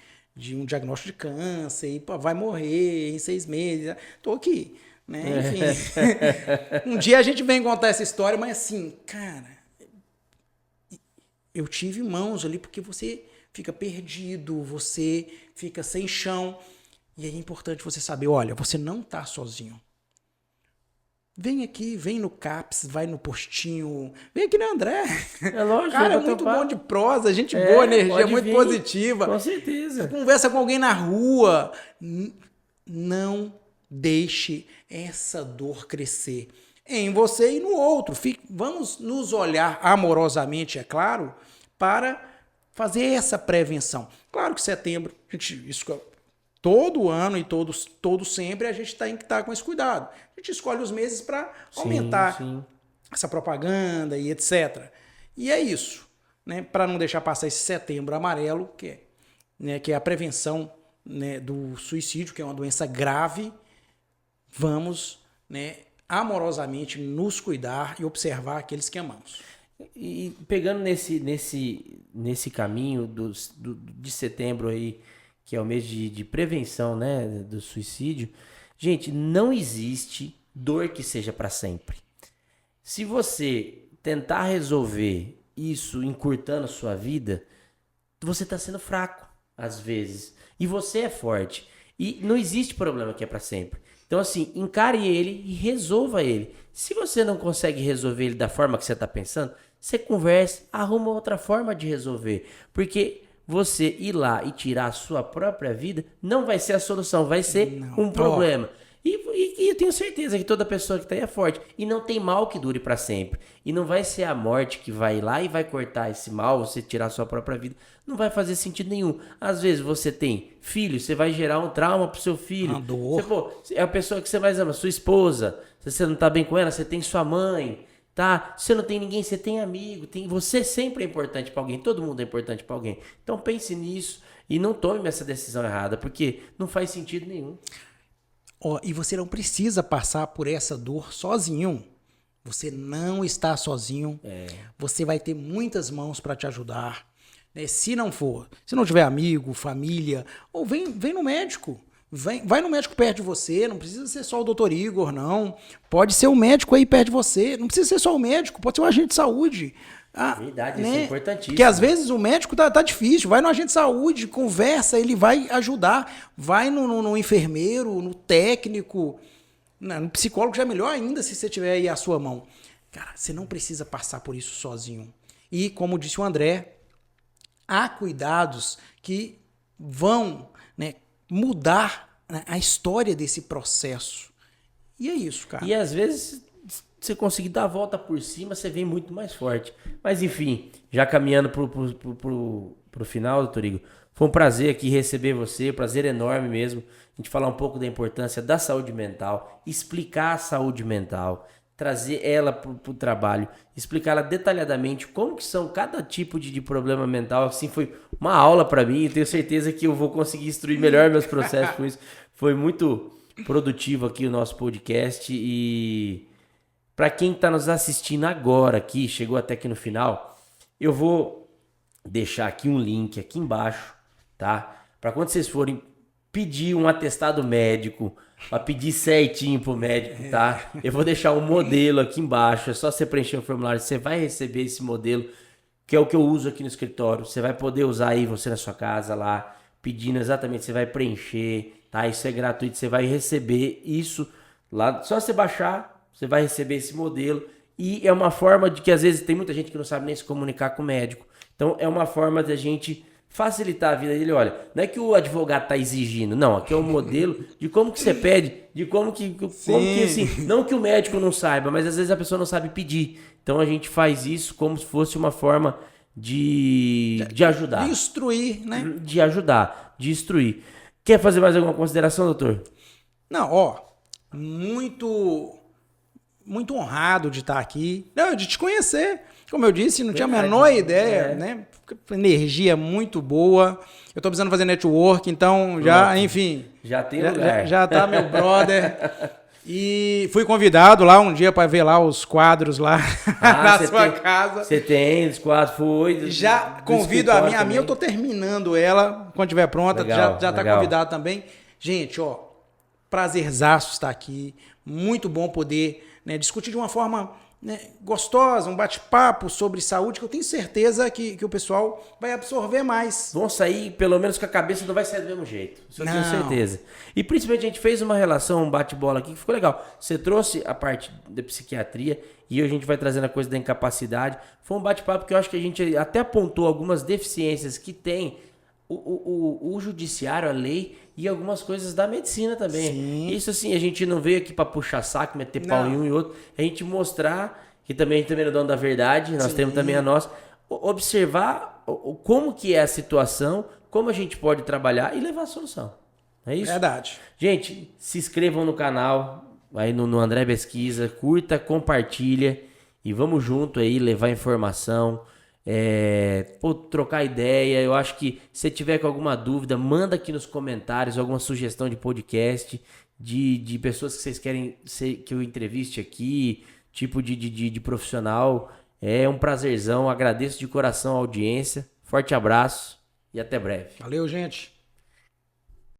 um diagnóstico de câncer e pô, vai morrer em 6 meses. Tô aqui. Né? Enfim, um dia a gente vem contar essa história, mas assim, cara, eu tive mãos ali porque você fica perdido, você fica sem chão. E é importante você saber, olha, você não está sozinho. Vem aqui, vem no CAPS, vai no postinho, vem aqui no André. É lógico. Cara, é muito bom de prosa, gente boa, energia muito positiva. Com certeza. Conversa com alguém na rua. Não deixe essa dor crescer em você e no outro. Vamos nos olhar amorosamente, é claro, para fazer essa prevenção. Claro que setembro, todo ano e todo sempre a gente tem que estar com esse cuidado. A gente escolhe os meses para aumentar essa propaganda e etc. E é isso, né? Para não deixar passar esse setembro amarelo, que é a prevenção, né, do suicídio, que é uma doença grave. Vamos, né, amorosamente nos cuidar e observar aqueles que amamos. E pegando nesse caminho de setembro aí, que é o mês de prevenção, né, do suicídio, gente, não existe dor que seja para sempre. Se você tentar resolver isso encurtando a sua vida, você está sendo fraco, às vezes. E você é forte. E não existe problema que é para sempre. Então, assim, encare ele e resolva ele. Se você não consegue resolver ele da forma que você está pensando, você conversa, arruma outra forma de resolver. Porque você ir lá e tirar a sua própria vida não vai ser a solução, vai ser um problema. E eu tenho certeza que toda pessoa que está aí é forte. E não tem mal que dure para sempre. E não vai ser a morte que vai lá e vai cortar esse mal, você tirar a sua própria vida. Não vai fazer sentido nenhum. Às vezes você tem filho, você vai gerar um trauma pro seu filho. Você, é a pessoa que você mais ama, sua esposa. Se você não tá bem com ela, você tem sua mãe. Tá? Se você não tem ninguém, você tem amigo. Você sempre é importante para alguém. Todo mundo é importante para alguém. Então pense nisso e não tome essa decisão errada, porque não faz sentido nenhum. E você não precisa passar por essa dor sozinho. Você não está sozinho. Você vai ter muitas mãos para te ajudar. né? Se não for, se não tiver amigo, família, ou vem no médico. Vai no médico perto de você, não precisa ser só o doutor Igor, não. Pode ser o médico aí perto de você, não precisa ser só o médico, pode ser um agente de saúde. Verdade, isso é importantíssimo. Porque às vezes o médico tá difícil, vai no agente de saúde, conversa, ele vai ajudar. Vai no enfermeiro, no técnico, no psicólogo, já é melhor ainda se você tiver aí à sua mão. Cara, você não precisa passar por isso sozinho. E, como disse o André, há cuidados que vão, né, mudar, né, a história desse processo. E é isso, cara. E às vezes, você conseguir dar a volta por cima, você vem muito mais forte. Mas enfim, já caminhando pro final, doutor Igor, foi um prazer aqui receber você, prazer enorme mesmo, a gente falar um pouco da importância da saúde mental, explicar a saúde mental, trazer ela pro trabalho, explicar ela detalhadamente como que são cada tipo de problema mental. Assim, foi uma aula para mim, tenho certeza que eu vou conseguir instruir melhor meus processos com isso. Foi muito produtivo aqui o nosso podcast. E para quem está nos assistindo agora aqui, chegou até aqui no final, eu vou deixar aqui um link aqui embaixo, tá? Para quando vocês forem pedir um atestado médico, para pedir certinho pro médico, tá? Eu vou deixar um modelo aqui embaixo, é só você preencher o formulário, você vai receber esse modelo, que é o que eu uso aqui no escritório. Você vai poder usar aí você na sua casa lá, pedindo exatamente, você vai preencher, tá? Isso é gratuito, você vai receber isso lá, só você baixar, você vai receber esse modelo. E é uma forma de que às vezes tem muita gente que não sabe nem se comunicar com o médico. Então é uma forma de a gente facilitar a vida dele. Olha, não é que o advogado está exigindo, não, aqui é um modelo de como que você pede, de como que assim, não que o médico não saiba, mas às vezes a pessoa não sabe pedir. Então a gente faz isso como se fosse uma forma de ajudar. De instruir, né? De ajudar, de instruir. Quer fazer mais alguma consideração, doutor? Não, muito honrado de estar aqui, de te conhecer. Como eu disse, não tinha a menor ideia, né? Energia muito boa. Eu tô precisando fazer network, então já, enfim. Já tem lugar. Já tá meu brother. E fui convidado lá um dia para ver lá os quadros lá na sua casa. Você tem os quadros, foi. Já convido a minha eu tô terminando ela, quando estiver pronta, legal, já tá convidado também. Gente, prazerzaço estar aqui. Muito bom poder, né, discutir de uma forma, né, gostosa, um bate-papo sobre saúde, que eu tenho certeza que o pessoal vai absorver mais. Vão sair, pelo menos com a cabeça, não vai sair do mesmo jeito. Isso eu tenho certeza. E principalmente a gente fez uma relação, um bate-bola aqui, que ficou legal. Você trouxe a parte da psiquiatria e a gente vai trazendo a coisa da incapacidade. Foi um bate-papo que eu acho que a gente até apontou algumas deficiências que tem o judiciário, a lei e algumas coisas da medicina também. Sim. Isso assim, a gente não veio aqui para puxar saco, meter pau em um e outro, a gente mostrar que também a gente também é dono da verdade, nós temos também a nossa, observar como que é a situação, como a gente pode trabalhar e levar a solução. É isso? Verdade. Gente, se inscrevam no canal, aí no André Pesquisa, curta, compartilha e vamos junto aí levar informação, trocar ideia. Eu acho que se tiver com alguma dúvida, manda aqui nos comentários alguma sugestão de podcast, de pessoas que vocês querem que eu entreviste aqui, tipo de profissional. É um prazerzão, agradeço de coração a audiência, forte abraço e até breve. Valeu, gente.